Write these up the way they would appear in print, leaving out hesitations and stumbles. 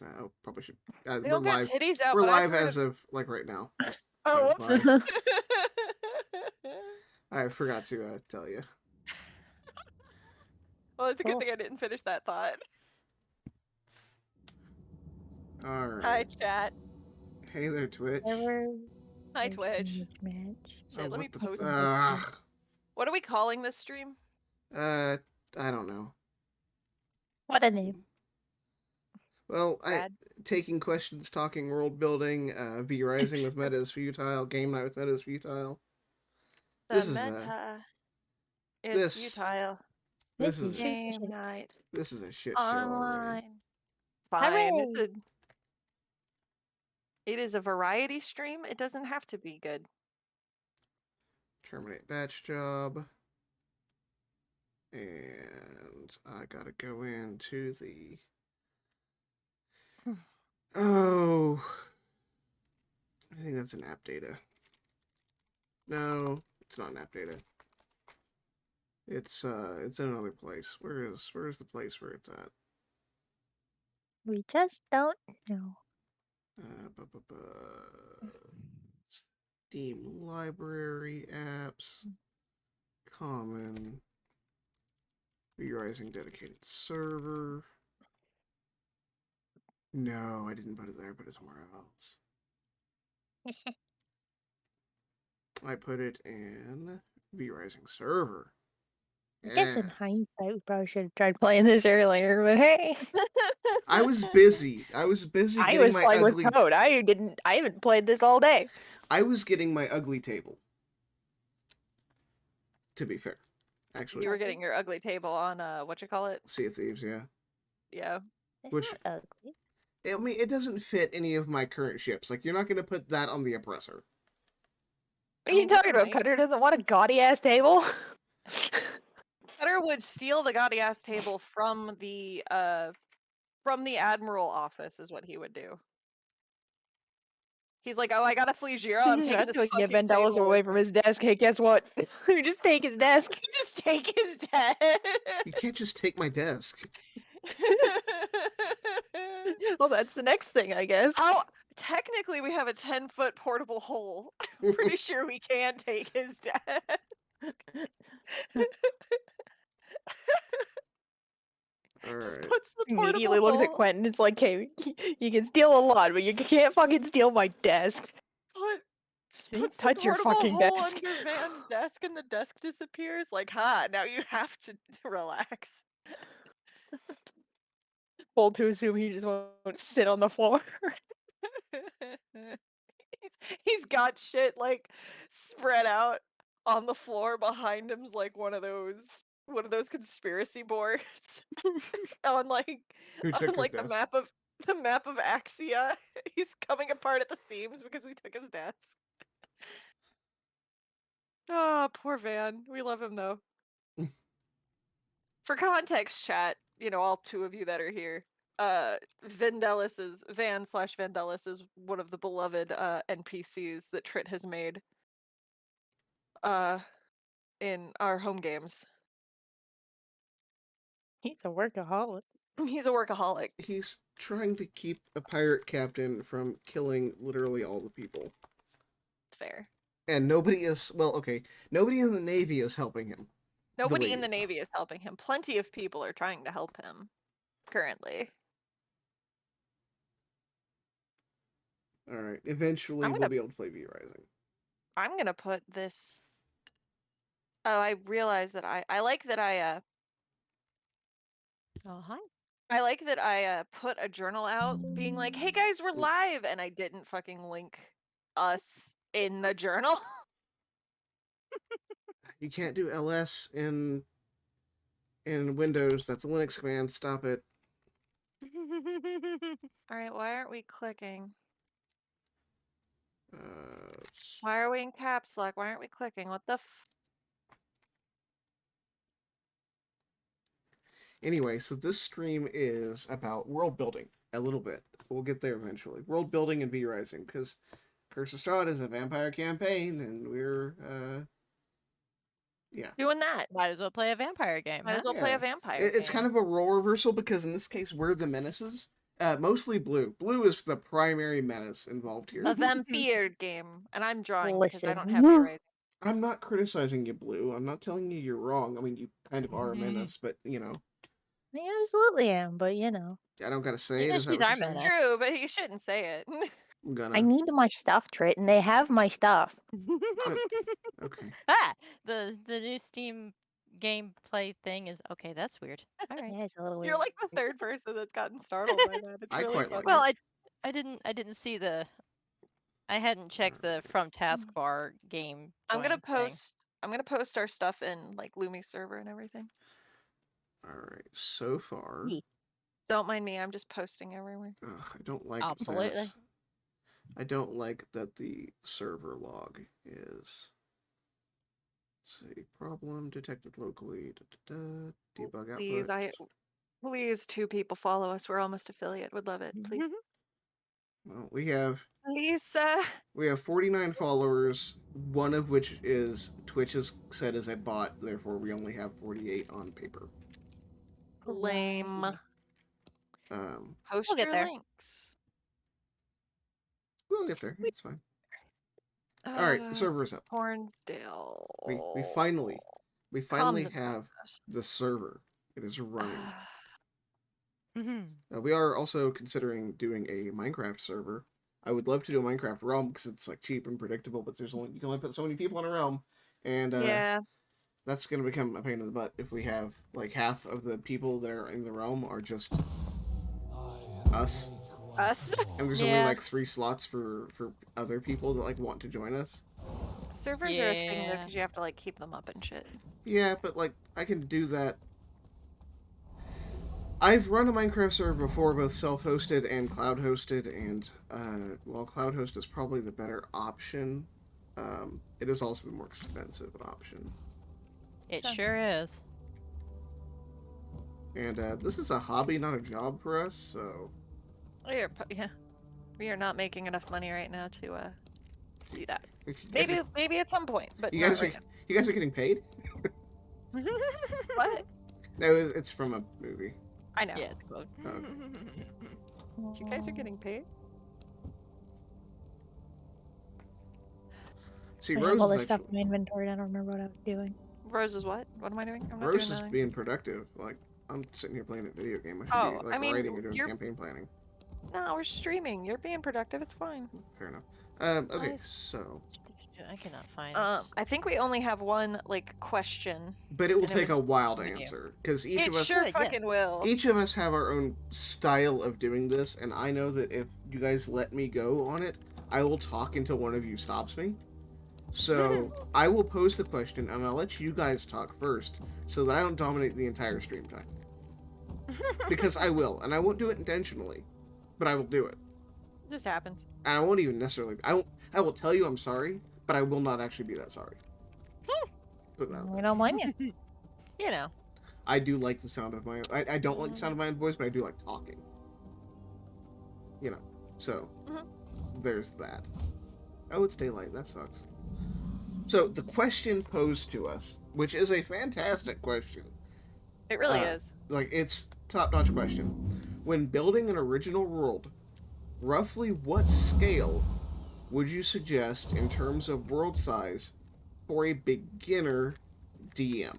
I probably should. They We're don't got live. titties out. We're but I've live heard as of like right now. Oh, Bye. whoops. I forgot to tell you. Well, it's a good thing I didn't finish that thought. All right. Hi, chat. Hey there, Twitch. Hi, Twitch. Shit, let me post it. What are we calling this stream? I don't know. What a name. Well, Brad? taking questions, talking world building, V-Rising with meta is futile, game night with meta is futile. The meta is futile. This is game night. This is a shit show already. Fine. It is a variety stream. It doesn't have to be good. Terminate batch job. And I gotta go into the... Oh, I think that's an app data. No, it's not an app data. It's in another place. Where's the place where it's at? We just don't know. Steam library apps, common, V-Rising dedicated server. No, I didn't put it there. I put it somewhere else. I put it in V-Rising server. I guess in hindsight, we probably should have tried playing this earlier, but hey. I was busy. I was busy getting was my playing ugly... with code. I haven't played this all day. I was getting my ugly table. To be fair. Actually. You were getting your ugly table on, what you call it? Sea of Thieves, yeah. Yeah. It's not ugly. I mean, it doesn't fit any of my current ships. Like, you're not going to put that on the Oppressor. What are you talking about? Cutter doesn't want a gaudy-ass table? Cutter would steal the gaudy-ass table from the Admiral office, is what he would do. He's like, oh, I got a Flegiera, I'm taking this fucking get Vendelis table away from his desk. Hey, guess what? You just take his desk. You just take his desk. You can't just take my desk. Well, that's the next thing, I guess. Oh, technically we have a 10-foot portable hole. I'm pretty sure we can take his desk. Just puts the portable Immediately looks at Quentin. It's like, hey, you can steal a lot, but you can't fucking steal my desk. Just puts touch your fucking hole desk. under Van's desk, and the desk disappears. Like, ha! Now you have to relax. Bold to assume he just won't sit on the floor. He's got shit like spread out on the floor behind him's like one of those conspiracy boards on like the map of Axia. He's coming apart at the seams because we took his desk. Oh, poor Van. We love him though. For context, chat, you know, all two of you that are here, Vandelis is Van/Vandelis is one of the beloved NPCs that Trit has made in our home games. He's a workaholic. He's a workaholic. He's trying to keep a pirate captain from killing literally all the people. It's fair. And nobody is, well, okay, nobody in the Navy is helping him. Nobody in the Navy is helping him. Plenty of people are trying to help him currently. Alright, eventually we'll be able to play V-Rising. I'm gonna put this... Oh, I realize that I like that I, Oh, hi. I like that I put a journal out being like, hey guys, we're live! And I didn't fucking link us in the journal. You can't do LS in Windows. That's a Linux command. Stop it. Alright, why aren't we clicking? Why are we in caps lock? Why aren't we clicking? What the f... Anyway, so this stream is about world building a little bit. We'll get there eventually. World building and V-Rising, because Curse of Strahd is a vampire campaign, and we're, yeah. Doing that. Might as well play a vampire game. Might as well play a vampire It's kind of a role reversal, because in this case, we're the menaces, Mostly blue. Blue is the primary menace involved here. A vampire game, and I'm drawing because I don't Listen. have the right. I'm not criticizing you, Blue. I'm not telling you you're wrong. I mean, you kind of are a menace, but I absolutely am, but I don't gotta say it. Yeah, Is that she's what our you're saying? menace. True, but you shouldn't say it. I'm I gonna. need my stuff, Trit, and they have my stuff. Okay. The new Steam gameplay thing is okay. That's weird. All right. Yeah, it's a little weird. You're like the third person that's gotten startled by that. It's I really quite funny. like Well, it. I didn't see the. I hadn't checked the from taskbar game. I'm gonna join thing. post our stuff in like Lumi's server and everything. All right. So far, Ye- Don't mind me. I'm just posting everywhere. I don't like Absolutely. that. I don't like that the server log is. Say problem detected locally. Debug output. Please, 2 people follow us. We're almost affiliate. Would love it. Please. Well, we have Lisa. 49 followers, one of which is Twitch is set as a bot, therefore we only have 48 on paper. Lame. Post We'll get your there. links. We'll get there. It's fine. All right, the server's up. Hornsdale. We finally Comms in have progress. the server. It is running. Mhm. We are also considering doing a Minecraft server. I would love to do a Minecraft realm because it's like cheap and predictable, but you can only put so many people in a realm, and Yeah. that's going to become a pain in the butt if we have like half of the people that are in the realm are just us, and there's only Yeah. like 3 slots for other people that like want to join us. Servers are a thing though Yeah. because you have to like keep them up and shit. Yeah, but like I can do that. I've run a Minecraft server before, both self-hosted and cloud-hosted, and while cloud-host is probably the better option, it is also the more expensive option. It So- sure is. And this is a hobby, not a job for us, so We are not making enough money right now to do that. if you guys Maybe at some point, but you not guys are right you guys are getting paid? now. What? No, it's from a movie. I know. Yeah. Well, You guys are getting paid. See, I Rose have all is this stuff actually, in my inventory. I don't remember what I was doing. Rose is what? What am I doing? I'm not Rose doing is nothing. being productive. Like I'm sitting here playing a video game. I should Oh, be like I mean, writing or doing you're- campaign planning. No, we're streaming. You're being productive. It's fine. Fair enough. Okay, so. I cannot find. I think we only have one like question. But it will And it take a was while to video. answer because each It of us sure Good, yeah. fucking will. each of us have our own style of doing this, and I know that if you guys let me go on it, I will talk until one of you stops me. So I will pose the question, and I'll let you guys talk first, so that I don't dominate the entire stream time. Because I will, and I won't do it intentionally, but I will do it. It just happens. And I won't even necessarily. I will tell you I'm sorry, but I will not actually be that sorry. But no, We don't mind you. You know. I do like the sound of my. I don't like the sound of my own voice, but I do like talking. You know, so there's that. Oh, it's daylight. That sucks. So the question posed to us, which is a fantastic question, It really is. like it's top-notch question. When building an original world, roughly what scale would you suggest in terms of world size for a beginner DM?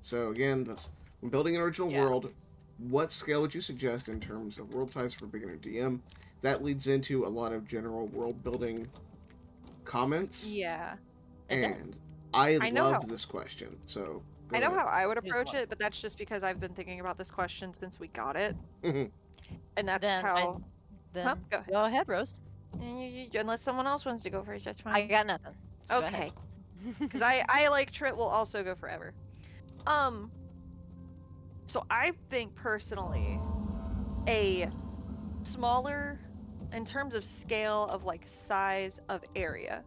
So again, that's when building an original Yeah. world, what scale would you suggest in terms of world size for beginner DM? That leads into a lot of general world building comments. Yeah. It does. And I know love how- this question. So I know how I would Here's approach one. it, but that's just because I've been thinking about this question since we got it. Mhm. And that's Then how. Then Go ahead. go ahead, Rose. Unless someone else wants to go first, that's I fine. got nothing. So go Okay. ahead. Because I like Trit will also go forever. So I think personally, a smaller, in terms of scale of like size of area,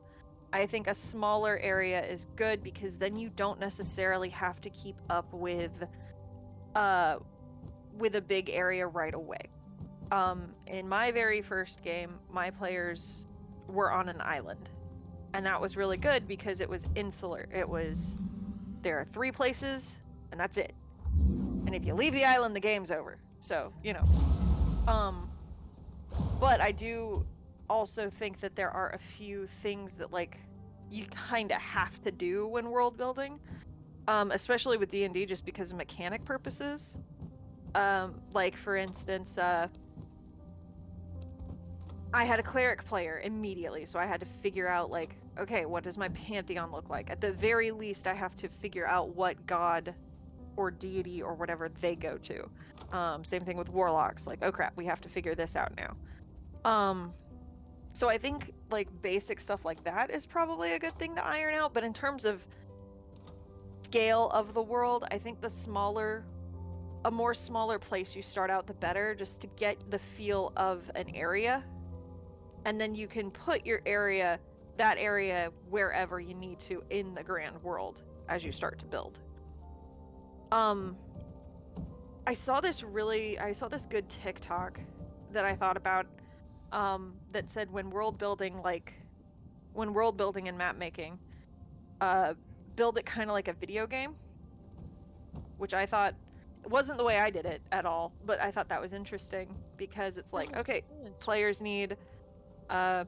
I think a smaller area is good because then you don't necessarily have to keep up with a big area right away. In my very first game, my players were on an island. And that was really good because it was insular. There are 3 places, and that's it. And if you leave the island, the game's over. So, But I do also think that there are a few things that like you kind of have to do when world building, especially with D&D, just because of mechanic purposes. Like for instance, I had a cleric player immediately, so I had to figure out like, okay, what does my pantheon look like? At the very least, I have to figure out what god or deity or whatever they go to. Same thing with warlocks. Like, oh crap, we have to figure this out now. So I think like basic stuff like that is probably a good thing to iron out. But in terms of scale of the world, I think a more smaller place you start out, the better, just to get the feel of an area. And then you can put that area wherever you need to in the grand world as you start to build. I saw this good TikTok that I thought about, that said when world building and map making, build it kind of like a video game, which I thought wasn't the way I did it at all, but I thought that was interesting because it's like, okay, players need they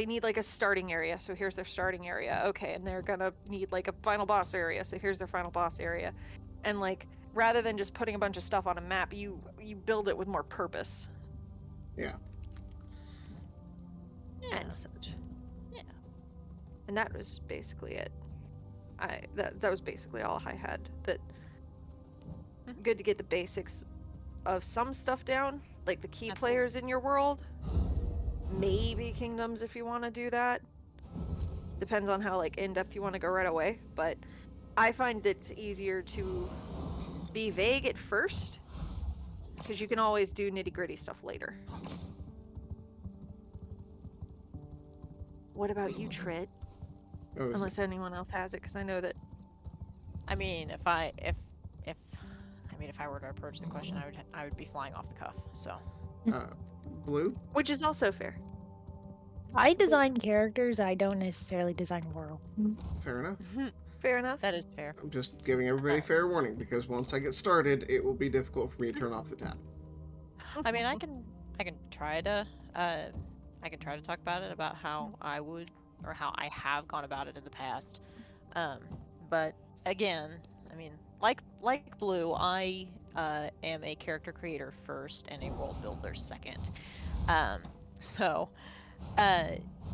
need like a starting area, so here's their starting area. Okay, and they're gonna need like a final boss area, so here's their final boss area. And like, rather than just putting a bunch of stuff on a map, you build it with more purpose. Yeah. And such. Yeah. And that was basically it. That was basically all I had. That good to get the basics of some stuff down, like the key players in your world. Maybe kingdoms if you want to do that. Depends on how like in depth you want to go right away. But I find it's easier to be vague at first, because you can always do nitty-gritty stuff later. What about you, Trit? Unless anyone else has it, because I know that. I mean, if I were to approach the question, I would be flying off the cuff. So. Blue? Which is also fair. I design characters. I don't necessarily design worlds. Fair enough. Fair enough. That is fair. I'm just giving everybody fair warning, because once I get started, it will be difficult for me to turn off the tap. I mean, I can try to talk about it, about how I would, or how I have gone about it in the past. But again, I mean, like Blue, I am a character creator first and a world builder second. So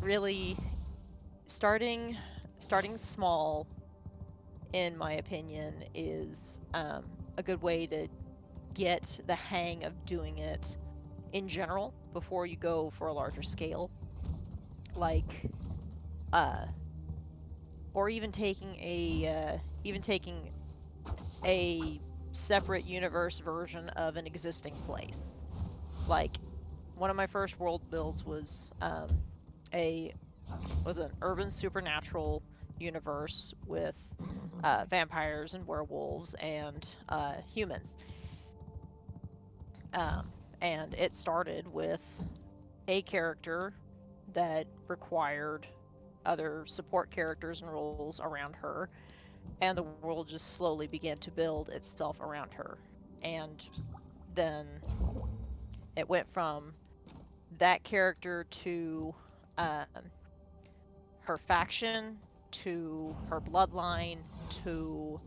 really starting small, in my opinion, is a good way to get the hang of doing it in general before you go for a larger scale. Like, or even taking a separate universe version of an existing place. Like, one of my first world builds was an urban supernatural universe with vampires and werewolves and humans. And it started with a character that required other support characters and roles around her, and the world just slowly began to build itself around her. And then it went from that character to her faction, to her bloodline, to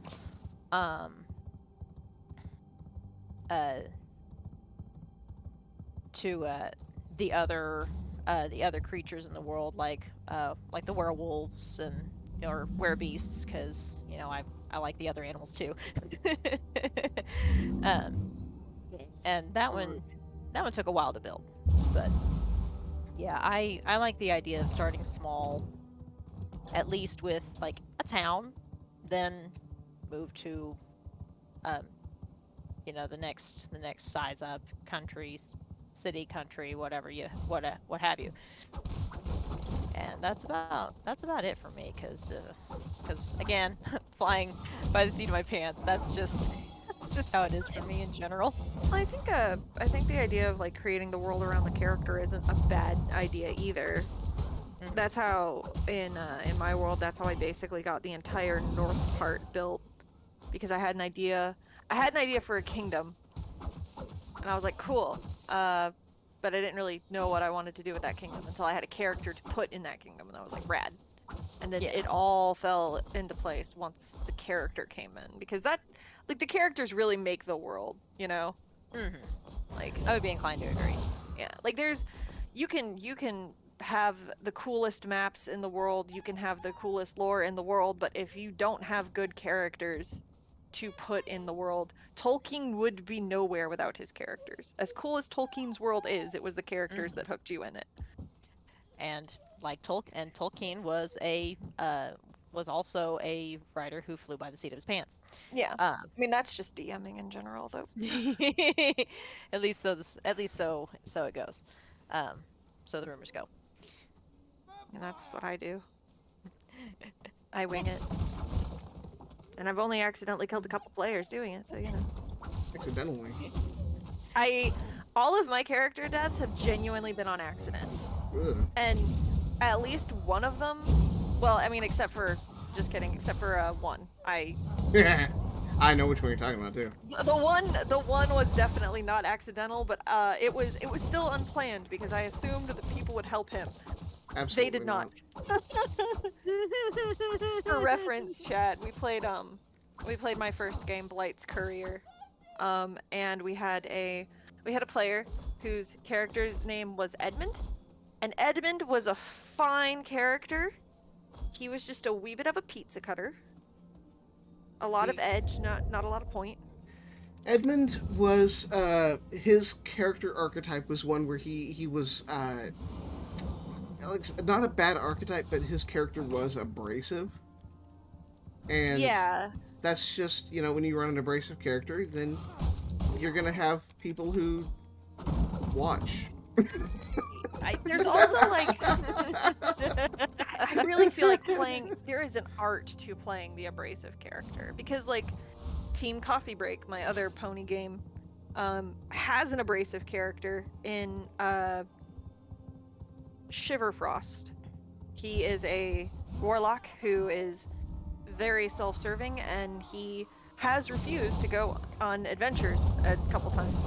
the other creatures in the world, like the werewolves and or werebeasts, because I like the other animals too. And that one took a while to build, but yeah, I like the idea of starting small, at least with like a town, then move to the next size up, countries, city, country, what have you. And that's about it for me, because again, flying by the seat of my pants, that's just how it is for me in general. I think the idea of like creating the world around the character isn't a bad idea either. Mm-hmm. That's how in my world, that's how I basically got the entire north part built, because I had an idea for a kingdom, And I was like, cool. But I didn't really know what I wanted to do with that kingdom until I had a character to put in that kingdom, and I was like, rad. And then it all fell into place once the character came in, because that, like, the characters really make the world, you know? Like, I would be inclined to agree. yeah, like you can have the coolest maps in the world, you can have the coolest lore in the world, but if you don't have good characters to put in the world, Tolkien would be nowhere without his characters. As cool as Tolkien's world is, it was the characters that hooked you in it. And like Tolkien was also a writer who flew by the seat of his pants. Yeah, I mean that's just DMing in general, though. At least so it goes. So the rumors go. And that's what I do. I wing it. And I've only accidentally killed a couple players doing it, so you know. Accidentally. All of my character deaths have genuinely been on accident. Ugh. And at least one of them, well, I mean, except for one. I know which one you're talking about too. The one was definitely not accidental, but it was still unplanned because I assumed that people would help him. Absolutely. They did not. For reference, chat, we played my first game, Blight's Courier, and we had a player whose character's name was Edmund, and Edmund was a fine character. He was just a wee bit of a pizza cutter. A lot of edge, not a lot of point. Edmund was his character archetype was one where he was not a bad archetype, but his character was abrasive. And yeah, that's just, you know, when you run an abrasive character, then you're gonna have people who watch. There's also like I really feel like there is an art to playing the abrasive character, because like Team Coffee Break, my other pony game, has an abrasive character in Shiverfrost. He is a warlock who is very self-serving, and he has refused to go on adventures a couple times.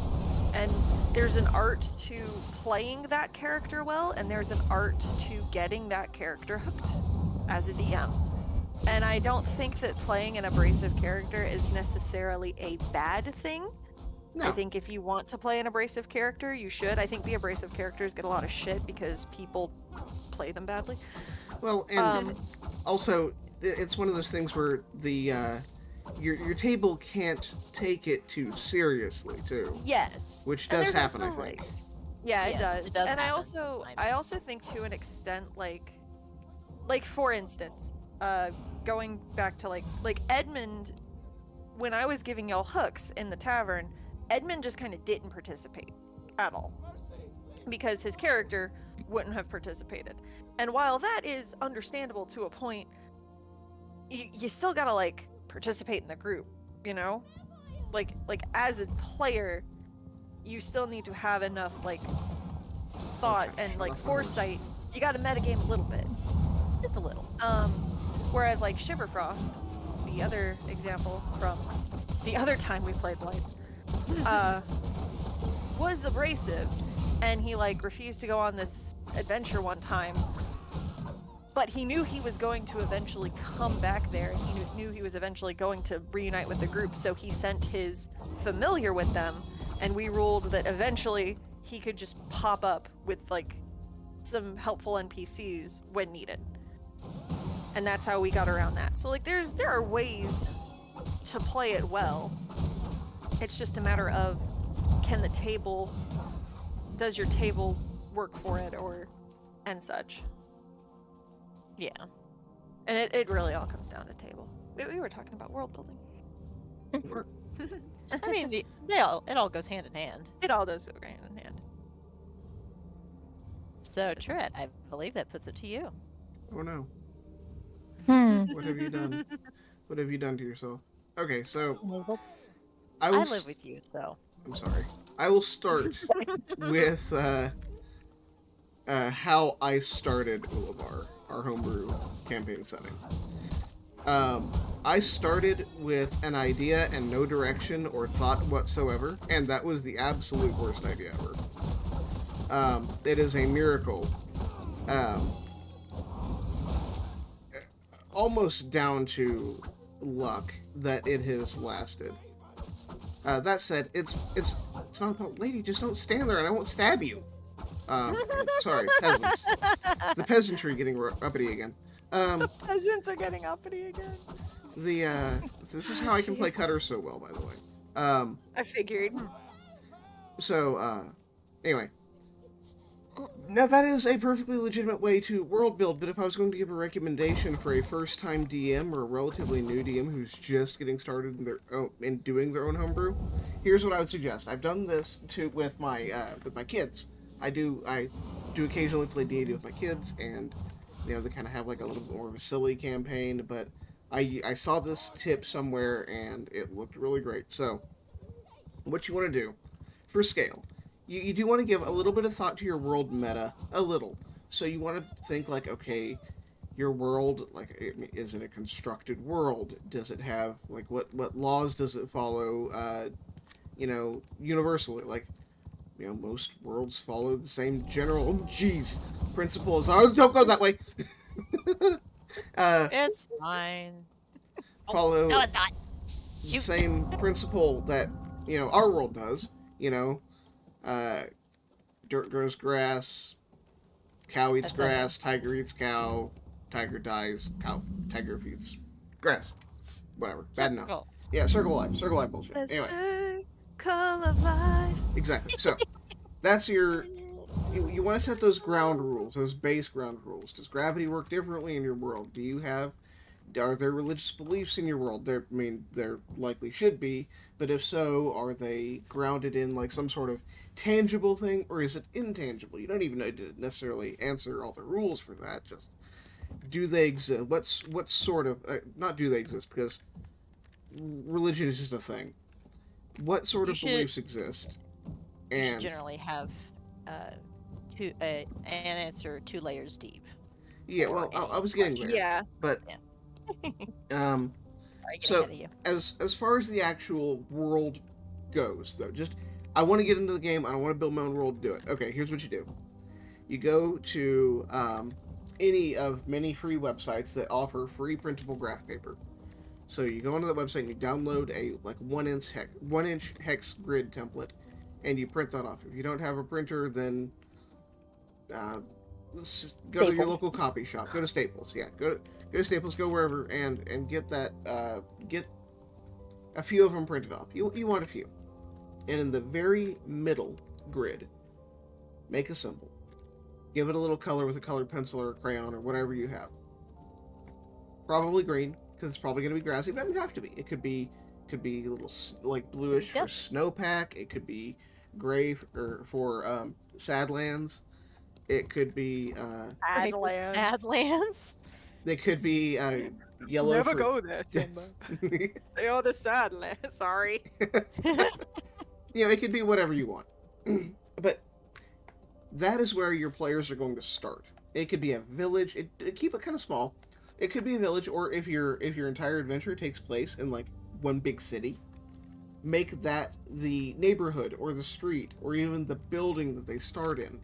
And there's an art to playing that character well, and there's an art to getting that character hooked as a DM. And I don't think that playing an abrasive character is necessarily a bad thing. No. I think if you want to play an abrasive character, you should. I think the abrasive characters get a lot of shit because people play them badly. Well, and also, it's one of those things where the your table can't take it too seriously too. Yes, which does happen, I also, think. Yeah, it does. It does and happen. I also think to an extent, like for instance, going back to like Edmund, when I was giving y'all hooks in the tavern, Edmund just kind of didn't participate at all because his character wouldn't have participated. And while that is understandable to a point, you still gotta like participate in the group, you know? Like as a player, you still need to have enough like thought and like foresight. You gotta metagame a little bit. Just a little. Whereas like Shiverfrost, the other example from the other time we played Blights, was abrasive, and he like refused to go on this adventure one time, but he knew he was going to eventually come back there, and he knew he was eventually going to reunite with the group, so he sent his familiar with them, and we ruled that eventually he could just pop up with like some helpful NPCs when needed. And that's how we got around that. So like there are ways to play it well. It's just a matter of does your table work for it and such. Yeah. And it really all comes down to table. We were talking about world building. I mean, it all goes hand in hand. It all does go hand in hand. So, Tret, I believe that puts it to you. Oh no. What have you done? What have you done to yourself? Okay, so I live with you, so. I'm sorry. I will start with how I started Ulamar, our homebrew campaign setting. I started with an idea and no direction or thought whatsoever, and that was the absolute worst idea ever. It is a miracle. Um, Almost down to luck that it has lasted. That said, it's not about lady. Just don't stand there, and I won't stab you. Sorry, peasants. The peasantry getting uppity again. Peasants are getting uppity again. This is how I can play Cutter so well, by the way. I figured. Anyway. Now, that is a perfectly legitimate way to world build, but if I was going to give a recommendation for a first-time DM or a relatively new DM who's just getting started in doing their own homebrew, here's what I would suggest. I've done this with my kids. I do occasionally play D&D with my kids, and they kind of have like a little bit more of a silly campaign, but I saw this tip somewhere and it looked really great. So, what you want to do for scale. You do want to give a little bit of thought to your world meta, a little. So you want to think like, okay, your world, like, is it a constructed world? Does it have, like, what laws does it follow, universally? Like, most worlds follow the same general, principles. Oh, don't go that way! It's fine. Follow No, it's not. the Shoot. same principle that, our world does, dirt grows grass, cow eats That's grass, tiger eats cow, tiger dies, tiger feeds grass. Whatever. Bad enough. Circle. Yeah, circle of life bullshit. Anyway. Circle of life. Exactly. So, that's your... You want to set those ground rules, those base ground rules. Does gravity work differently in your world? Are there religious beliefs in your world? There likely should be, but if so, are they grounded in like some sort of tangible thing, or is it intangible? You don't even need to necessarily answer all the rules for that. Just, do they exist? What sort of not do they exist, because religion is just a thing. What sort of beliefs exist? You should And generally have an answer 2 layers deep. yeah, well, I was getting there. Yeah. But Sorry, get so ahead of you. as far as the actual world goes, though, I want to get into the game. I don't want to build my own world to do it. Okay, here's what you do. You go to any of many free websites that offer free printable graph paper. So you go onto the website and you download a like 1-inch hex grid template, and you print that off. If you don't have a printer, then go to your local copy shop. Go to Staples. Yeah, go to Staples. Go wherever and get that. Get a few of them printed off. You want a few, and in the very middle grid, make a symbol. Give it a little color with a colored pencil or a crayon or whatever you have. Probably green, because it's probably going to be grassy, but it doesn't have to be. It could be a little like bluish for snowpack. It could be gray for Sadlands. It could be Sadlands. They could be yellow. Never go there, Timber. They are the Sadlands. Sorry. It could be whatever you want. But that is where your players are going to start. It could be a village. Keep it kind of small. It could be a village, or if your entire adventure takes place in like one big city, make that the neighborhood or the street or even the building that they start in.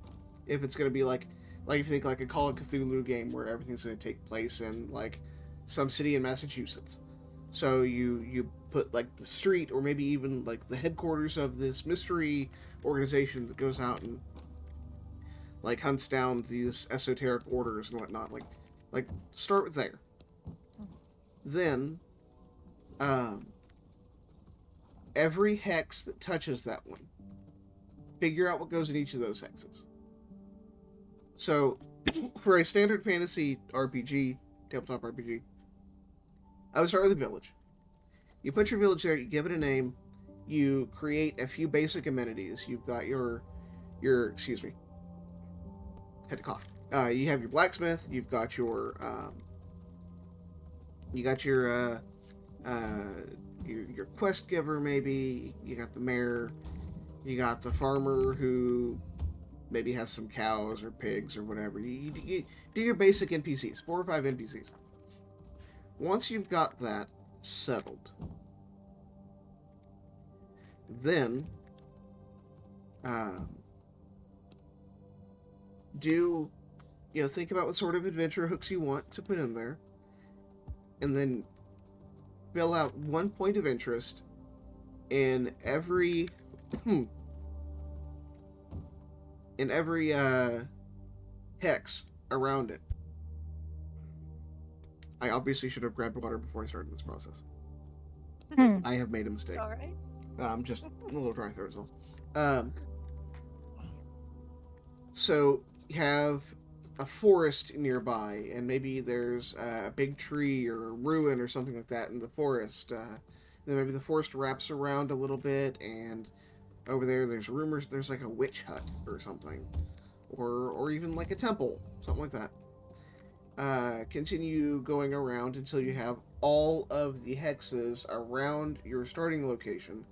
If it's going to be like if you think like a Call of Cthulhu game where everything's going to take place in like some city in Massachusetts. So you put like the street or maybe even like the headquarters of this mystery organization that goes out and like hunts down these esoteric orders and whatnot. Like start there. Then every hex that touches that one, figure out what goes in each of those hexes. So, for a standard fantasy RPG, tabletop RPG, I would start with a village. You put your village there, you give it a name, you create a few basic amenities. You've got your excuse me, had to cough. You have your blacksmith, you've got your quest giver, maybe, you got the mayor, you got the farmer who maybe has some cows or pigs or whatever. You do your basic NPCs, 4 or 5 NPCs. Once you've got that settled, then think about what sort of adventure hooks you want to put in there, and then fill out 1 point of interest in every hex around it. I obviously should have grabbed water before I started this process. I have made a mistake. All right. I'm just a little dry throat is all. So you have a forest nearby, and maybe there's a big tree or a ruin or something like that in the forest. Then maybe the forest wraps around a little bit, and over there's rumors there's like a witch hut or something, or even like a temple, something like that. Continue going around until you have all of the hexes around your starting location.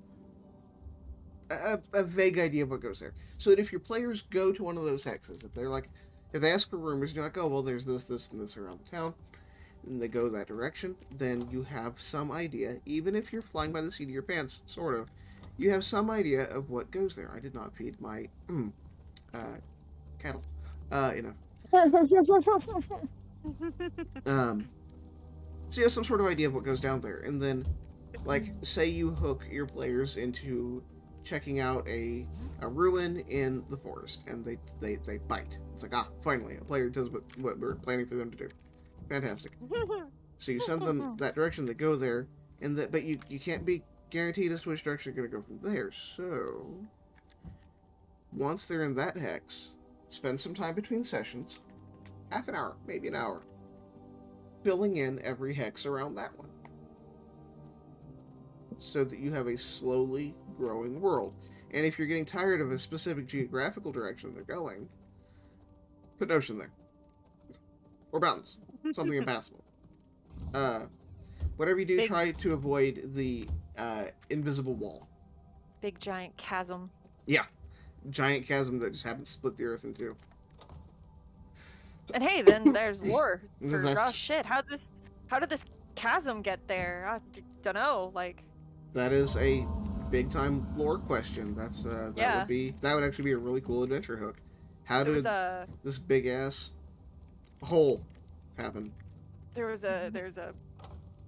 A vague idea of what goes there, so that if your players go to one of those hexes, if they ask for rumors, you're like, oh well, there's this, and this around the town, and they go that direction, then you have some idea, even if you're flying by the seat of your pants, sort of, you have some idea of what goes there. I did not feed my cattle enough. So you have some sort of idea of what goes down there, and then, like, say you hook your players into checking out a ruin in the forest, and they bite. It's like, finally, a player does what we're planning for them to do. Fantastic. So you send them that direction, they go there, but you can't be guaranteed as to which direction you're going to go from there. So once they're in that hex, spend some time between sessions, half an hour, maybe an hour, filling in every hex around that one, so that you have a slowly growing world. And if you're getting tired of a specific geographical direction they're going, put an ocean there. Or mountains. Something impassable. Whatever you do, try to avoid the invisible wall. Big giant chasm. Yeah. Giant chasm that just happens to split the earth in two. And hey, then there's lore. Oh shit, how did this chasm get there? I don't know, like... That is a big time lore question. That would actually be a really cool adventure hook. How did this big ass hole happen? There's a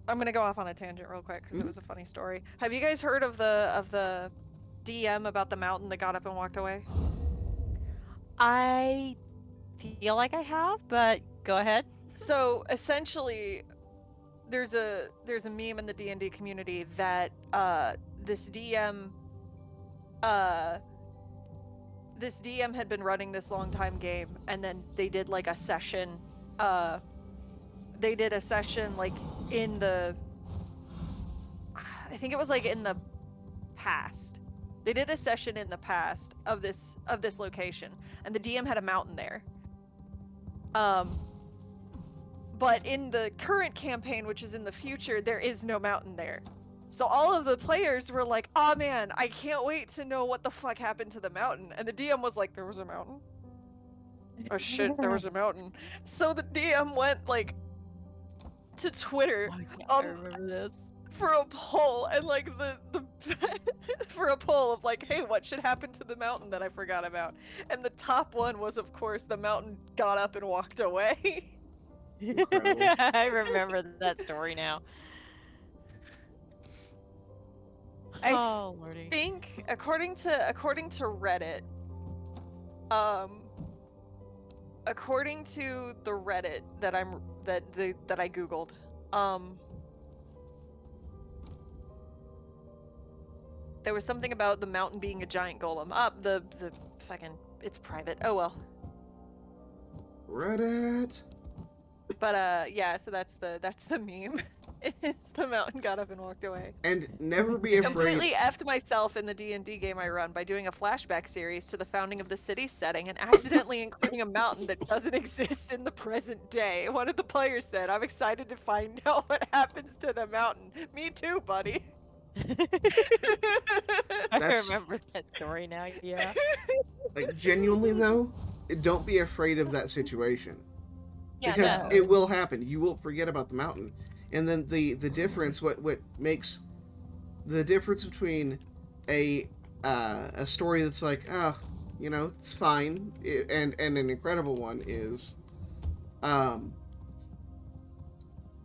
I'm gonna go off on a tangent real quick because it was a funny story. Have you guys heard of the DM about the mountain that got up and walked away? I feel like I have, but go ahead. So essentially, there's a meme in the D&D community that this DM had been running this long time game, and then they did like a session. They did a session like in the, I think it was like in the past. They did a session in the past of this location, and the DM had a mountain there. But in the current campaign, which is in the future, there is no mountain there. So all of the players were like, "Oh man, I can't wait to know what the fuck happened to the mountain." And the DM was like, "There was a mountain? Oh shit, there was a mountain." So the DM went like to Twitter I remember this. for a poll, and like the for a poll of like, hey, what should happen to the mountain that I forgot about? And the top one was, of course, the mountain got up and walked away. I remember that story now. I Lordy. think according to Reddit, according to the Reddit that I googled, there was something about the mountain being a giant golem. The fucking, it's private. Oh well. Reddit. But yeah, so that's the meme. It's the mountain got up and walked away. And never be afraid. Completely effed myself in the D&D game I run by doing a flashback series to the founding of the city's setting and accidentally including a mountain that doesn't exist in the present day. One of the players said, "I'm excited to find out what happens to the mountain." Me too, buddy. I remember that story now, yeah. Like, genuinely though, don't be afraid of that situation. Yeah, because no. it will happen. You will forget about the mountain. And then the difference, what makes the difference between a story that's like, oh, you know, it's fine, and an incredible one is,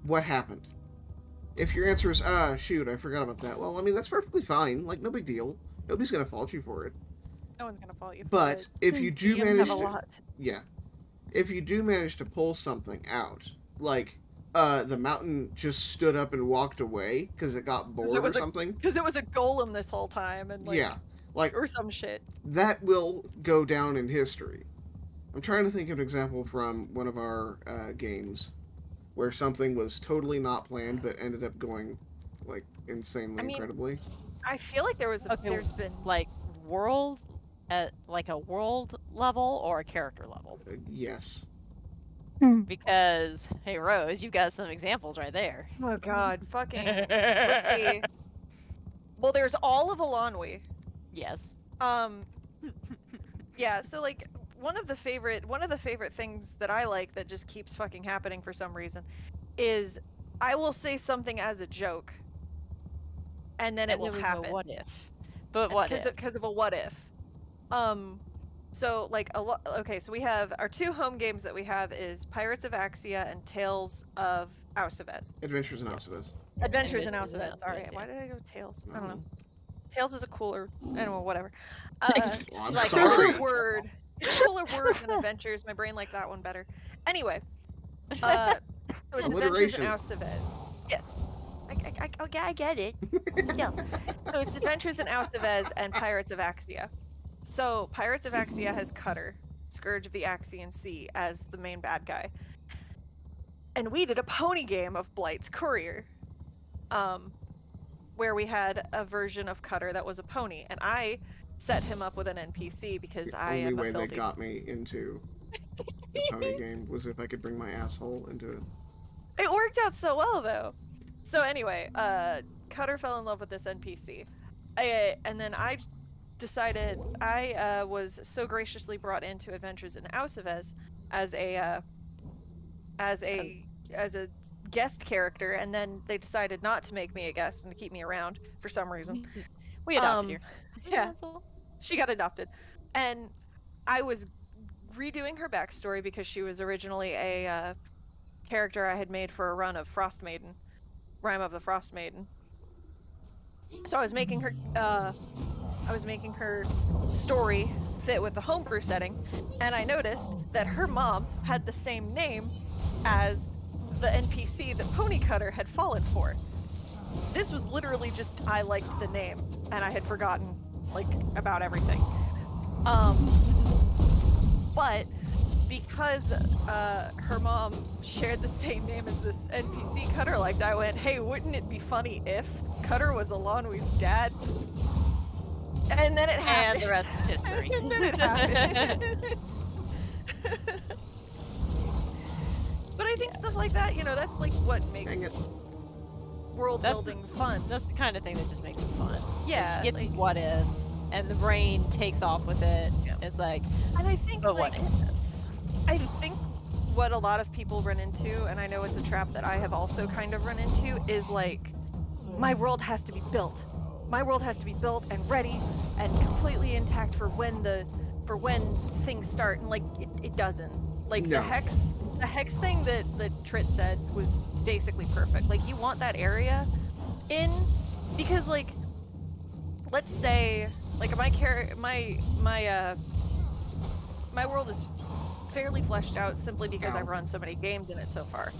what happened. If your answer is, shoot, I forgot about that. Well, I mean, that's perfectly fine. Like, no big deal. Nobody's gonna fault you for it. No one's gonna fault you for But it. if you do DMs manage have a to, lot. yeah, if you do manage to pull something out, like, the mountain just stood up and walked away because it got bored or something. Because it was a golem this whole time, and like, Yeah, like or some shit. that will go down in history. I'm trying to think of an example from one of our games where something was totally not planned but ended up going like insanely incredibly. I feel like there's been like world at like a world level or a character level. Yes. Because hey Rose, you've got some examples right there. Oh god, fucking. Let's see. Well, there's all of Alanwi. Yes. Yeah. So like one of the favorite things that I like that just keeps fucking happening for some reason is I will say something as a joke, and then it will happen. What if? But what if? Because of a what if. So like okay, so we have our two home games that we have is Pirates of Axia and Tales of Aucevez. Adventures in Aucevez. Adventures in Aucevez. Sorry, why did I go Tales? I don't know. Tales is a cooler, anyway, whatever. I'm like sorry. cooler word. It's a cooler word than Adventures. My brain liked that one better. Anyway, so it's Adventures in Aucevez. Yes. Okay, I get it. Still. So it's Adventures in Aucevez and Pirates of Axia. So Pirates of Axia has Cutter, Scourge of the Axian Sea, as the main bad guy. And we did a pony game of Blight's Courier. Where we had a version of Cutter that was a pony, and I set him up with an NPC because I am a filthy... The only way that got me into the pony game was if I could bring my asshole into it. It worked out so well, though. So anyway, Cutter fell in love with this NPC. And then I decided I was so graciously brought into Adventures in Aucevez as a guest character, and then they decided not to make me a guest and to keep me around for some reason. We adopted you. Yeah, she got adopted, and I was redoing her backstory because she was originally a character I had made for a run of Frost Maiden, Rime of the Frost Maiden. So I was making her story fit with the homebrew setting, and I noticed that her mom had the same name as the NPC that Pony Cutter had fallen for. This was literally just I liked the name, and I had forgotten like about everything. But because her mom shared the same name as this NPC Cutter liked, I went, hey, wouldn't it be funny if Cutter was Alanwi's dad? And then it happened. And the rest is history. And then it happened. But I think stuff like that, you know, that's like what makes world building fun. That's the kind of thing that just makes it fun. Yeah. You get these what ifs, and the brain takes off with it. Yeah. It's like, and I think but like, what if? I think what a lot of people run into, and I know it's a trap that I have also kind of run into, is like, my world has to be built. My world has to be built and ready and completely intact for when things start, and like it doesn't. Like No. the hex thing that Trit said was basically perfect. Like you want that area in because like let's say like my world is fairly fleshed out simply because I've run so many games in it so far.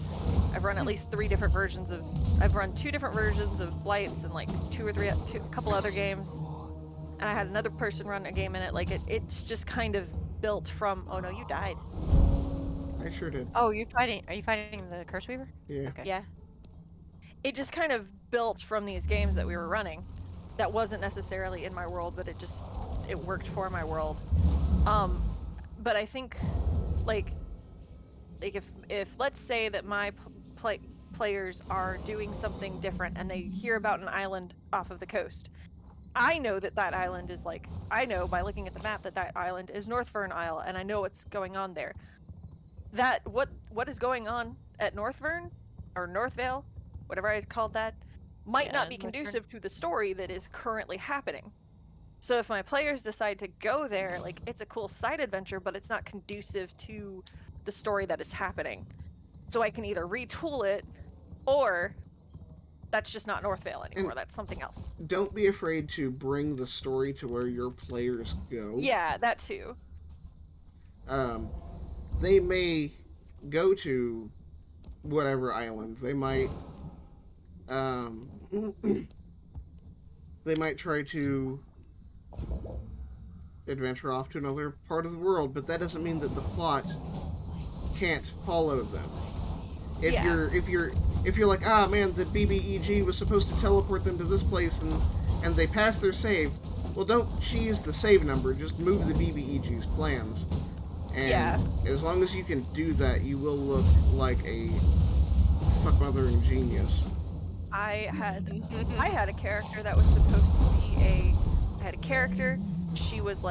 I've run at least 3 different versions of I've run 2 different versions of Blights and like a couple other games. And I had another person run a game in it. Like it's just kind of built from oh no, you died. I sure did. Oh, are you fighting the Curse Weaver? Yeah. Okay. Yeah. It just kind of built from these games that we were running. That wasn't necessarily in my world, but it worked for my world. But I think like if let's say that my players are doing something different and they hear about an island off of the coast, I know that island is like I know by looking at the map that island is Northfern Isle, and I know what's going on there. That what is going on at Northvern or Northvale whatever I called that, might Yeah, not be my turn. conducive to the story that is currently happening. So if my players decide to go there, like, it's a cool side adventure, but it's not conducive to the story that is happening. So I can either retool it, or that's just not Northvale anymore. That's something else. Don't be afraid to bring the story to where your players go. Yeah, that too. They may go to whatever island. They might they might try to adventure off to another part of the world, but that doesn't mean that the plot can't follow them. If Yeah. you're like, ah man, the BBEG was supposed to teleport them to this place and they passed their save, well, don't cheese the save number, just move the BBEG's plans. And Yeah. as long as you can do that, you will look like a fuckmothering genius. I had a character that was supposed to be I had a character, she was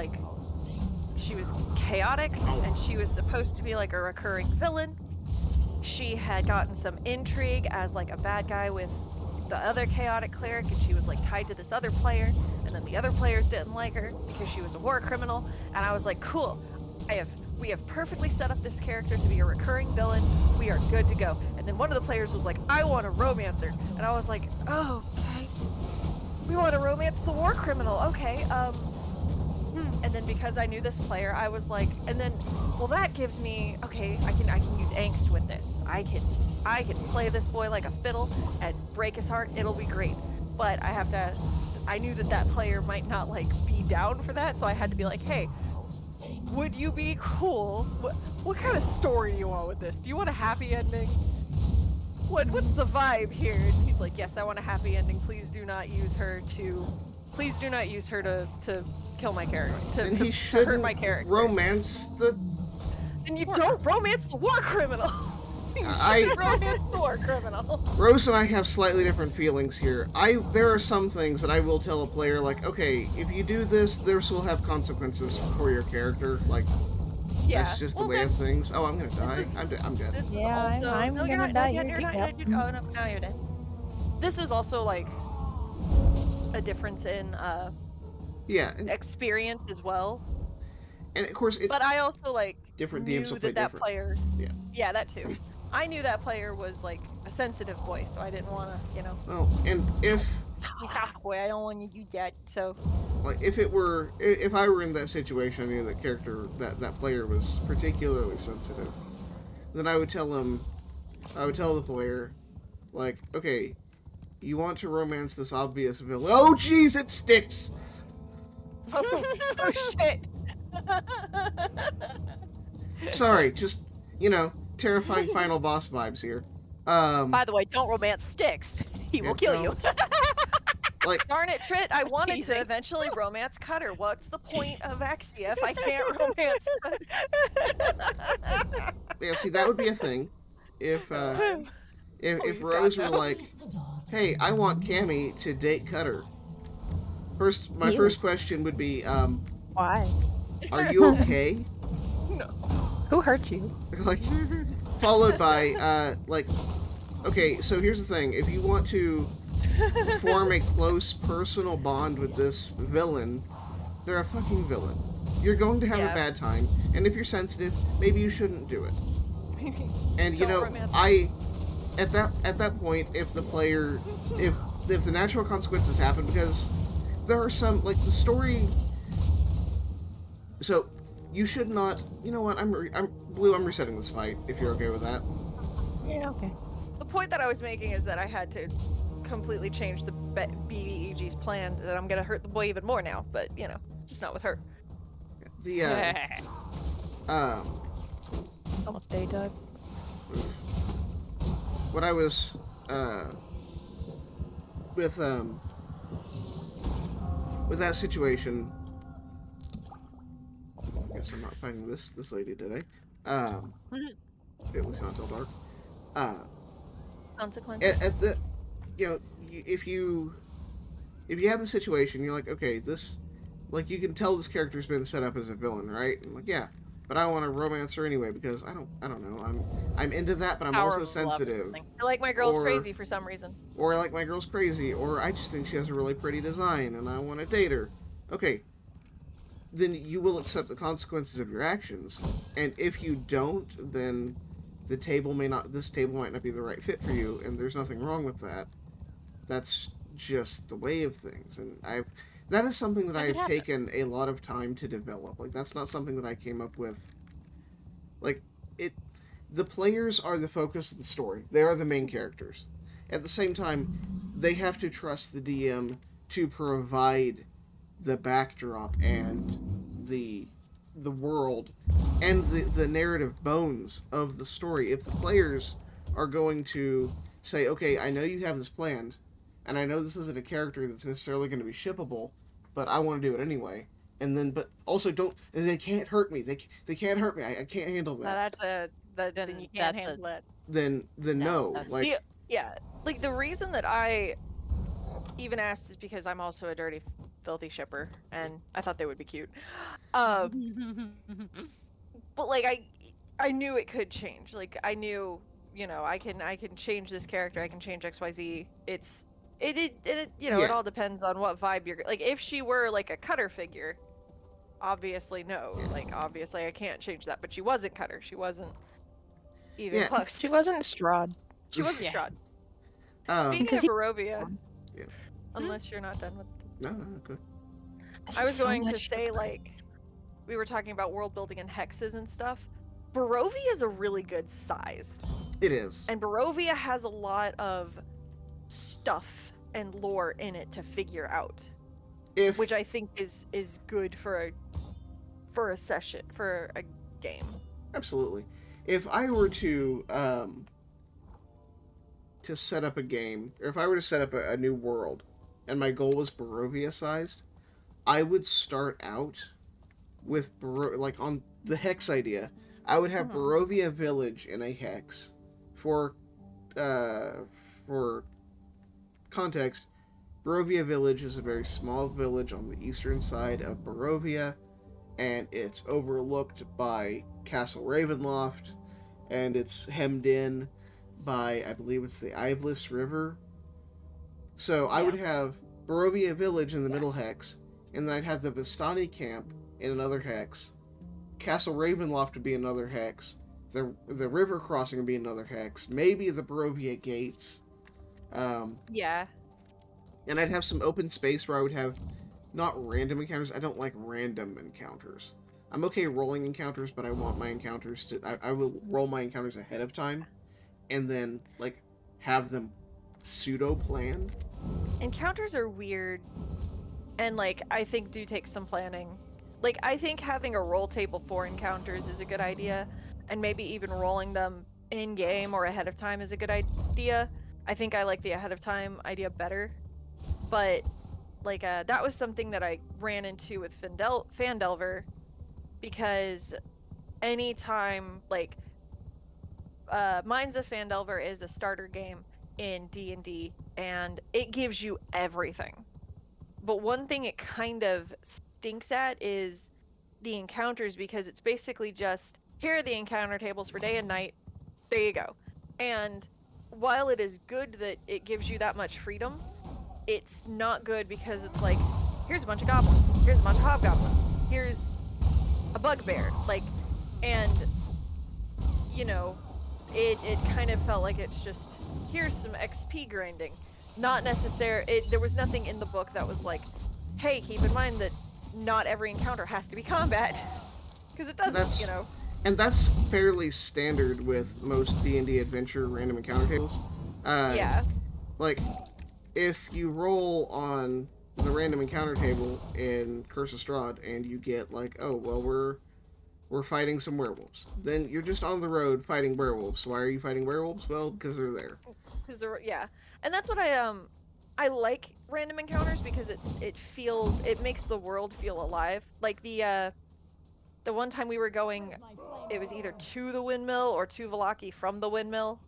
chaotic, and she was supposed to be like a recurring villain. She had gotten some intrigue as like a bad guy with the other chaotic cleric, and she was like tied to this other player, and then the other players didn't like her because she was a war criminal, and I was like, cool, we have perfectly set up this character to be a recurring villain. We are good to go. And then one of the players was like, I want a romancer. And I was like, oh, okay. We want to romance the war criminal. Okay. And then because I knew this player, I was like, and then, well, that gives me, okay, I can use angst with this. I can play this boy like a fiddle and break his heart. It'll be great. But I knew that player might not like be down for that. So I had to be like, hey, would you be cool? What kind of story do you want with this? Do you want a happy ending? What's the vibe here? And he's like, yes, I want a happy ending. Please do not use her to kill my character. And he to shouldn't hurt my character. romance the... And you don't romance the war criminal. You shouldn't romance the war criminal. Rose and I have slightly different feelings here. There are some things that I will tell a player, like, okay, if you do this, this will have consequences for your character. Like, Yeah. that's just the way of things. Oh, I'm gonna die. was- I'm dead. This was Yeah, also I'm no, you're gonna not die. dead. You're You're not dead. dead. Oh no, now you're dead. This is also like a difference in Yeah, and experience as well. of course, it's But I also like different knew DMs will play that different. player. Yeah. Yeah, that too. I knew that player was like a sensitive boy, so I didn't want to, Well, and if stop, boy. I don't want you to do that. So like if I were in that situation, I knew that player was particularly sensitive, then I would tell the player, like, okay, you want to romance this obvious villain? Oh, jeez, it sticks. oh shit. Sorry, just terrifying final boss vibes here. By the way, don't romance Sticks. He will kill you. Like, Darn it, Trit! I wanted to Teasing. eventually romance Cutter. What's the point of Axia if I can't romance Cutter? yeah, see, that would be a thing. If Please, Rose God, were no. like, hey, I want Cammy to date Cutter. My Ew. first question would be, Why? are you okay? No. Who hurt you? Like, followed by, like, okay, so here's the thing. If you want to form a close personal bond with this villain, they're a fucking villain. You're going to have Yeah. a bad time, and if you're sensitive, maybe you shouldn't do it. And Don't romance at that point, if the player, if the natural consequences happen, because there are some, like, the story. So you should not. You know what? I'm Blue. I'm resetting this fight. If you're okay with that. Yeah, okay. The point that I was making is that I had to completely change the BBEG's plan. That I'm gonna hurt the boy even more now, but just not with her. The Almost day dog. what I was with that situation. I guess I'm not fighting this lady today. At least not until dark. Consequences. At the, if you have the situation, you're like, okay, this, like, you can tell this character's been set up as a villain, right? And like, yeah, but I want to romance her anyway because I don't know. I'm into that, but I'm Power also of love or sensitive. something. I like my girl's Or- crazy for some reason. Or I like my girl's crazy, or I just think she has a really pretty design and I want to date her. Okay, then you will accept the consequences of your actions. And if you don't, then this table might not be the right fit for you, and there's nothing wrong with that. That's just the way of things. And that is something that It I've happens. taken a lot of time to develop. Like that's not something that I came up with. Like it the players are the focus of the story. They are the main characters. At the same time, they have to trust the DM to provide the backdrop and the world and the narrative bones of the story. If the players are going to say, okay, I know you have this planned, and I know this isn't a character that's necessarily going to be shippable, but I want to do it anyway. And then, but also don't. And they can't hurt me. They can't hurt me. I can't handle Now that. then Then you can't that's a- handle that. Then No, no. that's- Like Yeah, like the reason that I even asked is because I'm also a dirty, filthy shipper, and I thought they would be cute. But like I knew it could change. Like I knew, I can change this character. I can change XYZ. It Yeah. it all depends on what vibe you're like. If she were like a Cutter figure, obviously no. Like obviously I can't change that. But she wasn't Cutter. She wasn't even Yeah. close. She wasn't Strahd. She wasn't Yeah. Strahd. um, Speaking Because of he- Barovia, Yeah. unless you're not done with, no, good. I was so going to much- say like, we were talking about world building and hexes and stuff. Barovia is a really good size, It is. and Barovia has a lot of stuff and lore in it to figure out, If which I think is good for a session for a game. absolutely, if I were to set up a game, or if I were to set up a new world, and my goal was Barovia sized, I would start out with like on the hex idea. I would have Mhm. Barovia Village in a hex. For context, Barovia Village is a very small village on the eastern side of Barovia, and it's overlooked by Castle Ravenloft, and it's hemmed in by, I believe it's the Iveless River. So I would have Barovia Village in the middle hex, and then I'd have the Vistani camp in another hex. Castle Ravenloft would be another hex. The river crossing would be another hex. Maybe the Barovia gates. Yeah. And I'd have some open space where I would have not random encounters. I don't like random encounters. I'm okay rolling encounters, but I want my encounters to. I will roll my encounters ahead of time, and then like have them pseudo planned. Encounters are weird, and like I think do take some planning. Like I think having a roll table for encounters is a good idea, and maybe even rolling them in game or ahead of time is a good idea. I think I like the ahead of time idea better, but like that was something that I ran into with Fandelver, because anytime like Mines of Fandelver is a starter game in D&D, and it gives you everything. But one thing it kind of stinks at is the encounters, because it's basically just, here are the encounter tables for day and night. There you go. And while it is good that it gives you that much freedom, it's not good because it's like, here's a bunch of goblins, here's a bunch of hobgoblins, here's a bugbear, like, and it kind of felt like it's just, here's some XP grinding. Not necessary. There was nothing in the book that was like, hey, keep in mind that not every encounter has to be combat, because it doesn't. And that's fairly standard with most D&D adventure random encounter tables. Yeah. Like, if you roll on the random encounter table in Curse of Strahd and you get like, oh well, we're fighting some werewolves, then you're just on the road fighting werewolves. Why are you fighting werewolves? Well, because they're there. Yeah, and that's what I like random encounters, because it makes the world feel alive. Like the one time we were going, it was either to the windmill or to Vallaki from the windmill,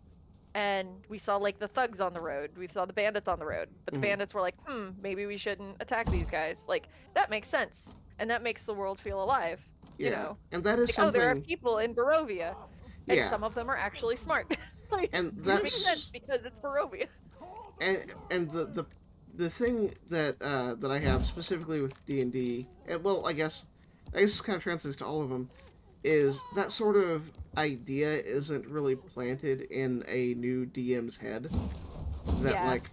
and we saw like the thugs on the road. We saw the bandits on the road, but the bandits were like, maybe we shouldn't attack these guys. Like, that makes sense, and that makes the world feel alive. you know, and that is like, oh, there are something. people in Barovia, and Yeah, some of them are actually smart. Like, and which makes sense because it's Barovia. and the thing that that I have specifically with D&D, and well, I guess this kind of translates to all of them, is that sort of idea isn't really planted in a new DM's head. That Yeah. like,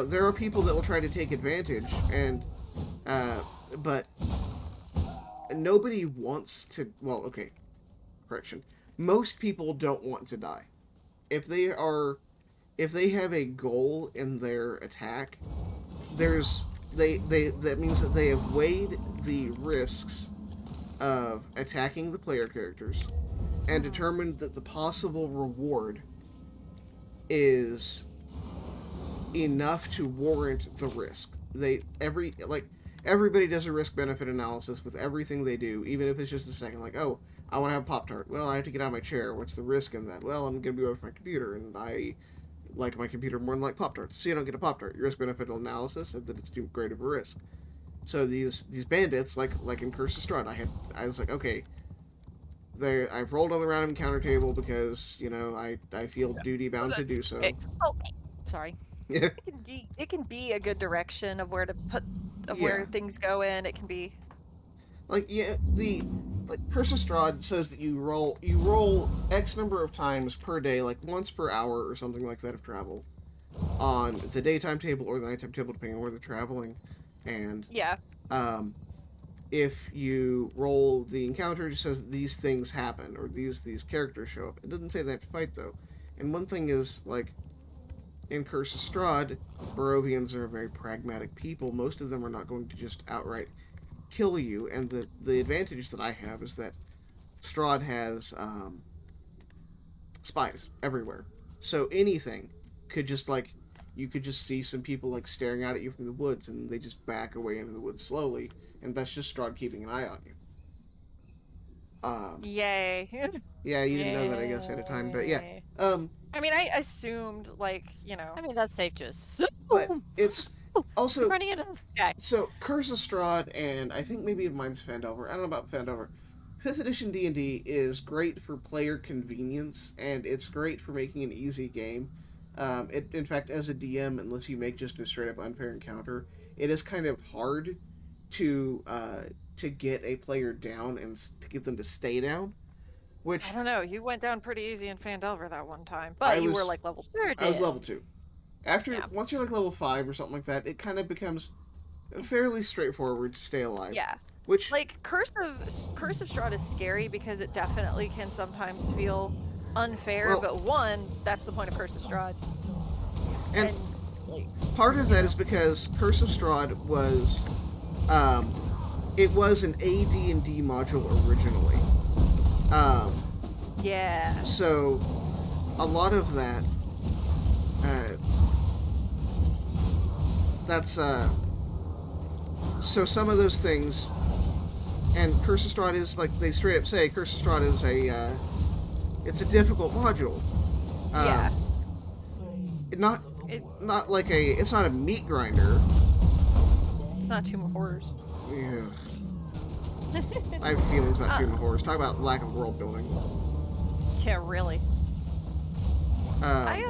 there are people that will try to take advantage, and but nobody wants to. Well, okay, correction. Most people don't want to die. If they are, if they have a goal in their attack, there's they that means that they have weighed the risks of attacking the player characters and determined that the possible reward is enough to warrant the risk. Everybody does a risk benefit analysis with everything they do, even if it's just a second. Like, oh, I want to have Pop-Tart. Well, I have to get out of my chair. What's the risk in that? Well, I'm going to be away from my computer, and I like my computer more than like Pop-Tarts. So you don't get a Pop-Tart. Your risk benefit analysis said that it's too great of a risk. So these bandits, like in Curse of Strahd, I was like, okay, I've rolled on the random encounter table because I feel duty bound to do so. Okay. Sorry. Yeah. It can be a good direction of where to put where things go in. It can be Like Curse of Strahd says that you roll X number of times per day, like once per hour or something like that of travel, on the daytime table or the nighttime table, depending on where they're traveling, and yeah. If you roll the encounter, it just says these things happen or these characters show up. It doesn't say they have to fight though. And one thing is, like, in Curse of Strahd, Barovians are very pragmatic people. Most of them are not going to just outright kill you, and the advantage that I have is that Strahd has spies everywhere. So anything could just, like, you could just see some people like staring out at you from the woods, and they just back away into the woods slowly, and that's just Strahd keeping an eye on you. Yay. Yeah, you didn't know that, I guess, at a time, but yeah. I mean, I assumed, like, I mean, that's safe to assume. But it's also running into this guy. So Curse of Strahd, and I think maybe mine's Fandelver. I don't know about Fandelver. 5th edition D&D is great for player convenience, and it's great for making an easy game. In fact, as a DM, unless you make just a straight up unfair encounter, it is kind of hard to get a player down and to get them to stay down. Which I don't know. You went down pretty easy in Fandelver that one time, but you were like level 2. I was level 2. Once you're like level 5 or something like that, it kind of becomes fairly straightforward to stay alive. Yeah. Which, like, Curse of Strahd is scary because it definitely can sometimes feel unfair. Well, but one, that's the point of Curse of Strahd. And like, part of that is because Curse of Strahd was, it was an AD&D module originally. yeah. So, a lot of that, that's, so some of those things, and Curse of Strahd is, like, they straight up say, Curse of Strahd is it's a difficult module. Yeah. Not like it's not a meat grinder. It's not Tomb of Horrors. Yeah. I have feelings about Tomb of Horrors. Talk about lack of world building. Yeah, really. I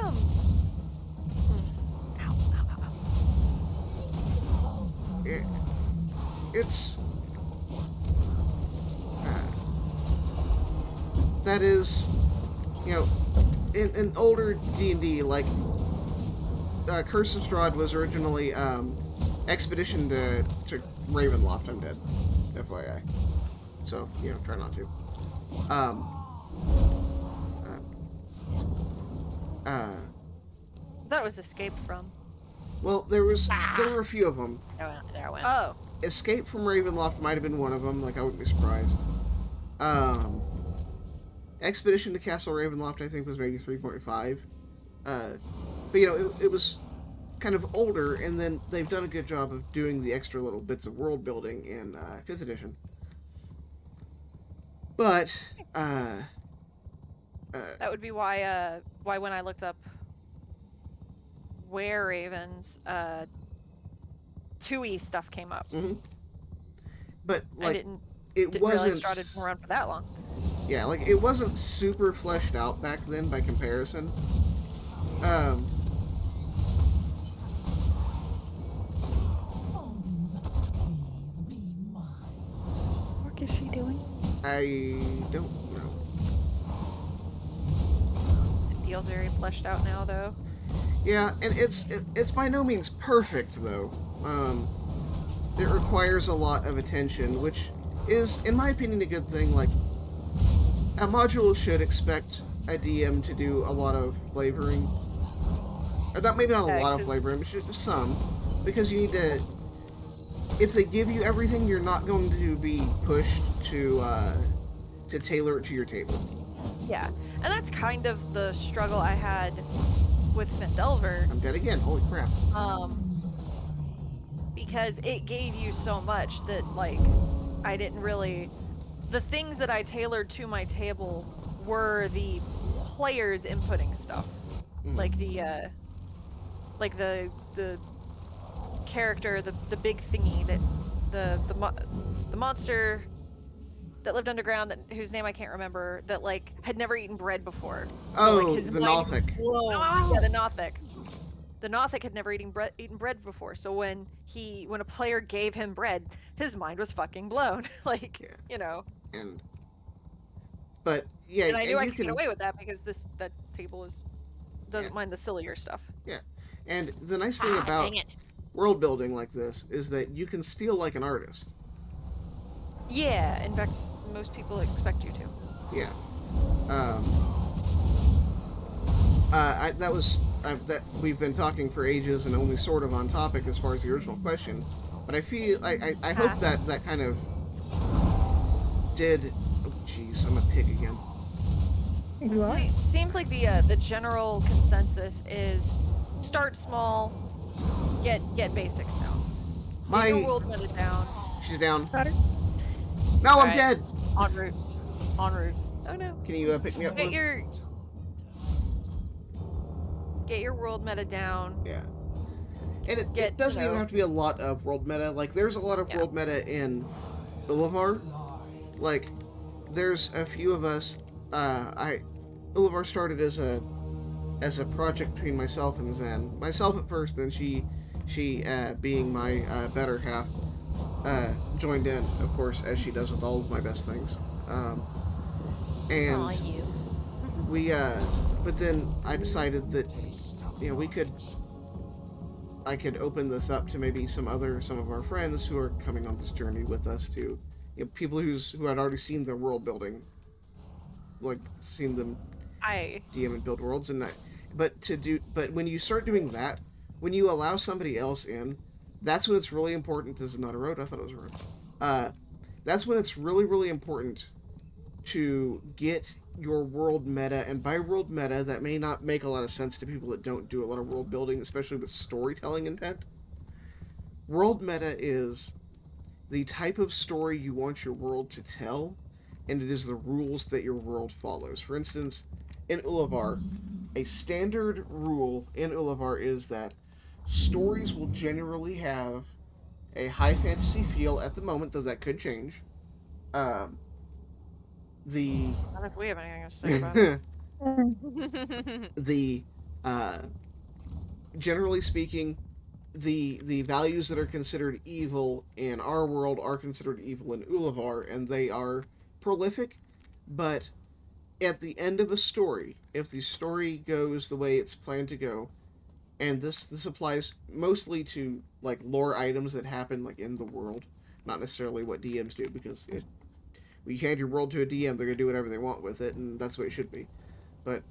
It's that is, in older D&D, like Curse of Strahd was originally expedition to Ravenloft. I'm dead, FYI. So try not to. That was Escape from. Well, there were a few of them. There I went. Oh. Escape from Ravenloft might have been one of them. Like, I wouldn't be surprised. Expedition to Castle Ravenloft, I think, was maybe 3.5. But it was kind of older, and then they've done a good job of doing the extra little bits of world building in 5th edition. But that would be why when I looked up Were Ravens, 2E stuff came up. Mm-hmm. But like, it Didn't realize wasn't. Strahd had been around for that long. Yeah, like it wasn't super fleshed out back then by comparison. What is she doing? I don't know. It feels very fleshed out now, though. Yeah, and it's by no means perfect though. It requires a lot of attention, which is, in my opinion, a good thing. Like, a module should expect a DM to do a lot of flavoring. Or not, maybe not a lot of flavoring, but some. Because you need to... If they give you everything, you're not going to be pushed to tailor it to your table. Yeah, and that's kind of the struggle I had with Fendelver. I'm dead again, holy crap. Because it gave you so much that, like, I didn't really... The things that I tailored to my table were the players inputting stuff. Like the character, the big thingy that the monster that lived underground, whose name I can't remember, that like had never eaten bread before. So, like, his the mind was Nothic. blown. Yeah, the Nothic. The Nothic had never eaten bread before. So when a player gave him bread, his mind was fucking blown. Like, Yeah. you know. But yeah, and I knew I you could get away with that because that table doesn't mind the sillier stuff. Yeah, and the nice thing about world building like this is that you can steal like an artist. Yeah, in fact, most people expect you to. Yeah. That we've been talking for ages and only sort of on topic as far as the original question, but I feel I hope that kind of did. Oh, jeez, I'm a pig again. You are? Seems like the general consensus is start small, get basics down. Get your world meta down. She's down. Got her? No, I'm Right. dead. En route. Oh no. Can you pick me up? Get your world meta down. Yeah. And it doesn't even have to be a lot of world meta. Like, there's a lot of world meta in Ulivar. Like, there's a few of us. Ulivar started as a project between myself and Zen. Myself at first, then she being my better half, joined in, of course, as she does with all of my best things. And but then I decided that, I could open this up to maybe some of our friends who are coming on this journey with us to, people who had already seen the world building, like seen them DM and build worlds, but when you start doing that, when you allow somebody else in, that's when it's really important. This is not a road. I thought it was a road. That's when it's really, really important to get your world meta, and by world meta, that may not make a lot of sense to people that don't do a lot of world building, especially with storytelling intent. World meta is the type of story you want your world to tell, and it is the rules that your world follows. For instance, in Ulivar, a standard rule in Ulivar is that stories will generally have a high fantasy feel at the moment, though that could change. Not if we have anything to say about it. Generally speaking, the values that are considered evil in our world are considered evil in Ulivar, and they are prolific, but at the end of a story, if the story goes the way it's planned to go, and this applies mostly to like lore items that happen like in the world, not necessarily what DMs do, because when you hand your world to a DM, they're gonna do whatever they want with it, and that's the way it should be. But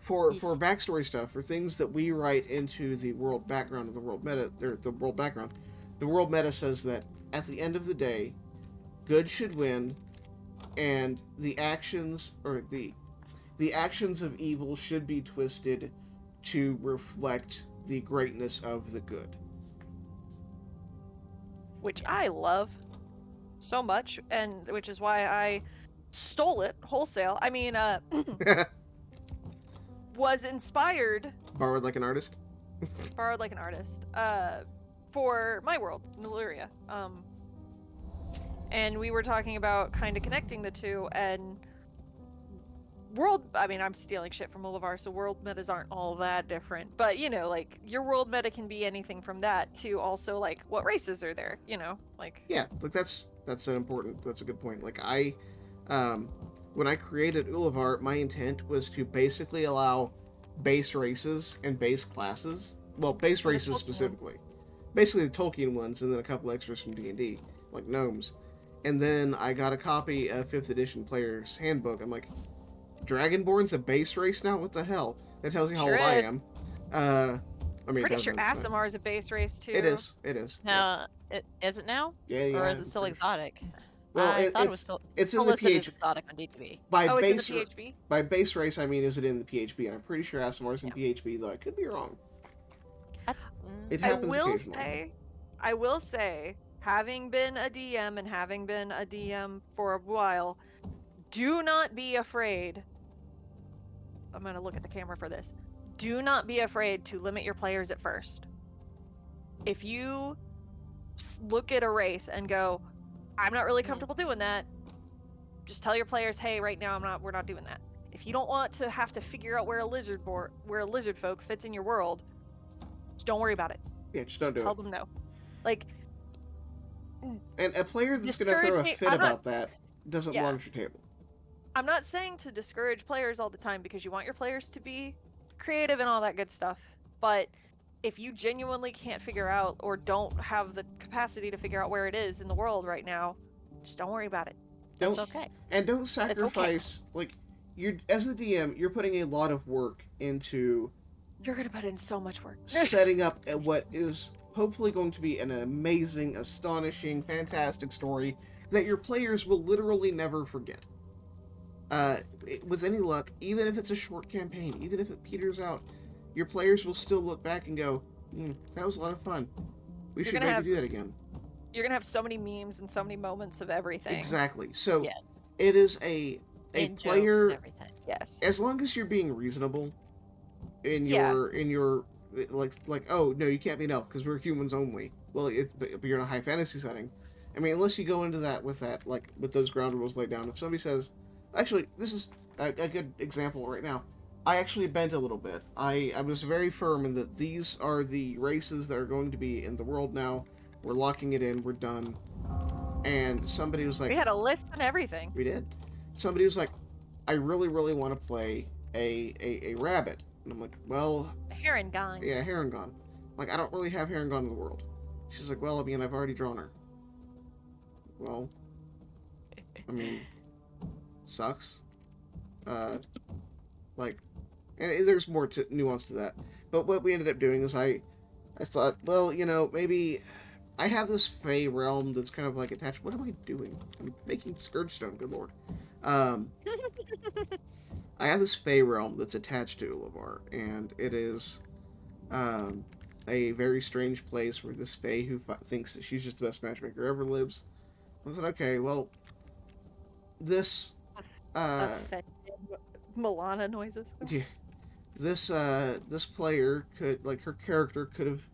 for backstory stuff, for things that we write into the world background of the world meta, or the world background, the world meta says that at the end of the day, good should win, and the actions of evil should be twisted to reflect the greatness of the good. Which I love so much, and which is why I stole it wholesale. I mean, was inspired. Borrowed like an artist? Borrowed like an artist. For my world, Illyria. and we were talking about kind of connecting the two, and I mean, I'm stealing shit from Olivar, so world metas aren't all that different. But, you know, like, your world meta can be anything from that to also, like, what races are there, you know? Like... Yeah, like that's a good point. Like when I created Ulivar, my intent was to basically allow base races and base classes. Well, base And the races Tolkien specifically. Basically the Tolkien ones, and then a couple extras from D&D, like gnomes. And then I got a copy of 5th edition Player's Handbook. I'm like, Dragonborn's a base race now? What the hell? That tells you how Sure old I is. am. I mean, it Pretty sure doesn't, but Asimar is a base race, too. It is. Yeah. Now, is it now? Yeah. Or is it still pretty sure. exotic? Well, I thought it was still it's in the listed as PH. exotic on DTV. By Oh, it's in base the PHB? by base race, I mean, is it in the PHB? And I'm pretty sure Asimar's in Yeah. PHB, though I could be wrong. I- It I happens will occasionally. say, having been a DM and having been a DM for a while, do not be afraid. I'm going to look at the camera for this. Do not be afraid to limit your players at first. If you look at a race and go, I'm not really comfortable doing that, just tell your players, hey, right now we're not doing that. If you don't want to have to figure out where a lizard folk fits in your world, just don't worry about it. Yeah, just don't do tell it. them no. Like, And a player that's going to throw a discourage- fit I'm not- about that doesn't Yeah. belong at your table. I'm not saying to discourage players all the time, because you want your players to be creative and all that good stuff. But if you genuinely can't figure out or don't have the capacity to figure out where it is in the world right now, just don't worry about it. Don't That's okay. And don't sacrifice like you're as the DM. You're putting a lot of work into You're gonna put in so much work. setting up what is hopefully going to be an amazing, astonishing, fantastic story that your players will literally never forget. With any luck, even if it's a short campaign, even if it peters out, your players will still look back and go, that was a lot of fun. We should maybe do that again. You're gonna have so many memes and so many moments of everything. Exactly. So Yes. it is a And jokes player, and everything. Yes. as long as you're being reasonable in Yeah. your like oh no, you can't be an elf because we're humans only. Well, but you're in a high fantasy setting. I mean, unless you go into that with those ground rules laid down. If somebody says, actually, this is a good example right now. I actually bent a little bit. I was very firm in that these are the races that are going to be in the world now. We're locking it in. We're done. And somebody was like, We had a list and everything. we did. Somebody was like, I really, really want to play a rabbit. And I'm like, well, Heron gone. yeah, Herongon. Like, I don't really have Herongon in the world. She's like, well, I mean, I've already drawn her. Well, I mean, sucks. Like, and there's more nuance to that. But what we ended up doing is I thought, well, maybe I have this Fey realm that's kind of like attached. What am I doing? I'm making Scourgestone, good lord. I have this Fey realm that's attached to Ulivar, and it is a very strange place where this Fey who thinks that she's just the best matchmaker ever lives. I said, okay, well, this Affected Milana noises. yeah, this player could, like, her character could have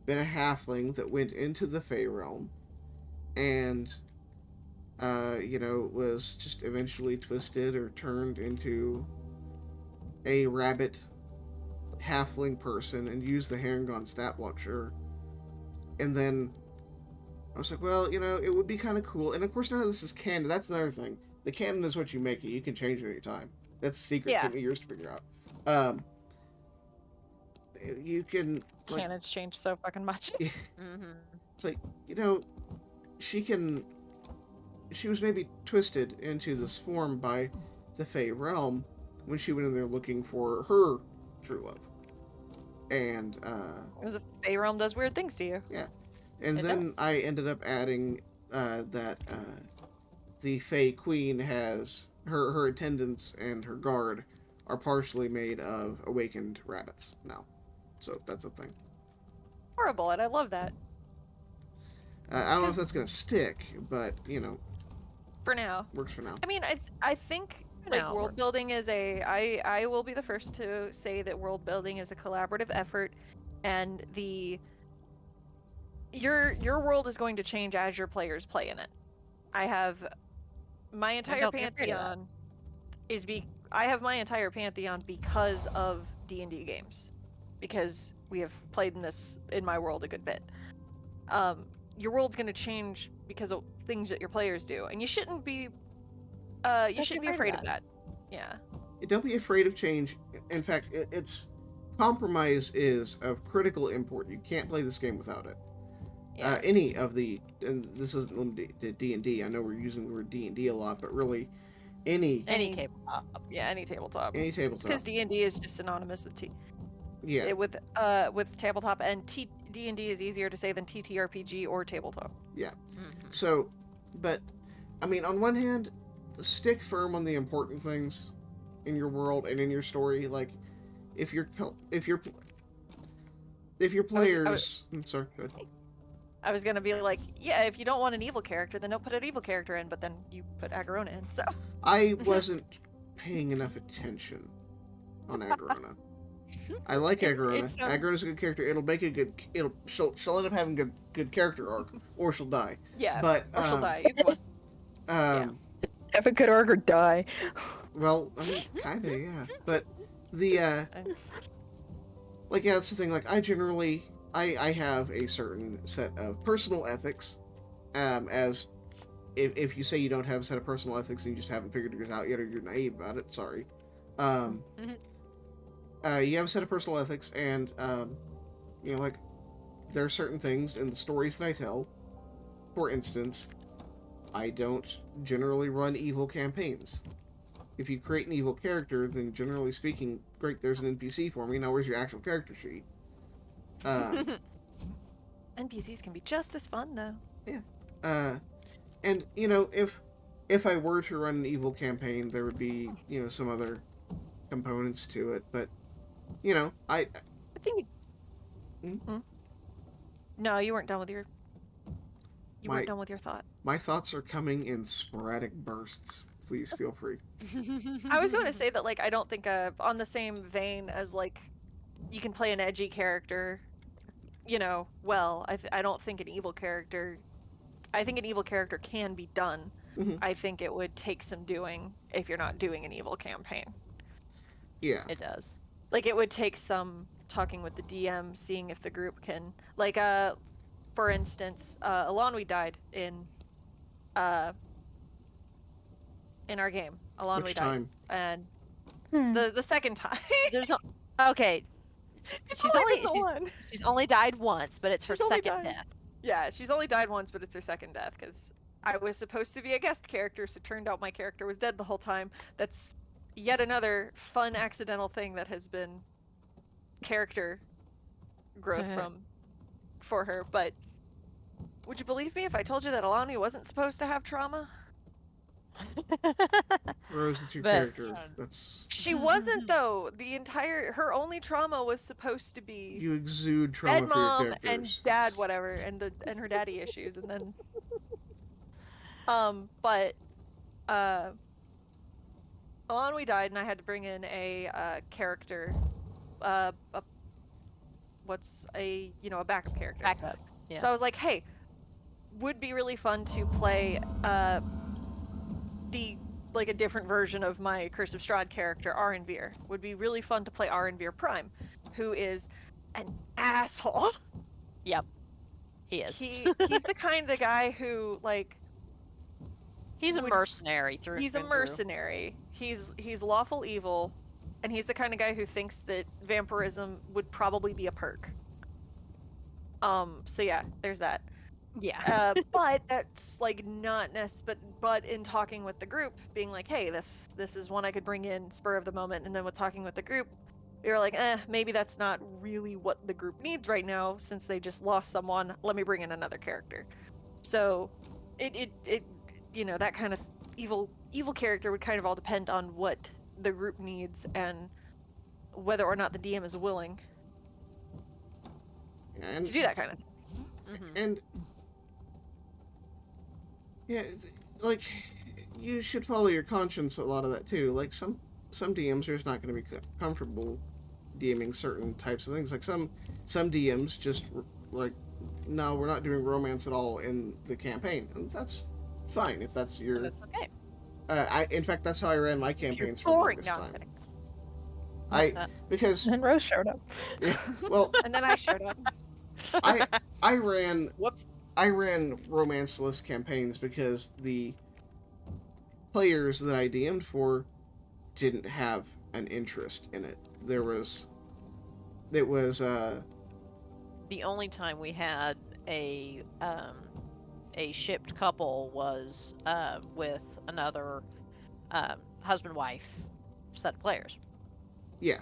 been a halfling that went into the Fey realm and was just eventually twisted or turned into a rabbit halfling person and used the Herongon stat block, sure. And then I was like, well, it would be kind of cool. And of course, none of this is canon. That's another thing. The canon is what you make it. You can change it any time. That's a secret. Yeah. Took me years to figure out. You can, like, Canon's changed so fucking much. Mm-hmm. it's like, she was maybe twisted into this form by the Fey realm when she went in there looking for her true love. And Because the Fey realm does weird things to you. and It then does. I ended up adding that the Fey Queen has her attendants and her guard are partially made of awakened rabbits now. So that's a thing. Horrible, and I love that. I don't know if that's gonna stick, but For now. works for now. I mean, I think For like now, it world works. building is I will be the first to say that world building is a collaborative effort, and your world is going to change as your players play in it. I have my entire don't be afraid of that. pantheon I have my entire pantheon because of D&D games, because we have played in my world a good bit. Your world's going to change because of things that your players do, and you shouldn't be afraid of that. Yeah. Don't be afraid of change. In fact, it's compromise is of critical import. You can't play this game without it. Yeah. Any of the, and this isn't limited to D&D. I know we're using the word D&D a lot, but really, any tabletop. Yeah, any tabletop. Any tabletop. Because D&D is just synonymous with Yeah. with tabletop, and D&D is easier to say than TTRPG or tabletop. Yeah. Mm-hmm. So, but I mean, on one hand, stick firm on the important things in your world and in your story. Like, if your players, I'm sorry, go ahead. I was gonna be like, yeah, if you don't want an evil character, then don't put an evil character in. But then you put Agrona in, so. I wasn't paying enough attention on Agrona. I like Agrona. Agrona's a good character. It'll make a good. She'll end up having good character arc, or she'll die. Yeah, but or she'll die. Either one. Have a good arc or die. Well, I mean, kinda, yeah. But the like, yeah, that's the thing. Like, I have a certain set of personal ethics. As if you say you don't have a set of personal ethics and you just haven't figured it out yet, or you're naive about it, sorry. You have a set of personal ethics, and you know, like, there are certain things in the stories that I tell. For instance, I don't generally run evil campaigns. If you create an evil character, then generally speaking, great, there's an NPC for me. Now, where's your actual character sheet? NPCs can be just as fun, though. Yeah. And, you know, if I were to run an evil campaign, there would be, you know, some other components to it. But, you know, I think. No, you weren't done with your. You weren't done with your thought. My thoughts are coming in sporadic bursts. Please feel free. I was going to say that, like, I don't think on the same vein as, like, you can play an edgy character, you know, well. I don't think an evil character. I think an evil character can be done. Mm-hmm. I think it would take some doing if you're not doing an evil campaign. Yeah. It does. Like, it would take some talking with the DM, seeing if the group can, like, for instance, Alonwi died in our game. Alonwi Which died. time? And the second time. There's no. Okay. She's only died once, but it's her second death. Yeah, she's only died once, but it's her second death, because I was supposed to be a guest character, so it turned out my character was dead the whole time. That's yet another fun accidental thing that has been character growth for her. But would you believe me if I told you that Alani wasn't supposed to have trauma? Rose, it's your character. That's. She wasn't, though. Her only trauma was supposed to be You exude trauma dead for your mom characters. and dad, whatever, and her daddy issues, and then but Alonwi died, and I had to bring in a character, a backup character. Backup. Yeah. So I was like, hey, would be really fun to play a different version of my Curse of Strahd character, Arenvir. Would be really fun to play Arenvir Prime, who is an asshole. Yep. He is. He's the kind of guy who, like, he's a mercenary through. He's a mercenary. He's lawful evil, and he's the kind of guy who thinks that vampirism would probably be a perk. So yeah, there's that. Yeah. But that's, like, not but in talking with the group, being like, hey, this is one I could bring in spur of the moment, and then with talking with the group, we were like, maybe that's not really what the group needs right now, since they just lost someone. Let me bring in another character. So it you know, that kind of evil character would kind of all depend on what the group needs and whether or not the DM is willing to do that kind of thing. Mm-hmm. And yeah, like, you should follow your conscience a lot of that too. Like, some DMs are just not going to be comfortable DMing certain types of things. Like, some DMs just, like, no, we're not doing romance at all in the campaign, and that's fine if that's your. That's okay. In fact, that's how I ran my If you're campaigns for the boring, longest no, I'm time. kidding. Because And Rose showed up. yeah, well, And then I showed up. I ran Whoops. romance-less campaigns because the players that I DM'd for didn't have an interest in it. It was The only time we had a shipped couple was with another husband-wife set of players, yeah,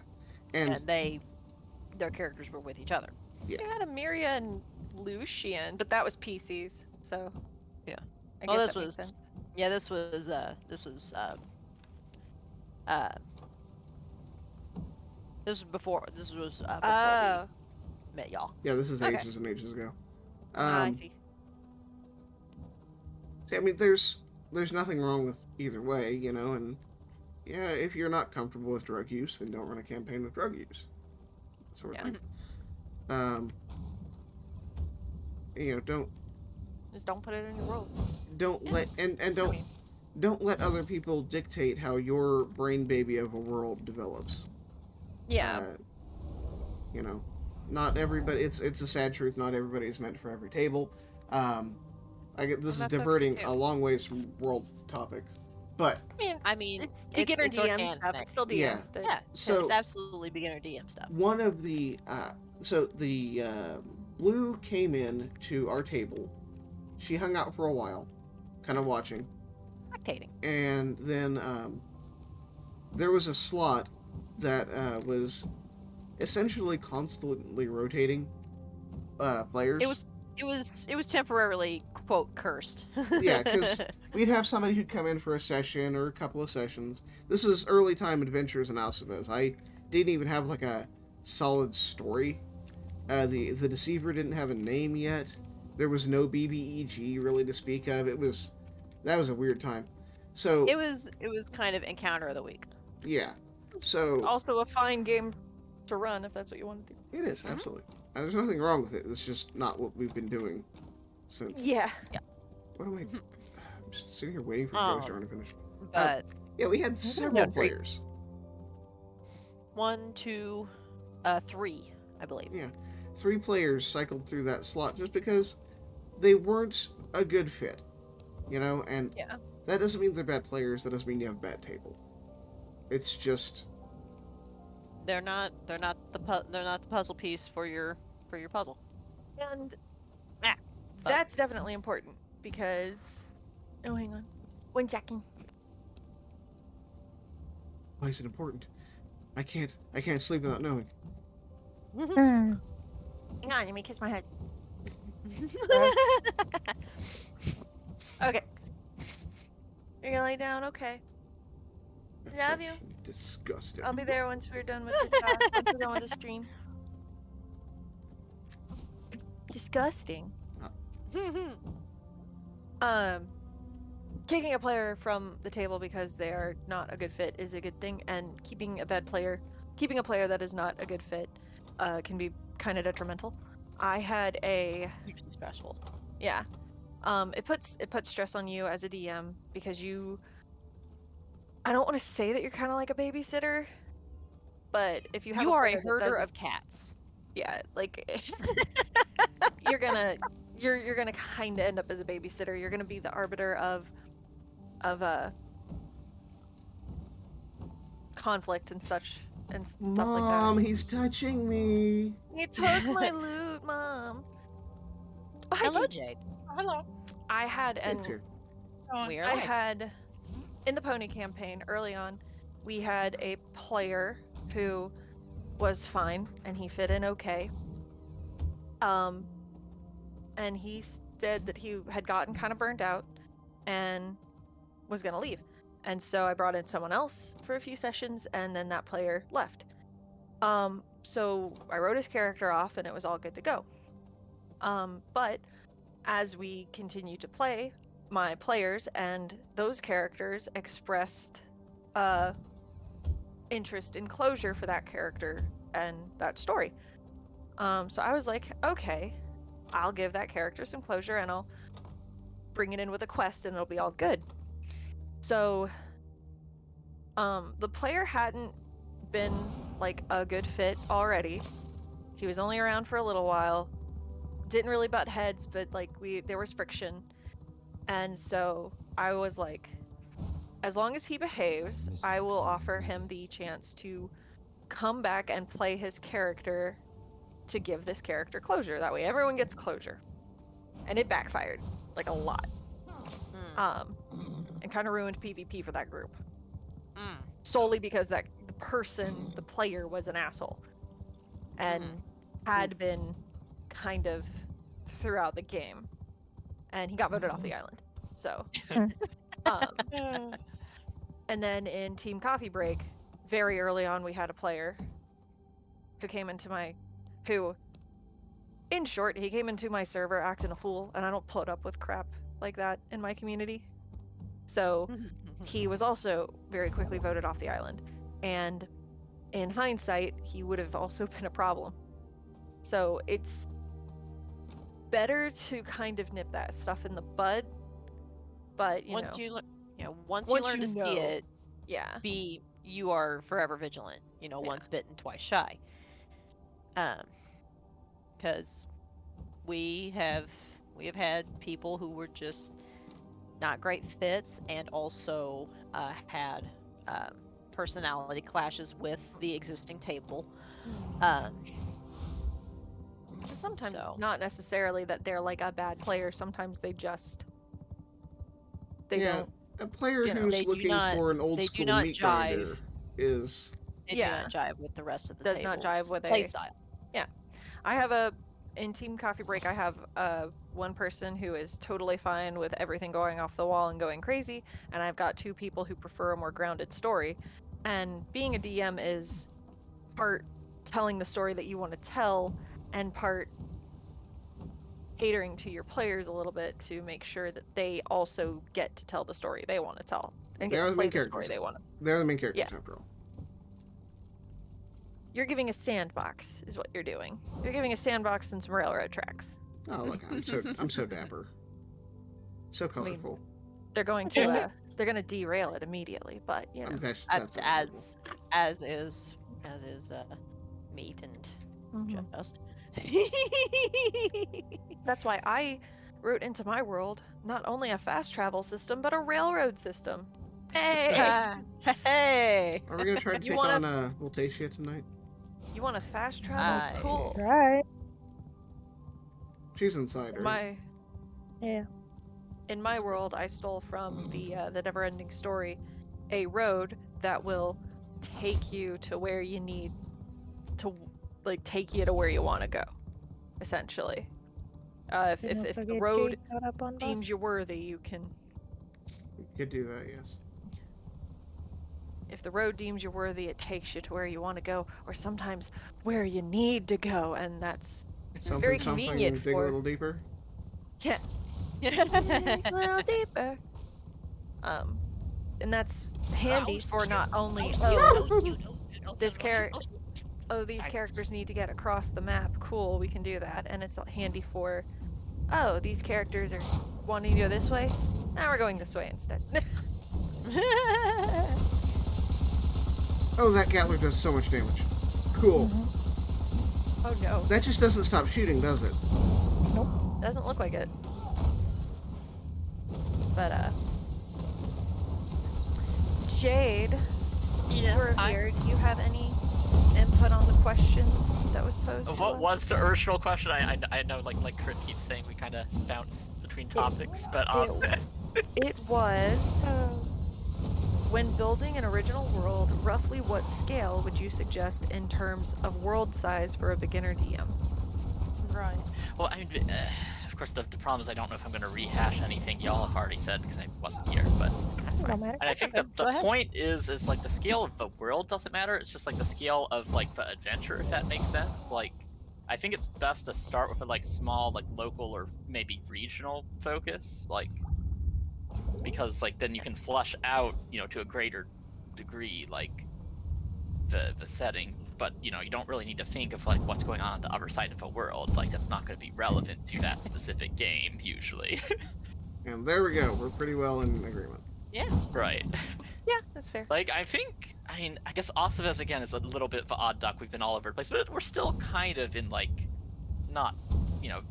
and and their characters were with each other. We had Amiria and Lucian, but that was PCs, so Yeah. I Well, guess this that makes was sense. yeah, this was before Oh, we met y'all. yeah, this is Okay. ages and ages ago. I see. I mean, there's nothing wrong with either way, you know, and yeah, if you're not comfortable with drug use, then don't run a campaign with drug use. That sort of Yeah. thing. You know, Just don't put it in your world. don't let and don't I mean, don't let other people dictate how your brain baby of a world develops. yeah. You know, not everybody. It's a sad truth. Not everybody is meant for every table. I get this is that's okay, diverting too. a long ways from world topics, but I mean, it's beginner it's DM organic. stuff. It's still DM Yeah. stuff. Yeah, So- it's absolutely beginner DM stuff. one of the Blue came in to our table. She hung out for a while, kind of watching, Spectating. and then there was a slot that was essentially constantly rotating players. It was temporarily quote cursed. Yeah, 'cause we'd have somebody who'd come in for a session or a couple of sessions. This was early time adventures in Alcibez. I didn't even have like a solid story. The Deceiver didn't have a name yet. There was no BBEG really to speak of. That was a weird time. So it was kind of encounter of the week. yeah. So Also a fine game to run if that's what you want to do. it is absolutely. And there's nothing wrong with it. It's just not what we've been doing since. Yeah. What am I? I'm just sitting here waiting for Ghost Yarn to finish. But Yeah, we had several no, players. 1, 2, 3, I believe. Yeah, 3 players cycled through that slot just because they weren't a good fit, you know. And Yeah. that doesn't mean they're bad players. That doesn't mean you have a bad table. It's just They're not the puzzle piece for your puzzle. And Ah, that's definitely important because oh hang on. One second. why is it important? I can't sleep without knowing. Hang on, let me kiss my head. Okay. You're gonna lay down, okay. Love you. Disgusting. I'll be there once we're done with this once we're done with the stream. Disgusting. Kicking a player from the table because they are not a good fit is a good thing, and keeping a player that is not a good fit can be kind of detrimental. I had a Hugely stressful. yeah. It puts stress on you as a DM because I don't want to say that you're kind of like a babysitter, but if you have You are a player that herder doesn't- of cats. yeah, like you're gonna kind of end up as a babysitter. You're gonna be the arbiter of conflict and such and stuff Mom, like he's touching me. that. You took my loot, Mom. Oh, hi, Hello, Jade. Jade. Hello. I had It's here. We are I live. had in the pony campaign early on, we had a player who was fine and he fit in okay. And he said that he had gotten kind of burned out and was gonna leave. And so I brought in someone else for a few sessions and then that player left. So I wrote his character off and it was all good to go. But as we continued to play, my players and those characters expressed interest in closure for that character and that story. So I was like, okay, I'll give that character some closure and bring it in with a quest and it'll be all good. So the player hadn't been like a good fit already. He was only around for a little while. Didn't really butt heads, but like there was friction. And so I was like, as long as he behaves, I will offer him the chance to come back and play his character to give this character closure. That way everyone gets closure. And it backfired, like a lot. And kind of ruined PvP for that group. Solely because the person, the player, was an asshole. And had been kind of throughout the game. And he got voted off the island. So and then in Team Coffee Break, very early on, we had a player who came into in short, he came into my server acting a fool, and I don't put up with crap like that in my community. So he was also very quickly voted off the island. And in hindsight, he would have also been a problem. So it's better to kind of nip that stuff in the bud. But once you learn to see it, you are forever vigilant. Once bitten, twice shy. Because we have had people who were just not great fits, and also had personality clashes with the existing table. Sometimes it's not necessarily that they're like a bad player. Sometimes they don't. A player who's looking for an old school meat grinder is. They do not jive with the rest of the table. Does not jive with play style. Yeah, I have in Team Coffee Break. I have one person who is totally fine with everything going off the wall and going crazy, and I've got two people who prefer a more grounded story. And being a DM is part telling the story that you want to tell, and part catering to your players a little bit to make sure that they also get to tell the story they want to tell and get to play the story they want to. They're the main characters after all. You're giving a sandbox, is what you're doing. You're giving a sandbox and some railroad tracks. Oh, look, I'm so dapper, so colorful. I mean, they're going to derail it immediately, but that's as is meat and just. That's why I wrote into my world not only a fast travel system, but a railroad system. Hey! Hey! Are we gonna try to take on Voltatia tonight? You want a fast travel? Cool. Right. She's inside, right? In my world, I stole from the Never-Ending Story a road that will take you to where you need to, like, take you to where you want to go, essentially. If the road deems you worthy, you can. You could do that, yes. If the road deems you worthy, it takes you to where you want to go, or sometimes where you need to go, and that's very convenient. Dig a little deeper. Yeah. A little deeper. And that's handy for not only these characters need to get across the map. Cool, we can do that, and it's handy for these characters are wanting to go this way. Now we're going this way instead. Oh, that Gatler does so much damage. Cool. Oh no. That just doesn't stop shooting, does it? Nope. Doesn't look like it. But Jade, we're here. Do you have any input on the question that was posed? What was the original question? I know, like Crit keeps saying, we kind of bounce between topics, but it was. When building an original world, roughly what scale would you suggest in terms of world size for a beginner DM? Right. Well, I mean, of course, the problem is I don't know if I'm going to rehash anything y'all have already said because I wasn't here, but that's fine. And I think the point is like the scale of the world doesn't matter. It's just like the scale of like the adventure, if that makes sense. Like, I think it's best to start with a like small, like local or maybe regional focus, like. Because like then you can flush out, to a greater degree, like the setting, but you don't really need to think of like what's going on the other side of a world. Like that's not going to be relevant to that specific game usually. And there we go. We're pretty well in agreement. Right. Yeah, that's fair. Like, I guess Osivez, again, is a little bit of an odd duck. We've been all over the place, but we're still kind of in, like, not, you know,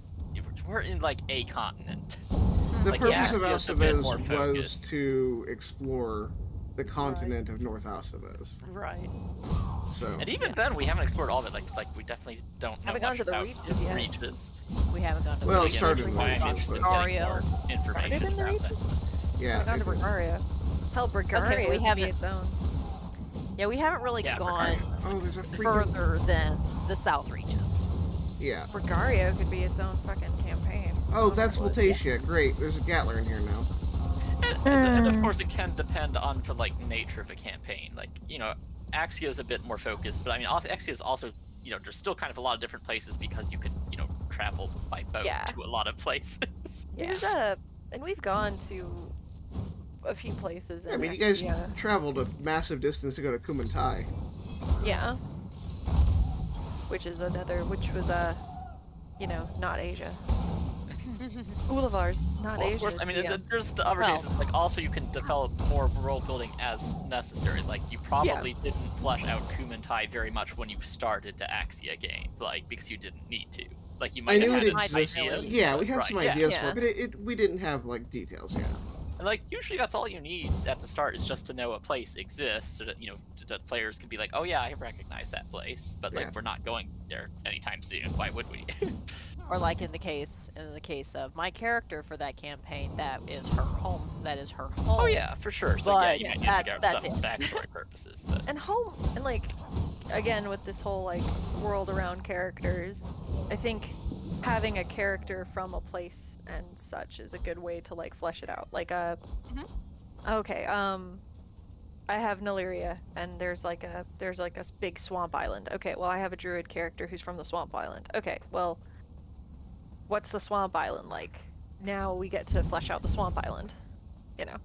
we're in, like, a continent. The Like, purpose of Axia's a bit more Osivez was focused. to explore the continent of North Osivez. Right. So, And even then, we haven't explored all of it. Like we definitely don't know Haven't gone much to the about Reaches yet. Reaches. We haven't gone to Well, the it started in the why I'm Reaches, interested in but- getting more information Started in the about that. yeah. Gone to it- Brigaria. Hell, Brigaria we would be haven't- its own. Yeah, we haven't really Yeah, gone Oh, there's a freaking... further than the South Reaches. Yeah. Brigaria could be its own fucking campaign. Oh, that's honestly. Voltatia. Great. There's a Gatler in here now. And of course, it can depend on the like nature of a campaign. Like, you know, Axia is a bit more focused, but I mean, Axia is also, you know, there's still kind of a lot of different places because you could, you know, travel by boat Yeah. to a lot of places. There's and we've gone to a few places. Yeah, I in mean, you guys Axia. traveled a massive distance to go to Kumantai. Yeah. Which was you know, not Asia. Ulavar's not Well, Asia. of course, I mean, yeah. there's the other Well- cases. Like, also you can develop more world building as necessary. Like, you probably didn't flesh out Kumantai very much when you started the Axia game, like because you didn't need to. Like, you might I have knew had it some existed. ideas, Yeah, we but- had right. some Yeah. ideas Yeah. for it, but we didn't have, like, details, yeah. And like usually that's all you need at the start is just to know a place exists, so that you know the players can be like, oh yeah, I recognize that place, but like Yeah. we're not going there anytime soon. Why would we? Or like in the case of my character for that campaign, that is her home. That is her home. Oh yeah, for sure. So yeah, But you might need that- to figure out that's stuff it. for backstory purposes, but And home, and like, again, with this whole like world around characters, I think having a character from a place and such is a good way to like flesh it out. Like okay, I have Nyleria, and there's like a big swamp island. Okay, well I have a druid character who's from the swamp island. Okay, well, what's the swamp island like? Now we get to flesh out the swamp island, you know,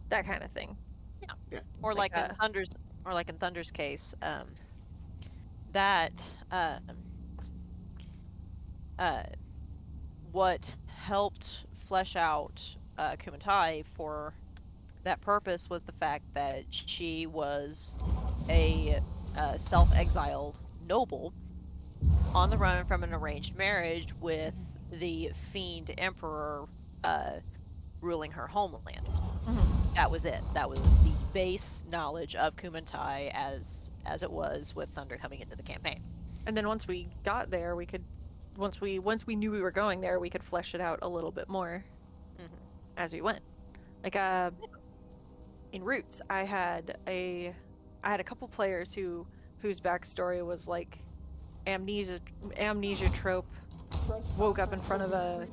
that kind of thing. Or Like, like, in Thunder's case, that what helped flesh out Kumantai for that purpose was the fact that she was a self-exiled noble on the run from an arranged marriage with the fiend emperor ruling her homeland. That was it. That was the base knowledge of Kumantai as it was with Thunder coming into the campaign. And then once we got there, we could, once we knew we were going there, we could flesh it out a little bit more as we went. Like in Roots, I had a couple players whose backstory was like amnesia trope, woke up in front of a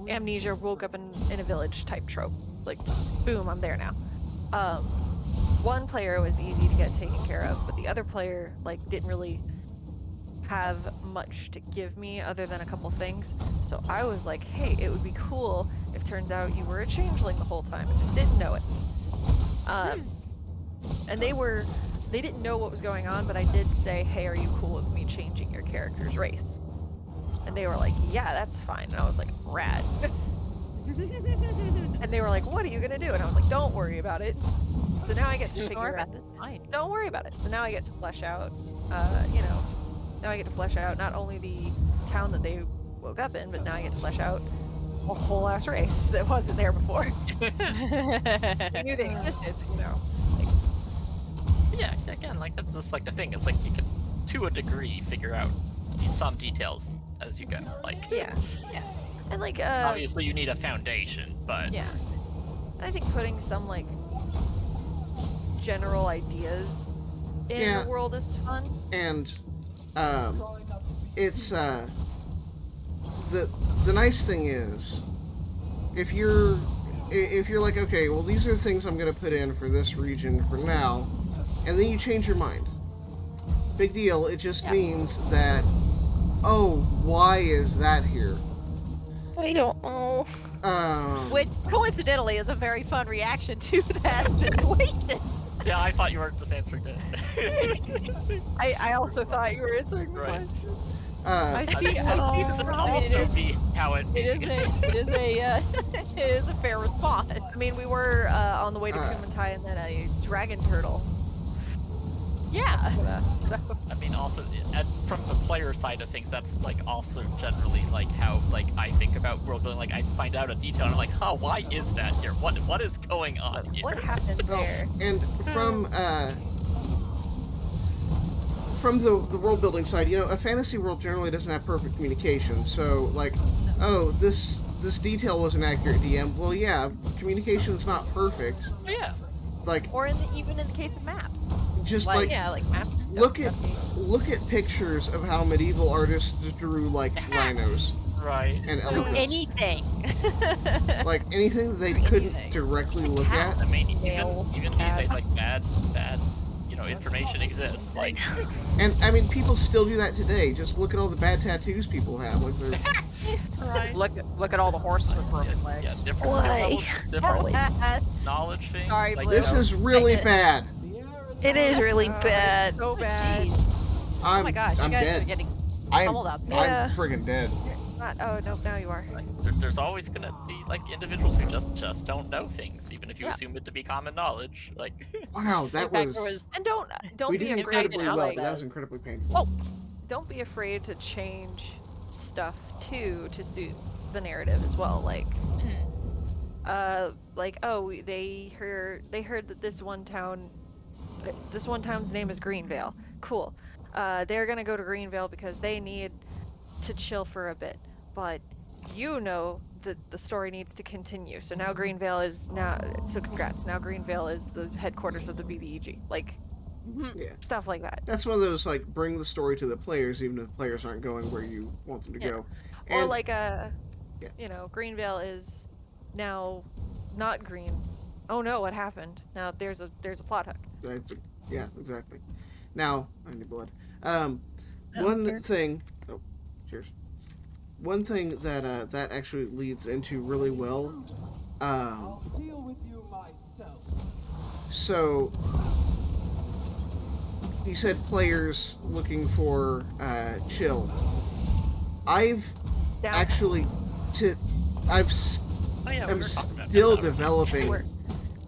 amnesia, woke up in a village type trope. Like just boom, I'm there now. One player was easy to get taken care of, but the other player like didn't really have much to give me other than a couple things. So I was like, hey, it would be cool if turns out you were a changeling the whole time and just didn't know it. And they didn't know what was going on, but I did say, hey, are you cool with me changing your character's race? And they were like, yeah, that's fine. And I was like, rad. And they were like, what are you gonna do? And I was like, don't worry about it. So now I get to figure out. It's fine. Don't worry about it. So now I get to flesh out, now I get to flesh out not only the town that they woke up in, but now I get to flesh out a whole ass race that wasn't there before. I knew they existed, you know. yeah, again, like that's just like the thing. It's like you can, to a degree, figure out some details as you go. Like Yeah. And like, obviously you need a foundation, but yeah. I think putting some like general ideas in Yeah. the world is fun. And it's the nice thing is if you're like, okay, well these are the things I'm gonna put in for this region for now, and then you change your mind. Big deal. It just means that, oh, why is that here? I don't know. Which coincidentally is a very fun reaction to that situation. yeah, I thought you were just answering that. I also thought you were answering the Right. question. I see. mean, I see. this The would I mean, also be how it be. it is a fair response. I mean, we were on the way to Uh, Kumantai, and then a dragon turtle. Yeah. with us, so. I mean, also from the player side of things, that's like also generally like how like I think about world building. Like I find out a detail, and I'm like, oh, why is that here? What is going on here? What happened there? And from the world building side, you know, a fantasy world generally doesn't have perfect communication. So, like, oh, this detail was an accurate DM. Well, yeah, communication's not perfect. Yeah. Like, Or even in the case of maps. just Like, like yeah, like maps. Stuff, look at pictures of how medieval artists drew like rhinos Right. and Do elephants. anything. Like anything that they Do couldn't anything. directly A look cat. at. I mean, Nail, even these days, like bad, you know, information exists. Like, And I mean, people still do that today. Just look at all the bad tattoos people have. Like they're right. Look at all the horses with broken legs. Yeah, different skill levels, just different knowledge things. Sorry, like, Blue. this is really bad. It is really bad. So bad. Jeez. I'm Oh my gosh, I'm you guys dead. are getting I'm pummeled out there. Yeah. friggin' dead. Not. Oh no, now you are. Like, there's always gonna be like individuals who just don't know things, even if you Yeah. assume it to be common knowledge. Like, Wow, that In fact, was. there was And don't We be did afraid incredibly to well, like. but that was incredibly painful. Don't be afraid to change stuff too to suit the narrative as well. Like, they heard that this one town's name is Greenvale. Cool. They're gonna go to Greenvale because they need to chill for a bit. But you know that the story needs to continue. So now Greenvale is now. So congrats. Now Greenvale is the headquarters of the BBEG. Like, Yeah. stuff like that. That's one of those like bring the story to the players, even if the players aren't going where you want them to Yeah. go. Or And like yeah. you know, Greenvale is now not green. Oh no, what happened? Now there's a plot hook. yeah, exactly. Now I need blood. Oh, One here. thing. Oh, cheers. One thing that that actually leads into really well. I'll deal with you myself. So you said players looking for chill. I've Down. actually I'm oh yeah, we I'm were talking about still that. developing Sure.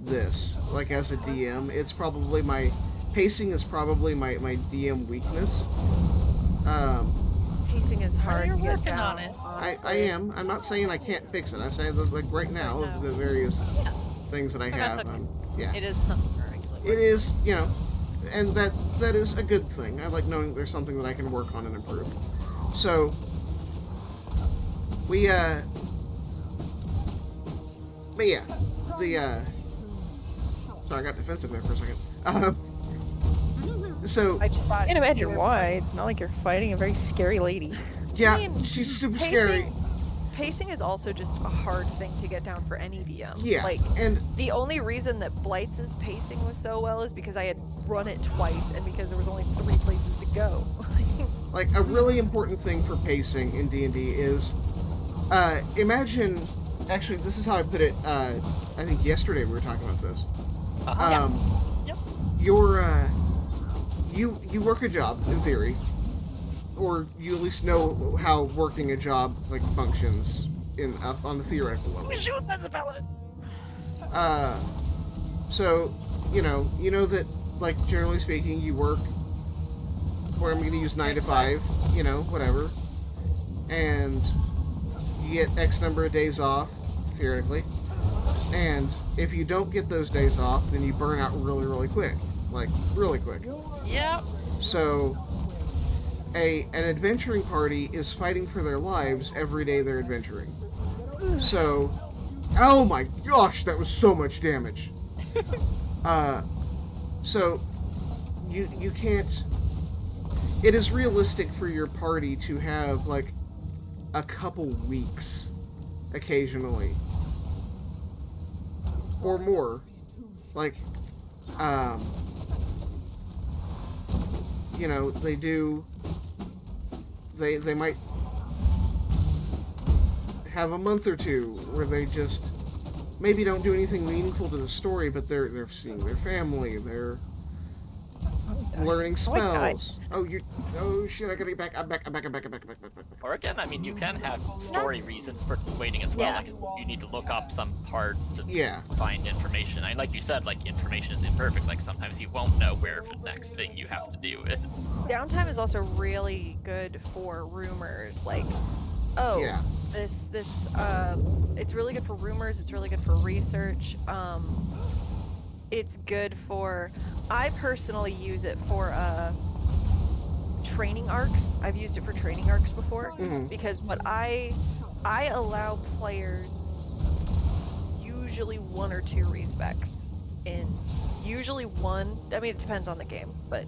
this. Like as a DM, it's probably my pacing is probably my DM weakness. Pacing is hard you're to get working down. on it. I honestly. am. I'm not saying I can't fix it. I say that like right now of the various Yeah. things that I Oh, that's have. okay. Yeah, It is something we're regularly it is. You know, and that is a good thing. I like knowing there's something that I can work on and improve. So we but yeah, the sorry, I got defensive there for a second. So I just thought. I can't imagine you were- why. It's not like you're fighting a very scary lady. yeah, mean, she's super pacing- scary. Pacing is also just a hard thing to get down for any DM. Yeah, Like, and the only reason that Blight's pacing was so well is because I had run it twice and because there was only 3 places to go. like a really important thing for pacing in D&D is imagine actually this is how I put it I think yesterday we were talking about this. Uh-huh. Yep. You're you work a job in theory, or you at least know how working a job like functions in on the theoretical level. Shoot, that's a paladin. So you know that like generally speaking you work where I'm going to use 9 to 5, you know, whatever, and you get X number of days off theoretically, and if you don't get those days off, then you burn out really quick, like really quick. Yep. So an adventuring party is fighting for their lives every day they're adventuring. So, oh my gosh, that was so much damage. So you can't. It is realistic for your party to have like a couple weeks occasionally or more, like you know, they might have a month or two where they just maybe don't do anything meaningful to the story, but they're seeing their family, they're Learning Oh my God. spells. Oh shit! I gotta get back. I'm back. Or again, I mean, you can have story reasons for waiting as well. Yeah. Like, you need to look up some part to Yeah. find information. And like you said, like, information is imperfect. Like, sometimes you won't know where the next thing you have to do is. Downtime is also really good for rumors. Like, oh, Yeah. this it's really good for rumors. It's really good for research. It's good for. I personally use it for training arcs. I've used it for training arcs before because what I allow players usually 1 or 2 respecs in. Usually 1. I mean, it depends on the game, but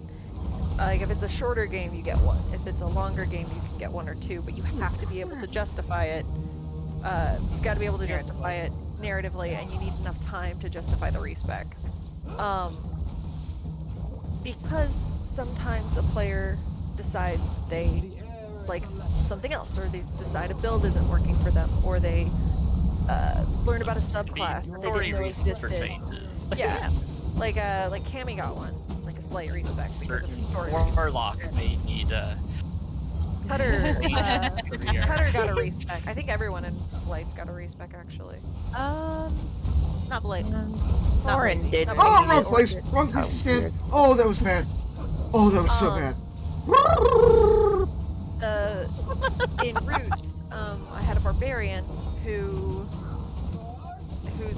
like if it's a shorter game, you get 1. If it's a longer game, you can get 1 or 2. But you have to be able to justify it. You've got to be able to justify it narratively, and you need enough time to justify the respec. Because sometimes a player decides they like something else, or they decide a build isn't working for them, or they learn about a subclass that they didn't know reasons for existed. changes. Yeah, like Cammy got one, like a slight respec because of Certain the story. warlock may need Cutter, career. Cutter got a respec. I think everyone in Blight's got a respec actually. Not Blade. Not Lauren Lazy. did. Not Oh, Lazy. wrong place. Wrong place to stand. Oh, that was bad. Oh, that was so bad. In Roots, I had a barbarian whose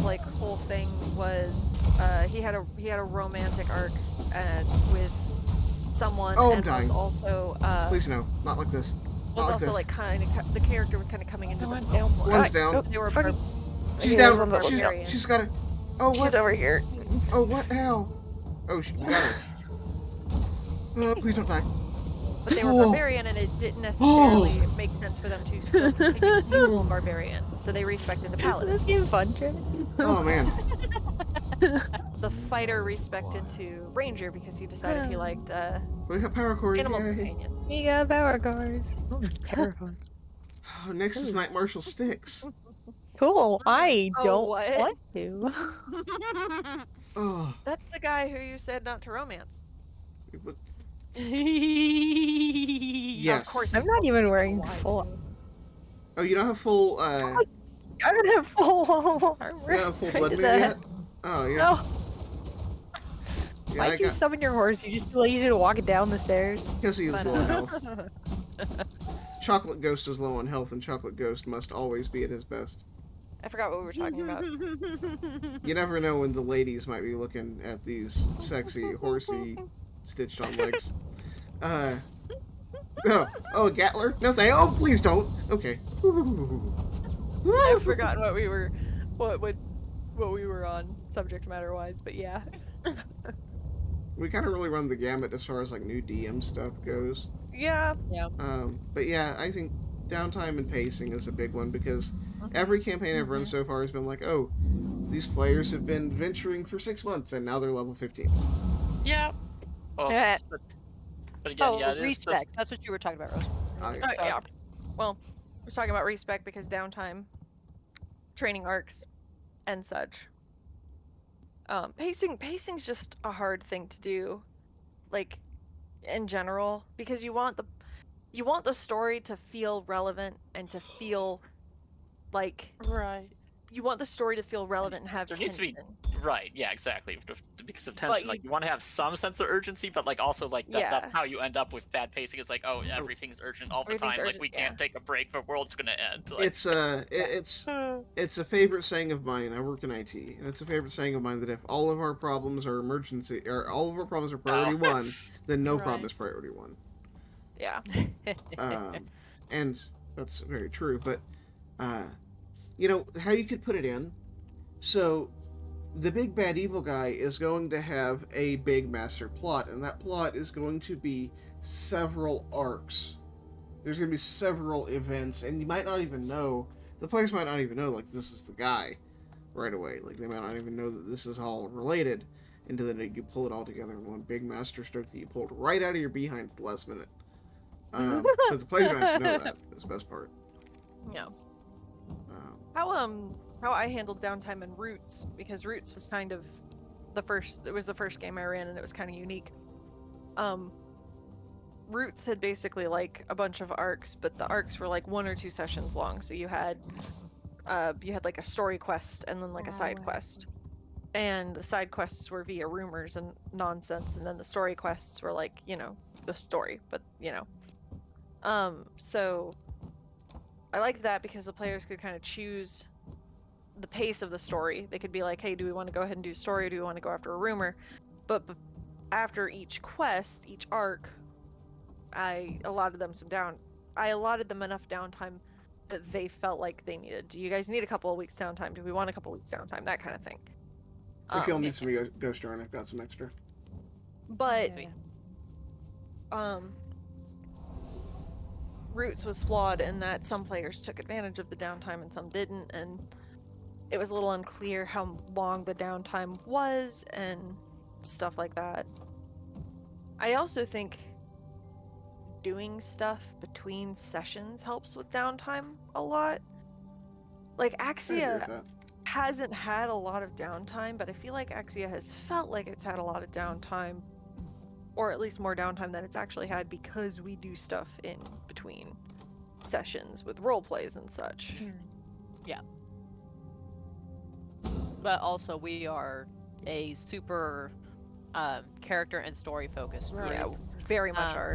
like whole thing was he had a romantic arc with someone, Oh, I'm and dying. was also Please no, not like this. was Not like also this. like the character was kind of coming into One's themselves more. One's down. They were Fucking- She's Okay, down. there's one that looks barbarian. She's got it. Oh, what? She's over here. Oh, what? How? Oh, she got her. Please don't die. But they were Oh. barbarian, and it didn't necessarily make sense for them to still continue to be full barbarian, so they respected the paladin. This game fun, Trent. Oh man. The fighter respect into ranger because he decided he liked We got power core. animal Yay. companion. We got power cars. Terrifying. Oh, next is Night Marshal Sticks. Cool. I Oh, don't what? want to. Oh. That's the guy who you said not to romance. But- Yes. Of course. I'm not even wearing full. Oh, you don't have full. I don't have full armor. You don't have full I blood did moon that. yet. Oh yeah. No. Yeah, Why'd you summon your horse? You just lazy to walk it down the stairs. Because he was But, low on health. Chocolate Ghost is low on health, and Chocolate Ghost must always be at his best. I forgot what we were talking about. You never know when the ladies might be looking at these sexy, horsey, stitched-on legs. Oh, a Gatler? No, say, oh, please don't. Okay. I've forgotten what we were on subject matter wise, but yeah. We kind of really run the gamut as far as like new DM stuff goes. Yeah. But yeah, I think downtime and pacing is a big one because every campaign I've run so far has been like, oh, these players have been adventuring for 6 months and now they're level 15. Yeah. Oh, Yeah. but again, yeah, it is respect. just That's what you were talking about, Rose. Oh, Oh, yeah. Well, I was talking about respec because downtime, training arcs, and such. Pacing's just a hard thing to do, like in general, because you want the story to feel relevant and to feel like Right. you want the story to feel relevant and have There needs to be- tension. right. Yeah, exactly. Because of tension, you- like you want to have some sense of urgency, but like also like that, Yeah. that's how you end up with bad pacing. It's like, oh, everything's urgent all the Everything's time. Like urgent, we can't take a break. The world's gonna end. Like, It's it's a favorite saying of mine. I work in IT, and it's a favorite saying of mine that if all of our problems are emergency, or all of our problems are priority Oh. 1, then no problem Right. is priority 1. Yeah. And that's very true. But you know how you could put it in. So, the big bad evil guy is going to have a big master plot, and that plot is going to be several arcs. There's going to be several events, and you might not even know, the players might not even know, like, this is the guy right away. Like, they might not even know that this is all related until then you pull it all together in one big master stroke that you pulled right out of your behind at the last minute. But the players don't have to know that. That's the best part. Yeah. Um, How I handled downtime in Roots, because Roots was kind of the first game I ran, and it was kind of unique. Roots had basically like a bunch of arcs, but the arcs were like 1 or 2 sessions long. So you had like a story quest and then like a side quest. And the side quests were via rumors and nonsense, and then the story quests were like, you know, the story, but you know. So I liked that because the players could kind of choose the pace of the story. They could be like, hey, do we want to go ahead and do story, or do we want to go after a rumor? But after each quest, each arc, I allotted them enough downtime that they felt like they needed. Do you guys need a couple of weeks downtime? Do we want a couple of weeks downtime? That kind of thing. If y'all need some ghost yarn, I've got some extra. But Sweet. Roots was flawed in that some players took advantage of the downtime and some didn't, and it was a little unclear how long the downtime was and stuff like that. I also think doing stuff between sessions helps with downtime a lot. Like I agree with Axia that. hasn't had a lot of downtime, but I feel like Axia has felt like it's had a lot of downtime, or at least more downtime than it's actually had, because we do stuff in between sessions with role plays and such. Yeah. But also, we are a super character and story focused group. Yeah, very much are.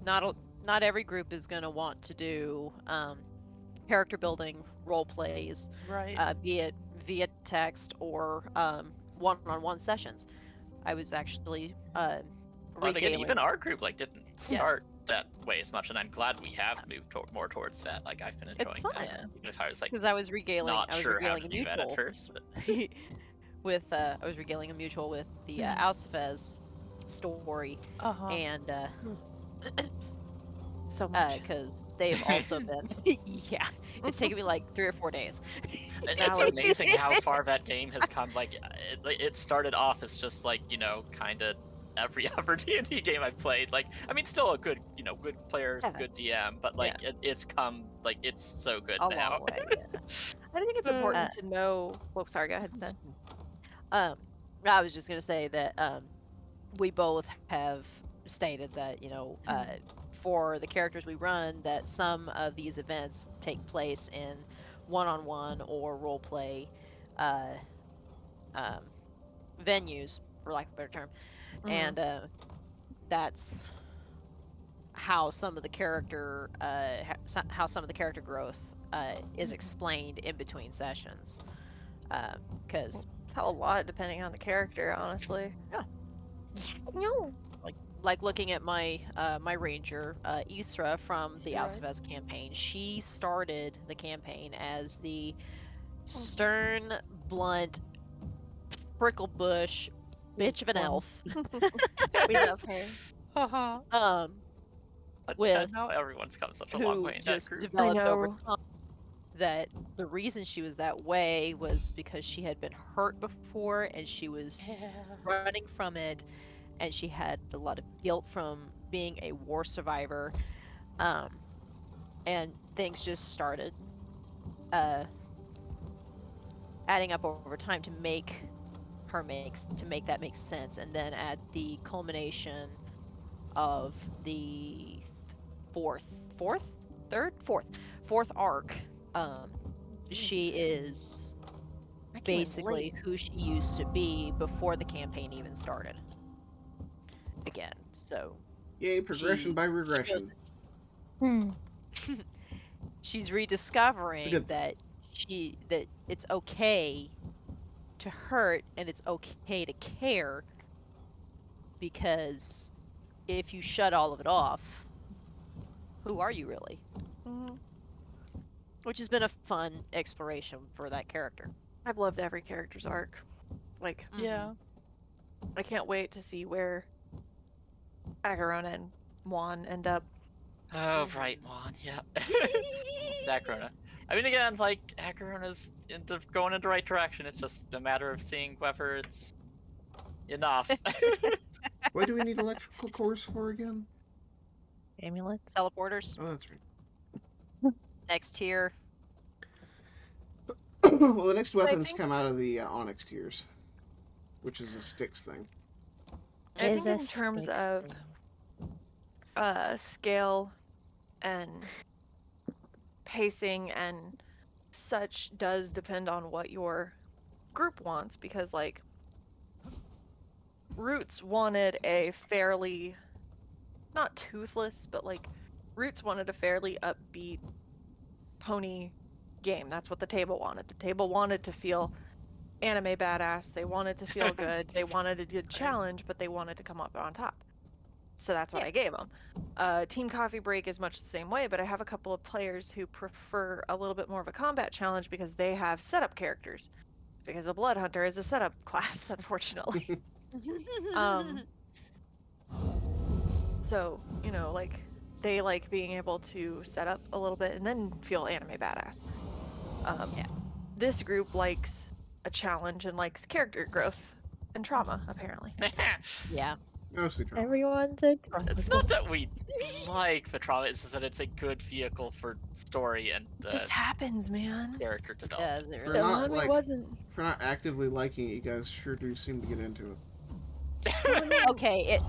Not every group is going to want to do character building role plays, Right. be it via text or one-on-one sessions. I was actually Well, and again, regaling. even our group like didn't start that way as much, and I'm glad we have moved more towards that. Like I've been enjoying fun. that, even if I was like Because I was regaling. not I was sure how regaling to a do that mutual at first. But with I was regaling a mutual with the Alcefez story, and So much. because they've also been yeah, it's taken me like 3 or 4 days. it's amazing how far that game has come. Like it started off as just like, you know, kind of every other D&D game I've played. Like, I mean, still a good, you know, good player, good DM, but like it's come, like it's so good A now. long way. I think it's important to know. Whoa, sorry, go ahead, Ben. I was just gonna say that we both have stated that, you know, for the characters we run, that some of these events take place in one-on-one or role-play venues, for lack of a better term, and that's how some of the character how some of the character growth is explained in between sessions, because A lot, depending on the character, honestly. Yeah. No. like looking at my my ranger Isra from the Right. Alcevez campaign, she started the campaign as the stern, blunt, prickle bush bitch of an elf. We love her. With And now everyone's come such a long who way in that just group. developed over know. time that the reason she was that way was because she had been hurt before and she was running from it, and she had a lot of guilt from being a war survivor, and things just started adding up over time to make that make sense. And then at the culmination of the fourth arc, she is basically who she used to be before the campaign even started again. So Yay, progression by regression. she's rediscovering good that it's okay to hurt and it's okay to care, because if you shut all of it off, who are you really? Which has been a fun exploration for that character. I've loved every character's arc. Like, Yeah. I can't wait to see where Agarona and Juan end up. Oh, right, Juan, yeah. Acarona. I mean, again, like, Acarona's going in the right direction. It's just a matter of seeing whether it's enough. What do we need electrical cores for again? Amulet. Teleporters, Oh, that's right. next tier. Well, the next I weapons think- come out of the Onyx tiers, which is a Styx thing. I think in Jesus terms sticks of scale and pacing and such does depend on what your group wants, because like Roots wanted a fairly, not toothless, but like Roots wanted a fairly upbeat pony game. That's what the table wanted. The table wanted to feel anime badass. They wanted to feel good. They wanted a good challenge, but they wanted to come up on top. So that's what I gave them. Team Coffee Break is much the same way, but I have a couple of players who prefer a little bit more of a combat challenge because they have setup characters. Because a Blood Hunter is a setup class, unfortunately. So, you know, like, they like being able to set up a little bit and then feel anime badass. Yeah. This group likes a challenge and likes character growth and trauma, apparently. Yeah. Mostly trauma. Everyone's a It's not that we like the trauma, it's just that it's a good vehicle for story and It just happens, man. character It development. does. It For really not, does. like- wasn't. For not actively liking it, you guys sure do seem to get into it. Okay,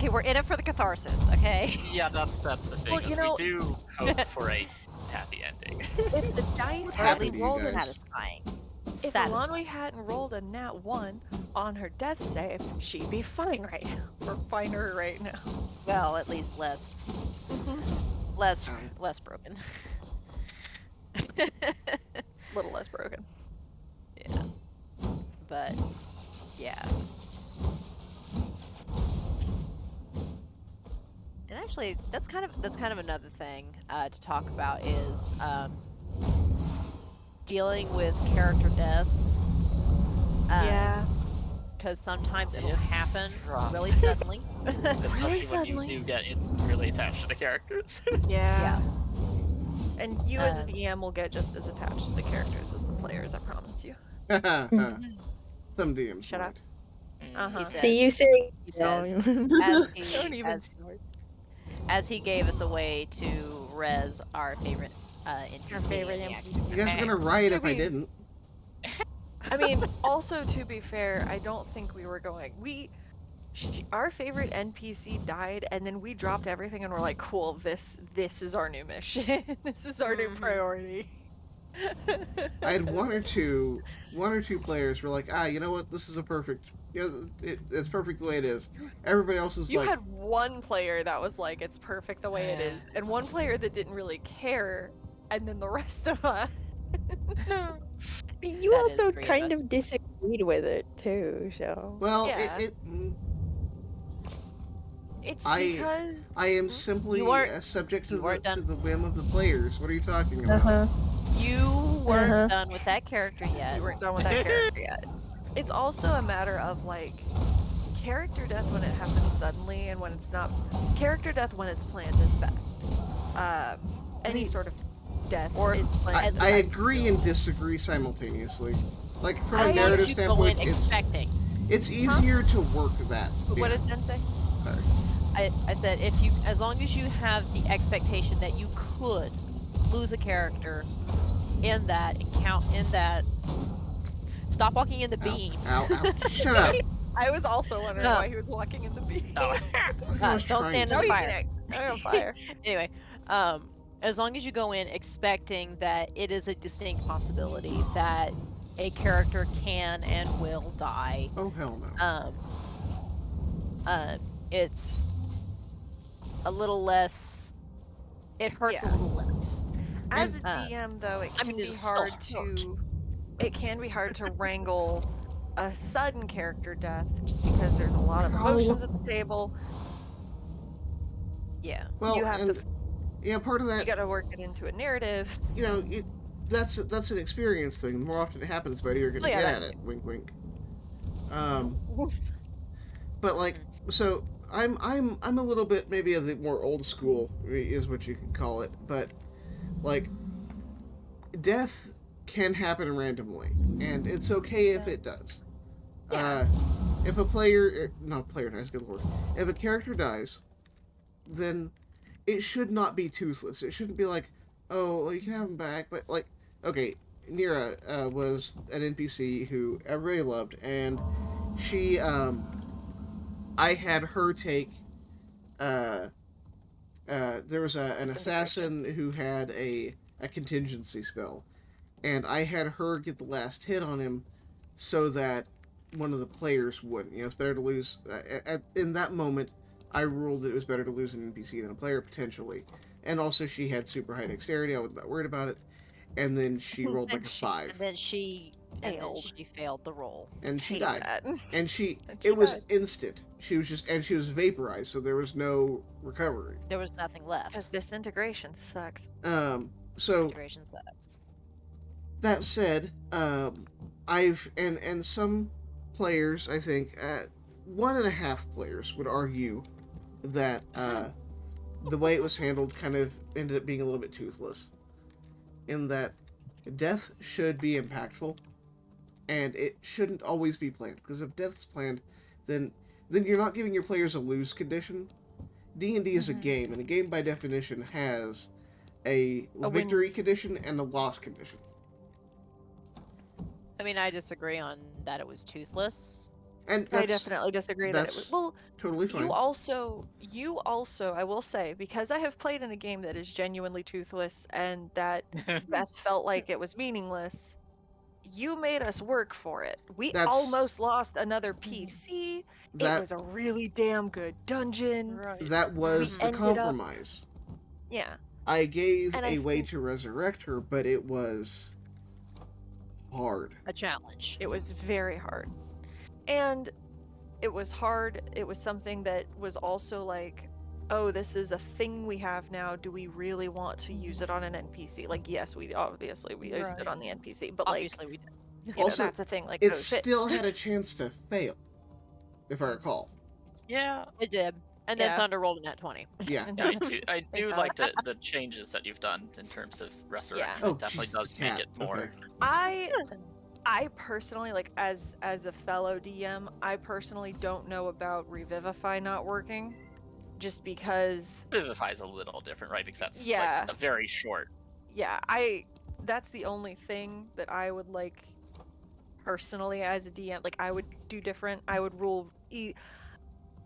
we're in it for the catharsis, okay? Yeah, that's the thing. Well, is you know- we do hope for a happy ending. If the dice What Or at happened hadn't least to you rolled, guys? satisfying. if Satisfying. Alonwe hadn't rolled a nat 1 on her death save, she'd be fine right now. Or finer right now. Well, at least less broken. Little less broken. Yeah. But yeah. And actually, that's kind of another thing to talk about is dealing with character deaths. Yeah. Because sometimes it'll It's happen rough. really suddenly. Especially when suddenly. you do get really attached to the characters. Yeah. And you as a Um, DM will get just as attached to the characters as the players, I promise you. Some DMs. Shut up. might. Uh-huh. He says, See, you say he says no. as Don't he, even as, start. as he gave us a way to res our favorite NPC. Our favorite in the NPC. action. You guys are gonna riot if I Maybe- didn't. I mean, also to be fair, I don't think we were going. Our favorite NPC died, and then we dropped everything, and we're like, "Cool, this is our new mission. This is our new Mhm. priority." I had one or two players were like, you know what? This is a perfect. It's perfect the way it is. Everybody else is You like, had one player that was like, "It's perfect the way it is," and one player that didn't really care, and then the rest of us. You That is also three of kind us. of disagreed with it too, so. well, Yeah. mm, It's I- because I am simply weren't- subject to you weren't to done. the whim of the players. What are you talking about? Uh-huh. You weren't Uh-huh. done with that character yet. we weren't done with that character yet. It's also a matter of like character death when it happens suddenly, and when it's not. Character death when it's planned is best. Any sort of death Or- is planned. I agree and disagree simultaneously. Like from a As long narrative as you go in standpoint, expecting. it's easier to work that. What Yeah. did Jen say? I said as long as you have the expectation that you could lose a character in that stop walking in the beam. Ow, ow. Shut up. I was also wondering No. why he was walking in the beam. Oh. I was Don't trying stand to- in the you fire. can on fire. Anyway, as long as you go in expecting that it is a distinct possibility that a character can and will die, Oh hell no. it's a little less. It hurts Yeah. a little less. As a And, DM, though, it I can mean, be it's still hard hurt. to. It can be hard to wrangle a sudden character death, just because there's a lot of emotions at the table. Yeah. Well, you have and to. yeah, part of You that, got to work it into a narrative. you know, that's an experience thing. The more often it happens, the better you're gonna Oh, yeah, get that- at it. Wink, wink. But like, so I'm a little bit maybe of the more old school is what you could call it. But like, death can happen randomly, and it's okay if it does. Yeah. If a player, not player dies, good lord. If a character dies, then it should not be toothless. It shouldn't be like, oh, well, you can have him back, but like, okay, Nira was an NPC who everybody loved, and she I had her take. There was an assassin who had a contingency spell, and I had her get the last hit on him, so that one of the players wouldn't. It's better to lose. In that moment, I ruled that it was better to lose an NPC than a player potentially, and also she had super high dexterity. I wasn't that worried about it. And then she rolled like a 5. And then she failed the roll. And she Hate died. that. And she it was died. instant. She was vaporized, so there was no recovery. There was nothing left. Because disintegration sucks. So Disintegration sucks. that said, I've and some players, I think, 1.5 players would argue that the way it was handled kind of ended up being a little bit toothless. In that death should be impactful, and it shouldn't always be planned. Because if death's planned, then you're not giving your players a lose condition. D&D is a game, and a game by definition has a victory condition and a loss condition. I mean, I disagree on that it was toothless. And I that's definitely disagree that it was. Well, totally fine. you also, I will say, because I have played in a game that is genuinely toothless and that Beth felt like it was meaningless, you made us work for it. We almost lost another PC. It was a really damn good dungeon. Right. That was the compromise. Yeah. I gave a way to resurrect her, but it was hard. A challenge. It was very hard. And it was hard. It was something that was also like, oh, this is a thing we have now. Do we really want to use it on an NPC? Like, yes, we obviously used it on the NPC, but obviously we did. Also, that's a thing. Like, it still had a chance to fail, if I recall. Yeah, it did. And then Yeah. Thunder rolled a nat 20. Yeah. I do like the changes that you've done in terms of resurrection. Oh, It definitely Jesus, does make cat. it more. Okay. I personally, like, as a fellow DM, I personally don't know about Revivify not working, just because. Vivify is a little different, right? Because that's Yeah. like a very short. Yeah, that's the only thing that I would like personally as a DM. Like, I would do different. I would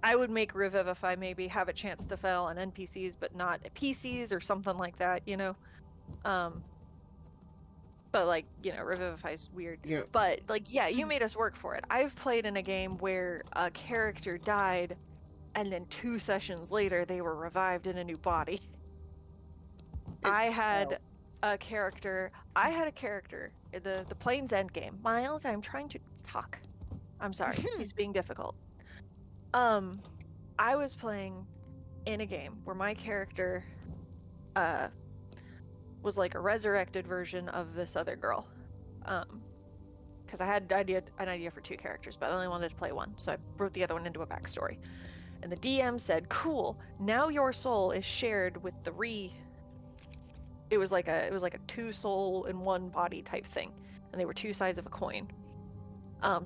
I would make Revivify maybe have a chance to fail on NPCs, but not PCs or something like that, But, like, Revivify's weird. Yeah. But, like, yeah, you made us work for it. I've played in a game where a character died, and then 2 sessions later, they were revived in a new body. I had a character in the Plains End game. Miles, I'm trying to talk. I'm sorry. He's being difficult. I was playing in a game where my character was like a resurrected version of this other girl. Because I had an idea for 2 characters, but I only wanted to play one, so I wrote the other one into a backstory. And the DM said, "Cool, now your soul is shared with the It was like a 2 soul in 1 body type thing, and they were 2 sides of a coin.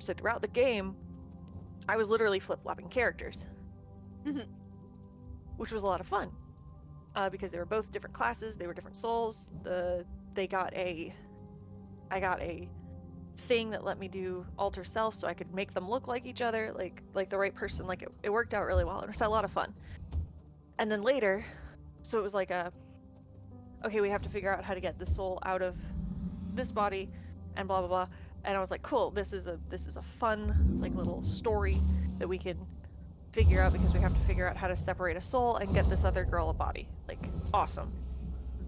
So throughout the game, I was literally flip-flopping characters, which was a lot of fun. Because they were both different classes, they were different souls. I got a thing that let me do alter self, so I could make them look like each other, like the right person. Like it worked out really well. It was a lot of fun. And then later, so it was like okay, we have to figure out how to get the soul out of this body, and blah blah blah. And I was like, cool, this is a fun like little story that we can figure out, because we have to figure out how to separate a soul and get this other girl a body. Like, awesome,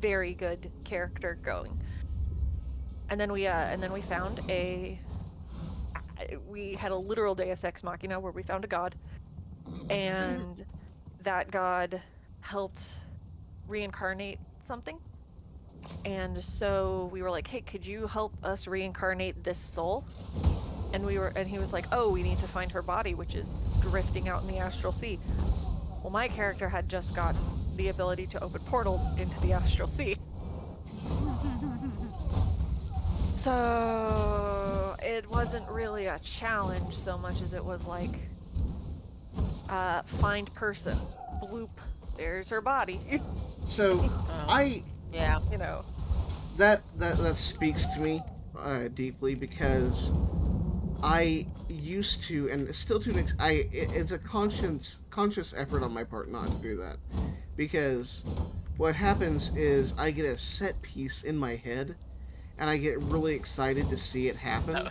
very good character going. And then we found we had a literal Deus Ex Machina where we found a god, and that god helped reincarnate something. And so we were like, hey, could you help us reincarnate this soul? And he was like, oh, we need to find her body, which is drifting out in the astral sea. Well, my character had just gotten the ability to open portals into the astral sea. So it wasn't really a challenge so much as it was like, find person, bloop, there's her body. So Yeah. that speaks to me deeply, because I used to, and still to an it's a conscious effort on my part not to do that, because what happens is I get a set piece in my head, and I get really excited to see it happen.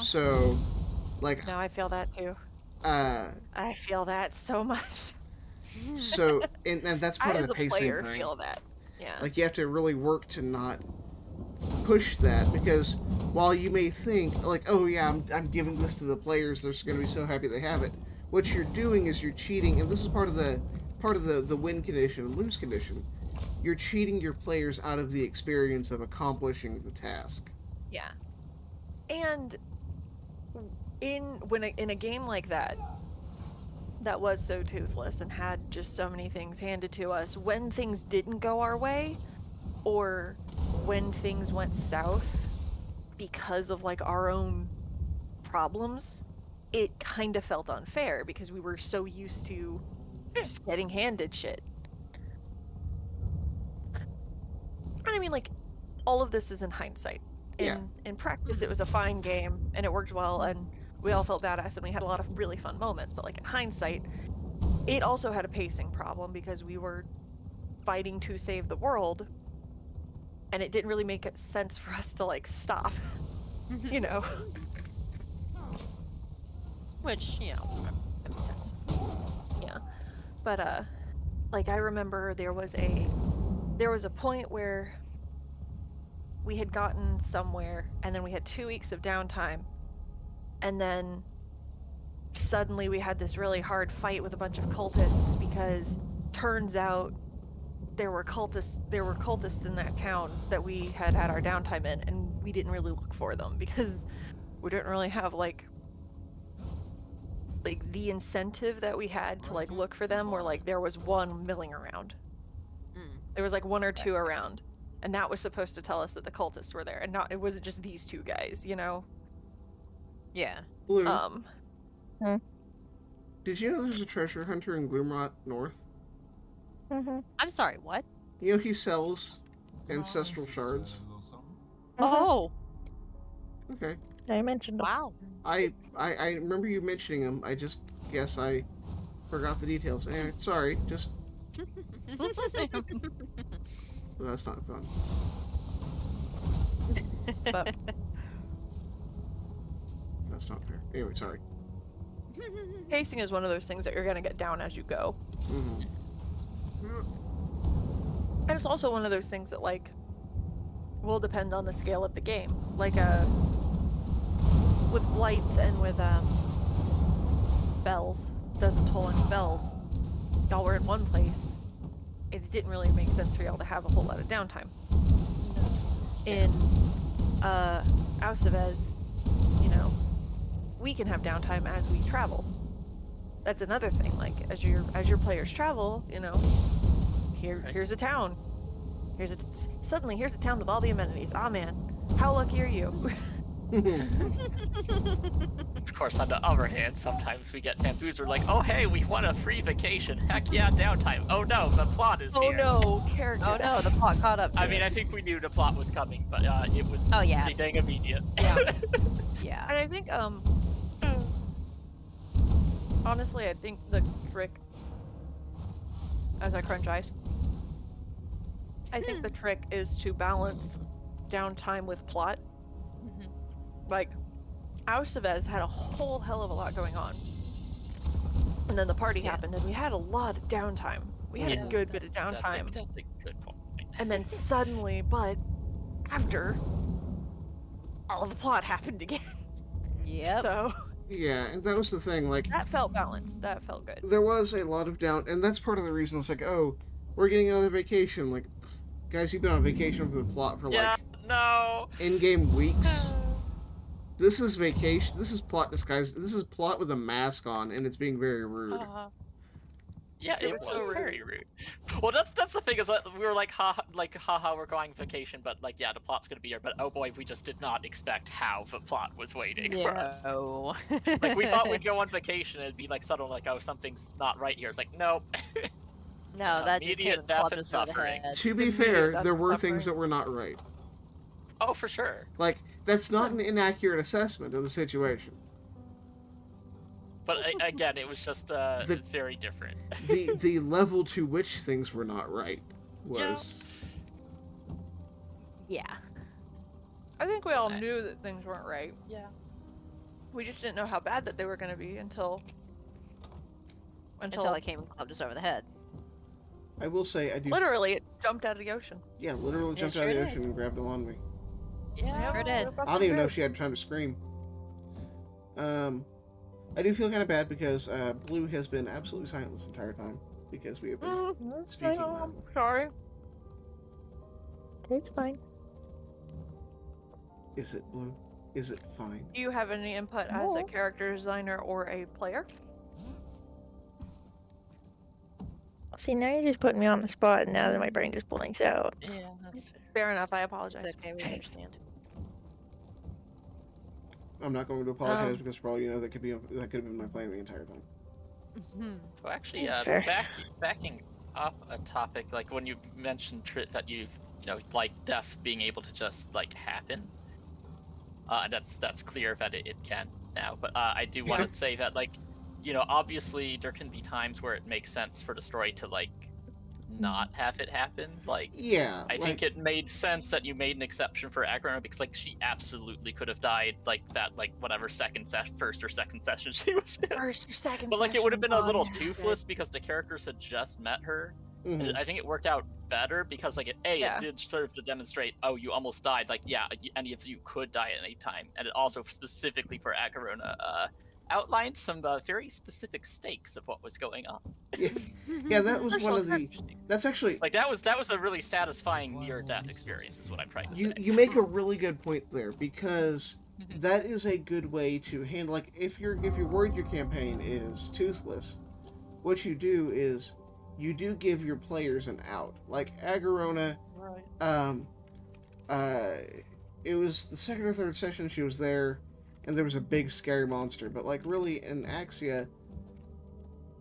So, like, No, I feel that too. uh, I feel that so much. so and that's part I, of as the a pacing player, thing. feel that. Yeah. Like, you have to really work to not push that, because while you may think like, oh yeah, I'm giving this to the players, they're going to be so happy they have it, what you're doing is you're cheating, and this is part of the win condition, lose condition. You're cheating your players out of the experience of accomplishing the task. Yeah. And in a game like that was so toothless and had just so many things handed to us, when things didn't go our way, or when things went south because of like our own problems, it kind of felt unfair because we were so used to just getting handed shit. And I mean, like, all of this is in hindsight. In practice, it was a fine game and it worked well, and we all felt badass and we had a lot of really fun moments. But like in hindsight, it also had a pacing problem because we were fighting to save the world, and it didn't really make sense for us to like stop. You know. Which, you know, that makes sense. Yeah. But like I remember there was a point where we had gotten somewhere and then we had 2 weeks of downtime, and then suddenly we had this really hard fight with a bunch of cultists because turns out there were cultists in that town that we had our downtime in, and we didn't really look for them because we didn't really have like the incentive that we had to like look for them, where like there was one milling around. There was like one or two around, and that was supposed to tell us that the cultists were there, and not it wasn't just these two guys, you know. Yeah. Blue, Mm-hmm. did you know there's a treasure hunter in Gloomrot North? Mm-hmm. I'm sorry, what? You know he sells ancestral shards. Oh, Okay. I mentioned. wow. I remember you mentioning him. I just guess I forgot the details. Sorry, just that's not fun. But That's not fair. Anyway, sorry. pacing is one of those things that you're gonna get down as you go. Mm-hmm. And it's also one of those things that like will depend on the scale of the game. Like with blights and with bells, doesn't toll any bells. Y'all were in one place. It didn't really make sense for y'all to have a whole lot of downtime. In Aucevez, you know, we can have downtime as we travel. That's another thing. Like as your players travel, you know, here's a town. Suddenly here's a town with all the amenities. Ah man, how lucky are you? Of course, on the other hand, sometimes we get bamboozled like, oh hey, we want a free vacation. Heck yeah, downtime. Oh no, the plot is here. Oh no, character. Oh no, the plot caught up to I mean, us. I think we knew the plot was coming, but it was Oh, yeah. pretty dang immediate. Yeah. Yeah. And I think honestly, I think the trick, as I crunch ice, I think the trick is to balance downtime with plot. Like, Aucevez had a whole hell of a lot going on. And then the party happened, and we had a lot of downtime. We had a good bit of downtime. That's a good point. And then suddenly, but after, all the plot happened again. Yep. So Yeah, and that was the thing. Like, that felt balanced. That felt good. there was a lot of down, and that's part of the reason it's like, oh, we're getting another vacation. Like, guys, you've been on vacation for the plot for Yeah, like no. in-game weeks. This is vacation. This is plot disguised. This is plot with a mask on, and it's being very rude. Yeah, it it was was so rude. very rude. Well, that's the thing is that we were like, haha, we're going vacation, but like, yeah, the plot's gonna be here. But oh boy, we just did not expect how the plot was waiting for us. No. Like we thought we'd go on vacation and it'd be like subtle, like, oh, something's not right here. It's like, nope. No, that just came Immediate and death clubbed and us over the suffering. head. To be Immediate fair, death there and were suffering. things that were not right. Oh, for sure. Like, that's not an inaccurate assessment of the situation. But again, it was just very different. The level to which things were not right was... Yeah. I think we all Okay. knew that things weren't right. Yeah. We just didn't know how bad that they were going to be until Until I came and clubbed us over the head. I will say, I do... literally it jumped out of the ocean. Yeah, literally It jumped sure out of the did. ocean and grabbed Alonwe. Yeah. Sure did. I don't even know if she had time to scream. I do feel kind of bad because Blue has been absolutely silent this entire time because we have been speaking loudly. Sorry. It's fine. Is it Blue? Is it fine? Do you have any input as a No. character designer or a player? See, now you're just putting me on the spot, and now that my brain just blanks out. Yeah, that's fair. Fair enough, I apologize. It's okay, we understand. I'm not going to apologize because for all you know, that could have been my plan the entire time. Well, actually, That's fair. backing up a topic, like when you mentioned that like death being able to just like happen. That's clear that it can now. But I do want to say that, like, obviously there can be times where it makes sense for the story to like not have it happen. Like, Yeah, I think it made sense that you made an exception for Agrona because, like, she absolutely could have died like that, like whatever first or second session she was in. First or second But like, it would have been a little session, toothless because the characters had just met her. Mhm. And I think it worked out better because, like, Yeah. it did serve to demonstrate, oh, you almost died. Like, yeah, any of you could die at any time, and it also specifically for Agrona outlined some very specific stakes of what was going on. Yeah, that was one of the... Personal That's actually... Like, that was a really satisfying near-death experience, is what I'm trying to say. You make a really good point there because Mhm. that is a good way to handle, like, if you're worried your campaign is toothless, what you do is you do give your players an out. Like Agrona, it was the second or third session she was there, and there was a big scary monster. But like really in Axia,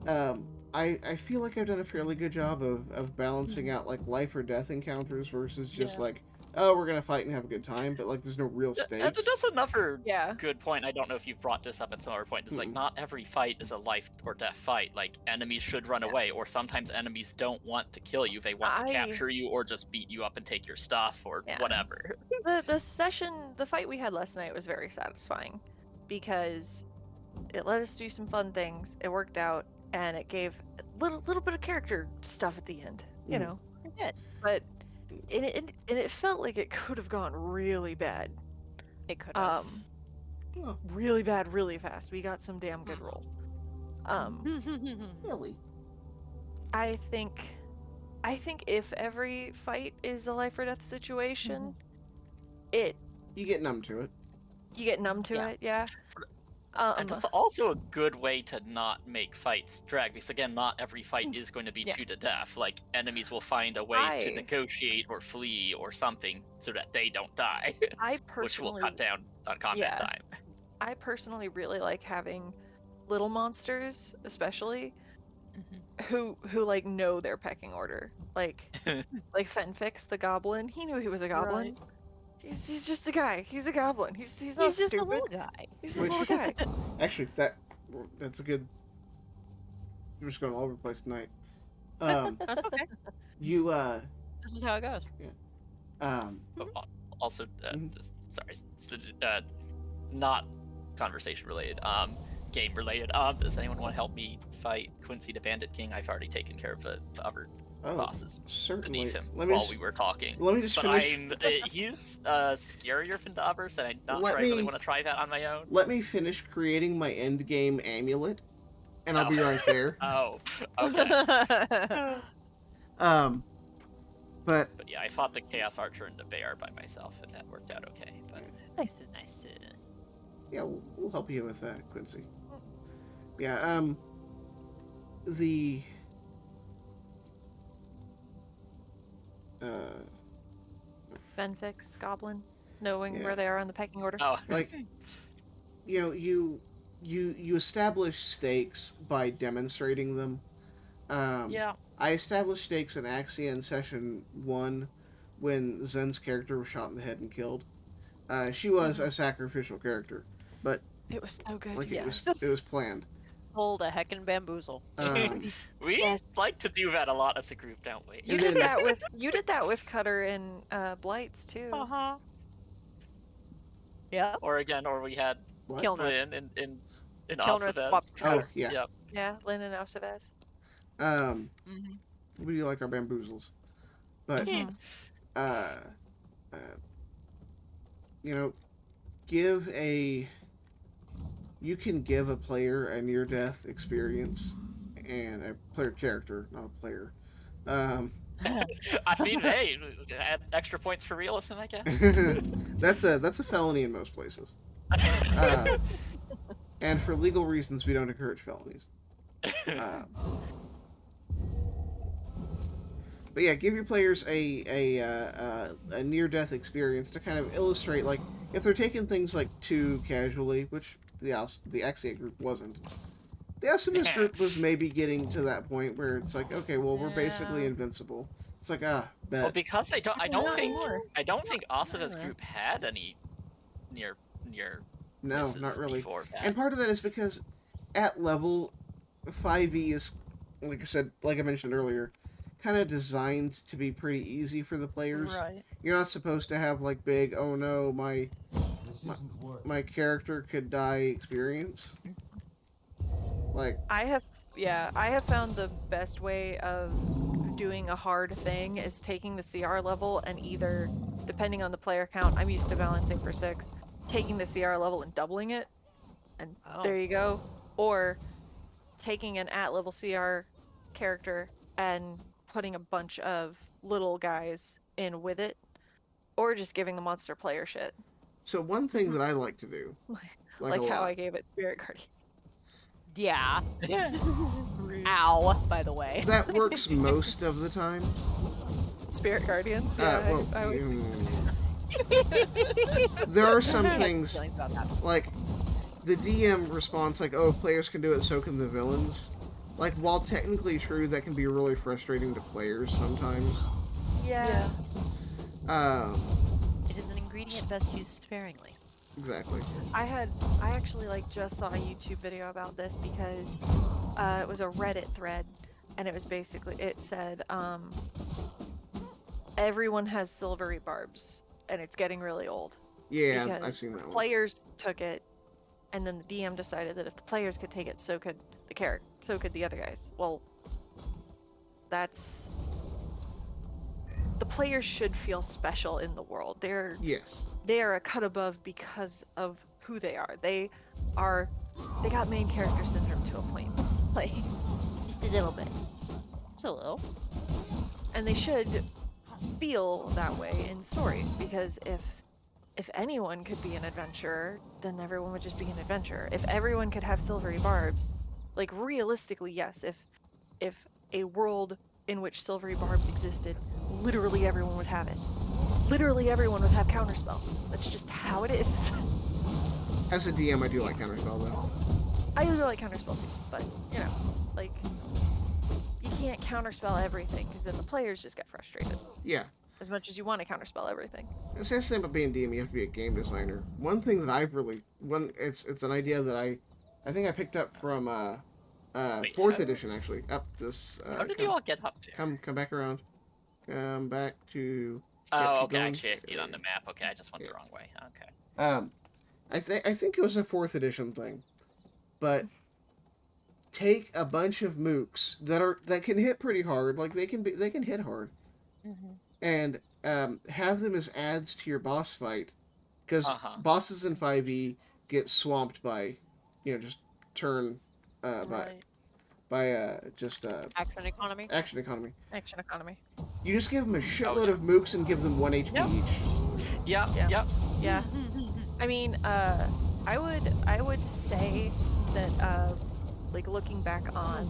I feel like I've done a fairly good job of balancing out like life or death encounters versus just like, oh, we're gonna fight and have a good time, but like there's no real stakes. That's another Yeah. good point. I don't know if you've brought this up at some other point. It's like, Mm-mm. not every fight is a life or death fight. Like, enemies should run away, or sometimes enemies don't want to kill you. They want to capture you or just beat you up and take your stuff or Yeah. whatever. The fight we had last night was very satisfying because it let us do some fun things. It worked out, and it gave a little bit of character stuff at the end. You Mm. know, It did. but it felt like it could have gone really bad. It could have. Really bad, really fast. We got some damn good rolls. Really? I think if every fight is a life or death situation, You get numb to it. you get numb to Yeah. it. Yeah. And it's also a good way to not make fights drag, because again, not every fight is going to be Yeah. to the death. Like, enemies will find a ways to I- negotiate or flee or something so that they don't die, I which will personally cut down on combat Yeah. time. I personally really like having little monsters, especially who like know their pecking order. Like Fenfix the goblin. He knew he was a goblin. He's just a guy. He's a goblin. He's not He's just stupid. a little guy. He's just a Which- little guy. Actually, that's a good. We're just going all over the place tonight. That's okay. You This is how it goes. But also, Mhm. sorry, not conversation related, game related. Does anyone want to help me fight Quincy the Bandit King? I've already taken care of the other bosses certainly. beneath him Let me while just, we were talking. let me just But finish. he's scarier than Davros, and I'm not Let sure I really me- want to try that on my own. Let me finish creating my end game amulet, and I'll be Oh. right there. Oh, okay. But But yeah, I fought the Chaos Archer and the Bear by myself, and that worked out okay. But Nice. yeah, we'll help you with that, Quincy. Yeah. The Fenfix goblin, knowing Yeah. where they are in the pecking order. oh, like, you establish stakes by demonstrating them. Yeah. I established stakes in Axia in session 1 when Zen's character was shot in the head and killed. She was a sacrificial character, but It was so good. like Yes. it was planned. Hold a heckin' bamboozle. We Yes. like to do that a lot as a group, don't we? You did that with Cutter in Blights too. Uh-huh. Yeah. Or we had What? Kilnrith. Lynn in Kilnrith Osavez. swapped Oh Cutter. yeah. Yep. Yeah, Lynn and Osavez. We do like our bamboozles, but you know, you can give a player a near-death experience, and a player character, not a player. I mean, hey, add extra points for realism, I guess. That's a felony in most places. And for legal reasons, we don't encourage felonies. But yeah, give your players a near-death experience to kind of illustrate, like, if they're taking things like too casually, which the Axia group wasn't. The SMS group was maybe getting to that point where it's like, okay, well, we're basically invincible. It's like, bet. Well, because I don't Not think anymore. Osavez group had any near No, misses not really. before that. And part of that is because at level 5e is, like I said, like I mentioned earlier, kind of designed to be pretty easy for the players. Right. You're not supposed to have like big, oh no, my character could die experience. Like, I have found the best way of doing a hard thing is taking the CR level and either, depending on the player count, I'm used to balancing for 6, taking the CR level and doubling it, and there you go. Or taking an at-level CR character and putting a bunch of little guys in with it, or just giving the monster player shit. so one thing that I like to do, like Like how lot, I gave it Spirit Guardian. Yeah. Ow, by the way. that works most of the time. Spirit Guardians? Yeah, Well, I would... there are some things, Feelings about that. like, the DM response, like, oh, if players can do it, so can the villains. Like, while technically true, that can be really frustrating to players sometimes. Yeah. It is an ingredient best used sparingly. Exactly. I actually like just saw a YouTube video about this because it was a Reddit thread, and it was basically, it said everyone has silvery barbs and it's getting really old. Yeah, because I've seen that one. Players took it, and then the DM decided that if the players could take it, so could the other guys. Well, the players should feel special in the world. Yes. They are a cut above because of who they are. They got main character syndrome to a point. Like, just a little bit. Just a little. And they should feel that way in story, because if anyone could be an adventurer, then everyone would just be an adventurer. If everyone could have silvery barbs, like, realistically, yes, if a world in which silvery barbs existed, literally everyone would have it. Literally everyone would have counterspell. That's just how it is. As a DM, I do like counterspell, though. I do like counterspell too, but, you know, like, you can't counterspell everything, because then the players just get frustrated. Yeah. As much as you want to counterspell everything. It's the same about being DM, you have to be a game designer. One thing that I've really... It's an idea that I think I picked up from 4th edition, actually. Up this... How did you all get up to? Come back around. Come back to... Oh, keep okay. going. Actually, I see it on the map. Okay, I just went the wrong way. Okay. I think it was a 4th edition thing, but take a bunch of mooks that can hit pretty hard, like they can hit hard, and have them as adds to your boss fight, because bosses in 5e get swamped by, just turn Action economy. action economy. Action economy. You just give them a shitload of mooks and give them 1 HP each. Yep. Yeah. I mean, I would say that, like, looking back on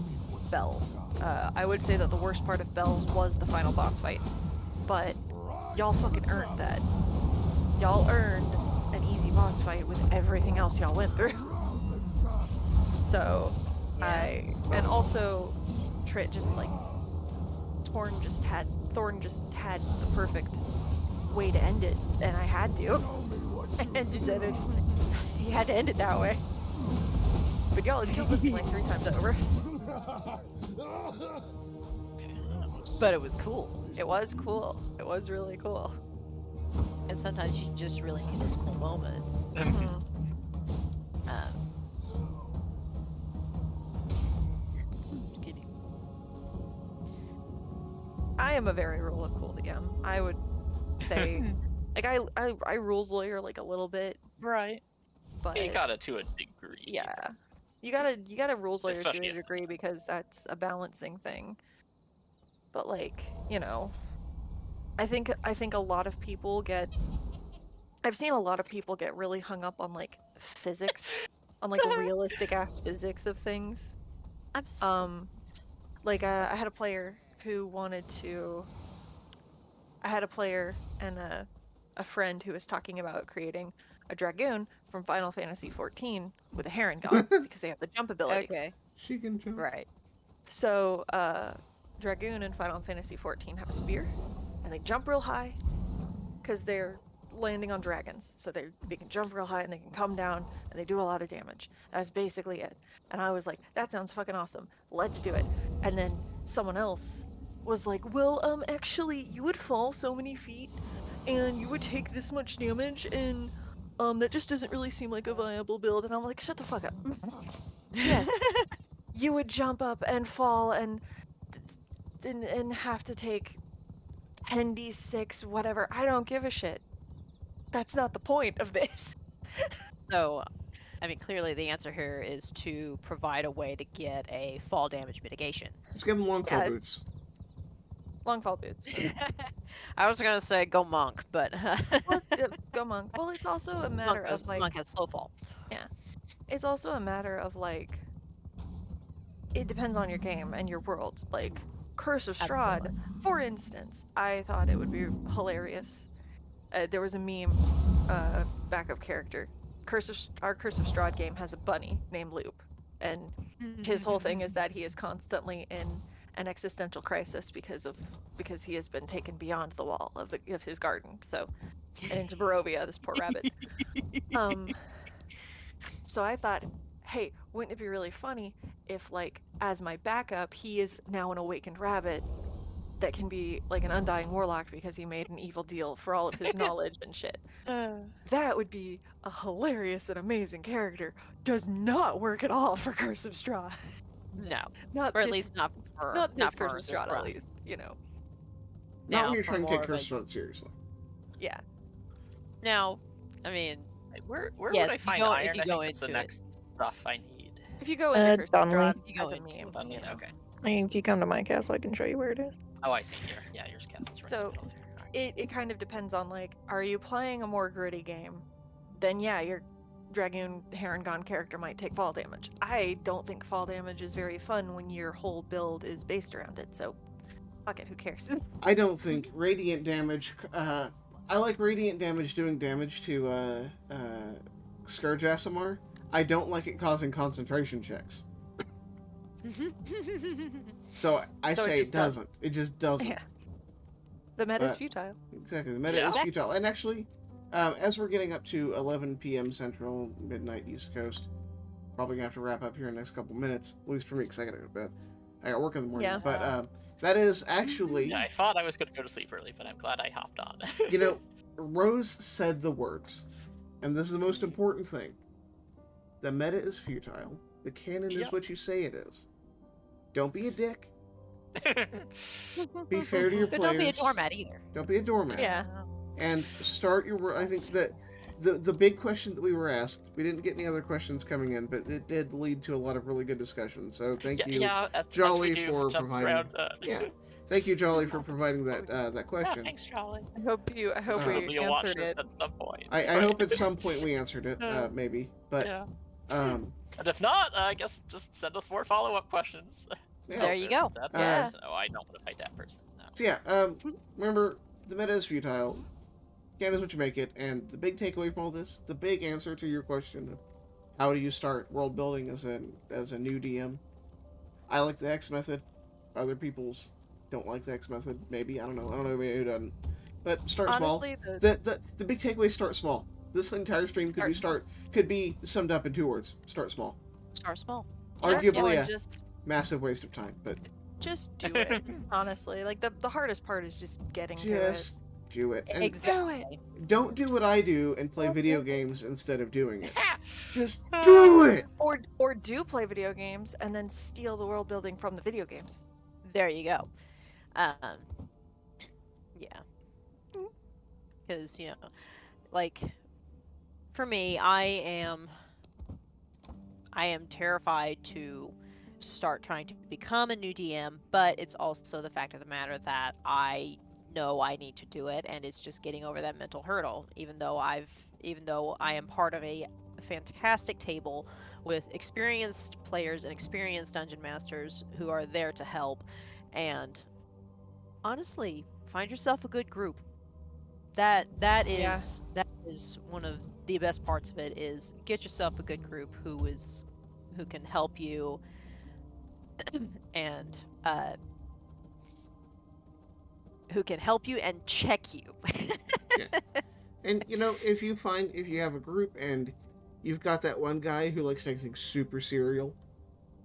Bells, I would say that the worst part of Bells was the final boss fight. But y'all fucking earned that. Y'all earned an easy boss fight with everything else y'all went through. So, and also, Thorn just had the perfect way to end it, and I had to. He had to end it that way. But y'all had killed it like 3 times over. But it was cool. It was cool. It was really cool. And sometimes you just really need those cool moments. Mhm. Excuse me. I am a very rule of cool DM. I would say, like, I rules lawyer like a little bit, Right. but You got it to a degree. yeah, you gotta rules lawyer to Especially a as degree because that's a balancing thing. But like, you know, I think a lot of people get. I've seen a lot of people get really hung up on like physics, on like realistic ass physics of things. I'm s- Like I had a player who wanted to. I had a player and a friend who was talking about creating a dragoon from Final Fantasy XIV with a heron gun because they have the jump ability. Okay. She can jump. Right. So, dragoon in Final Fantasy XIV have a spear, and they jump real high because they're landing on dragons. So they can jump real high and they can come down and they do a lot of damage. That's basically it. And I was like, that sounds fucking awesome. Let's do it. And then someone else was like, well, actually, you would fall so many feet and you would take this much damage and that just doesn't really seem like a viable build. And I'm like, shut the fuck up. Yes. You would jump up and fall and have to take 10d6 whatever. I don't give a shit. That's not the point of this. So, I mean, clearly the answer here is to provide a way to get a fall damage mitigation. Let's give them long claw Yes. boots. Long fall boots. I was gonna say go monk, but Well, go monk. Well, it's also a matter of like monk has slow fall. it's also a matter of like it depends on your game and your world. Like Curse of Strahd, for instance, I thought it would be hilarious. There was a meme, backup character. Our Curse of Strahd game has a bunny named Loop, and his whole thing is that he is constantly in an existential crisis because he has been taken beyond the wall of his garden. So, and into Barovia, this poor rabbit. So I thought, hey, wouldn't it be really funny if, like, as my backup, he is now an awakened rabbit that can be like an undying warlock because he made an evil deal for all of his knowledge and shit. That would be a hilarious and amazing character. Does not work at all for Curse of Strahd. No, Not or at this, least not for not this for Curse of this Strahd, at run. least, you know. Not Now, when you're for trying to more take of a- Curse Strahd seriously. Yeah. Now, I mean, Where Yes, would I if you find go- if iron? you I go think that's the into it. next stuff I need. If you go into Curse of Dunley. Strahd You go as a into meme, Dunley, you know. okay. I mean, if you come to my castle, I can show you where it is. Oh, I see here. Yeah, yours castle's right. So, in the middle here. Alright. It kind of depends on, like, are you playing a more gritty game? Then yeah, your Dragoon Heron character might take fall damage. I don't think fall damage is very fun when your whole build is based around it, so fuck it, who cares? I don't think radiant damage. I like radiant damage doing damage to Scourge Asimar. I don't like it causing concentration checks. So I So it say it just does- doesn't. It just doesn't. Yeah. The meta's But- futile. Exactly. The meta Yeah. is futile. And actually, as we're getting up to 11 p.m. Central, midnight East Coast, probably gonna have to wrap up here in the next couple minutes. At least for me, because I gotta go to bed. I got work in the morning. Yeah. But that is actually, Yeah, I thought I was going to go to sleep early, but I'm glad I hopped on. you know, Rose said the words, and this is the most important thing. The meta is futile. The canon is Yep. what you say it is. Don't be a dick. Be fair to your But players. don't be a doormat either. Don't be a doormat. Yeah. And start your. I think that the big question that we were asked. We didn't get any other questions coming in, but it did lead to a lot of really good discussion. So thank you. as Jolly, we do for jump providing- around, Yeah. Thank you, Jolly, for providing that that Yeah, question. thanks, Jolly. I hope we Probably watch answered this it. at some point. I hope at some point we answered it, Yeah. maybe. But Yeah. um, And if not, I guess just send us more follow-up questions. yeah. There you go. That's Yeah. person. Oh, I don't want to fight that person. No. So yeah, remember the meta is futile. Canon is what you make it, and the big takeaway from all this, the big answer to your question of how do you start world building as a new DM? I like the X method. Other people's don't like the X method. Maybe I don't know. Maybe who doesn't. but start Honestly, small. The big takeaway is start small. This entire stream could be summed up in 2 words: start small. Start small. Arguably and a just massive waste of time, but do it. Honestly, like the hardest part is just getting to it. just do it. And Exactly. don't do what I do and play video games instead of doing it. Just do it. Or do play video games and then steal the world building from the video games. There you go. Yeah. Because, you know, like, for me, I am terrified to start trying to become a new DM, but it's also the fact of the matter that I know I need to do it, and it's just getting over that mental hurdle. Even though I am part of a fantastic table with experienced players and experienced dungeon masters who are there to help, and honestly, find yourself a good group. That is one of the best parts of it, is get yourself a good group who can help you and who can help you and check you. Yeah. And you know, if you have a group and you've got that one guy who likes anything super serial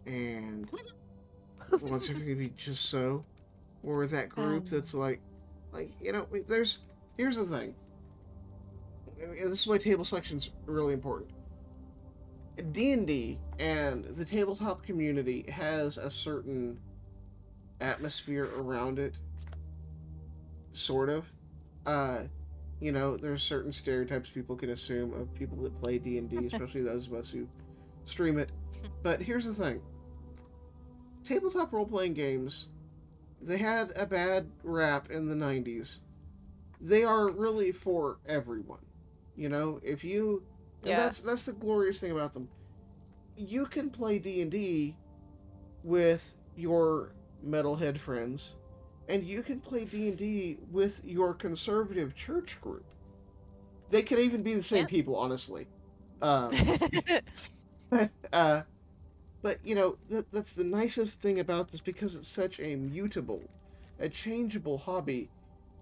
and wants everything to be just so, or that group that's like you know, here's the thing. And this is why table selection's really important. D&D and the tabletop community has a certain atmosphere around it, sort of. You know, there's certain stereotypes people can assume of people that play D&D, especially those of us who stream it. But here's the thing. Tabletop role-playing games, they had a bad rap in the 90s. They are really for everyone. You know, if you... And that's the glorious thing about them. You can play D&D with your metalhead friends, and you can play D&D with your conservative church group. They could even be the same people, honestly. But you know, that's the nicest thing about this, because it's such a changeable hobby.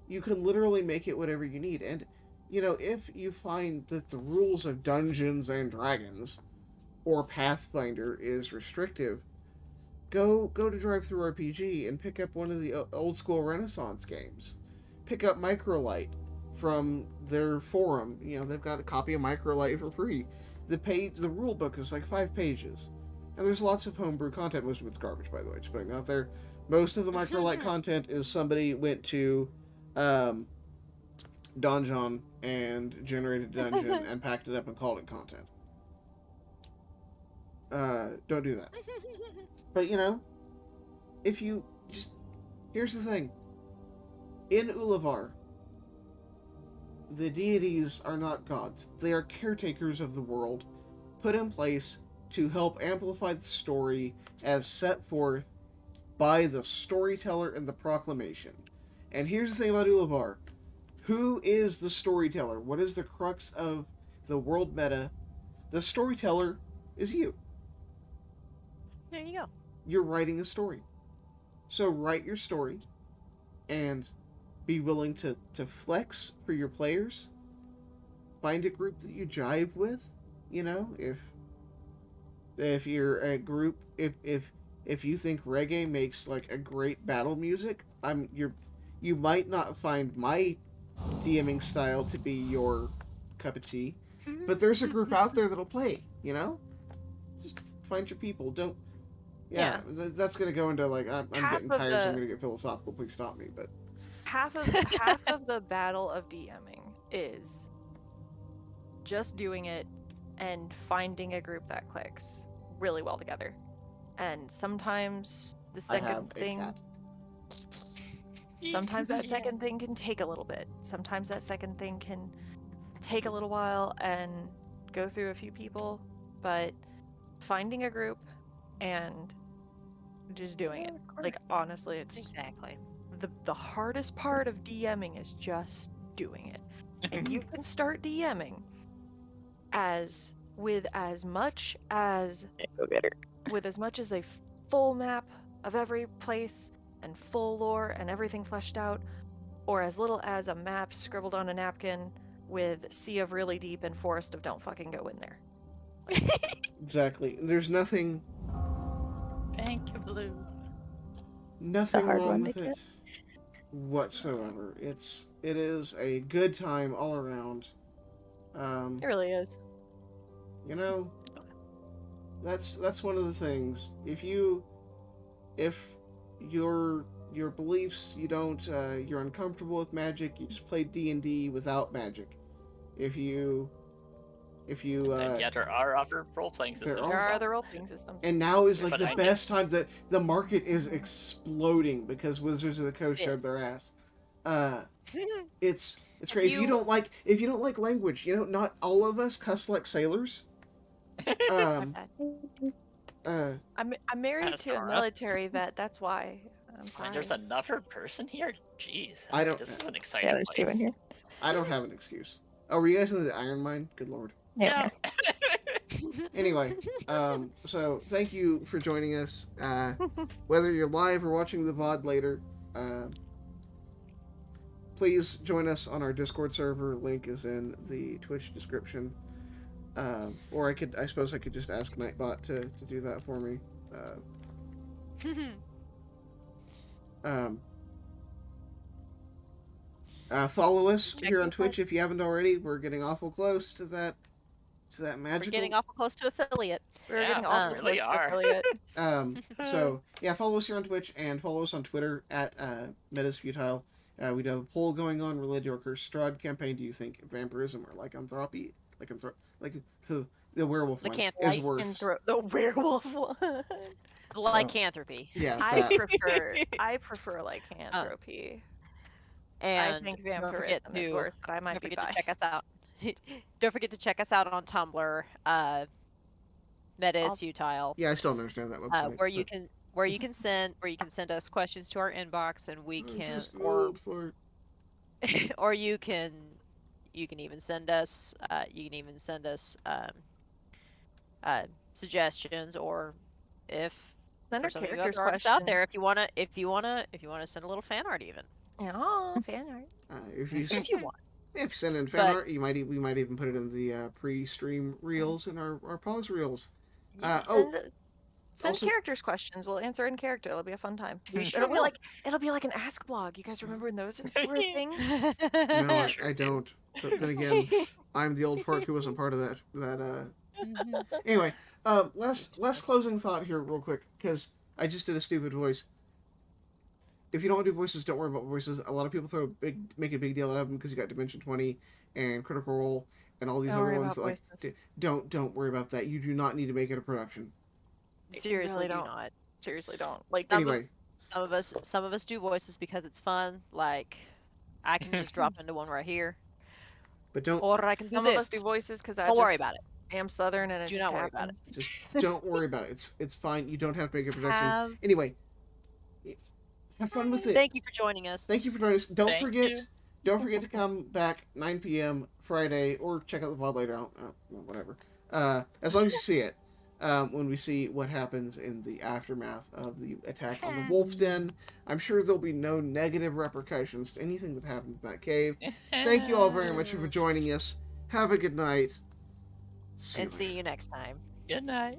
You can literally make it whatever you need. And, you know, if you find that the rules of Dungeons and Dragons or Pathfinder is restrictive, go to DriveThruRPG and pick up one of the old school Renaissance games. Pick up Microlight from their forum. You know, they've got a copy of Microlight for free. The rule book is like 5 pages. And there's lots of homebrew content. Most of it's garbage, by the way, just putting it out there. Most of the Microlight content is somebody went to Donjon and generated a dungeon and packed it up and called it content. Don't do that. But, you know, if you just... Here's the thing. In Ulavar, the deities are not gods. They are caretakers of the world, put in place to help amplify the story as set forth by the storyteller and the proclamation. And here's the thing about Ulavar. Who is the storyteller? What is the crux of the world meta? The storyteller is you. There you go. You're writing a story. So write your story and be willing to flex for your players. Find a group that you jive with. You know, if you're a group, if you think reggae makes like a great battle music, you might not find my DMing style to be your cup of tea, but there's a group out there that'll play. You know, just find your people. Don't. Yeah. That's gonna go into like I'm getting tired, so I'm gonna get philosophical. Please stop me. But half of the battle of DMing is just doing it and finding a group that clicks really well together. And sometimes the second thing, sometimes that second thing can take a little bit. Sometimes that second thing can take a little while and go through a few people. But finding a group and just doing it. Like, honestly, it's exactly the hardest part of DMing is just doing it. And you can start DMing with as much as a full map of every place and full lore and everything fleshed out, or as little as a map scribbled on a napkin with sea of really deep and forest of don't fucking go in there. Exactly. There's nothing Thank you, Blue. hard wrong one with to it get. whatsoever. It is a good time all around. It really is. You know, that's one of the things. If your beliefs, you're uncomfortable with magic, you just play D&D without magic. If you And yet there are other role-playing there systems. There as are well. other role-playing systems. and now is like But the I best time that the market is exploding because Wizards of the Coast showed Yes. their ass. It's Have great. If you you- don't like language, not all of us cuss like sailors. My Um, bad. I'm married That's to a alright. military vet. That's why. I'm I sorry. mean, there's another person here? Jeez. I don't- This is an exciting Yeah, there's two in place. here. I don't have an excuse. Oh, were you guys in the Iron Mine? Good lord. Yeah. Anyway, so thank you for joining us. Whether you're live or watching the VOD later, please join us on our Discord server. Link is in the Twitch description. Or I suppose I could just ask Nightbot to do that for me. Follow us Check here your on Twitch if you haven't already. We're getting awful close to that We're magical. getting awful close to affiliate. We're Yeah, getting we awful really close to are. affiliate. So yeah, follow us here on Twitch and follow us on Twitter at Metas Futile. We have a poll going on related to our Cursed Strahd campaign. Do you think vampirism or lycanthropy, the werewolf one, is Lycanthropy. worse? The werewolf one. Lycanthropy. Yeah, I that. prefer lycanthropy. And I think don't forget vampirism is to- worse, but I might Don't be forget to biased. check us out. Don't forget to check us out on Tumblr. Meta is I'll- Futile. Yeah, I still don't understand that website. Where you can send us questions to our inbox, and we can Just an or old fart. or you can even send us suggestions, or if Send for our some of you characters other artists out questions. there, if you wanna send a little fan art even. Yeah, fan art. If you If you want. if you send in fan But- art, we might even put it in the pre-stream reels and our pause reels. Send also- characters questions. We'll answer in character. It'll be a fun time. We sure It'll be will. like an ask blog. You guys remember when those were a thing? No, Sure I do. don't. But then again, I'm the old fart who wasn't part of that. Anyway, last closing thought here, real quick, because I just did a stupid voice. If you don't do voices, don't worry about voices. A lot of people make a big deal out of them because you got Dimension 20 and Critical Role and all these Don't other worry ones. about Like, voices. don't worry about that. You do not need to make it a production. Seriously, really do don't. not. Seriously, don't. Like, Some of- Anyway, Some of us do voices because it's fun. Like, I can just drop into one right here, but don't or I can do some this. of us do voices because I Don't just worry about it. am Southern and it Do just not worry about it. happens. just don't worry about it. It's fine. You don't have to make a production. Have- Anyway, have fun with it. Thank you for joining us. Thank you for joining us. Don't Thank forget. you. Don't forget to come back 9 p.m. Friday, or check out the VOD later. Whatever. As long as you see it, when we see what happens in the aftermath of the attack on the Wolf Den, I'm sure there'll be no negative repercussions to anything that happened in that cave. Thank you all very much for joining us. Have a good night. And see you next time. Good night.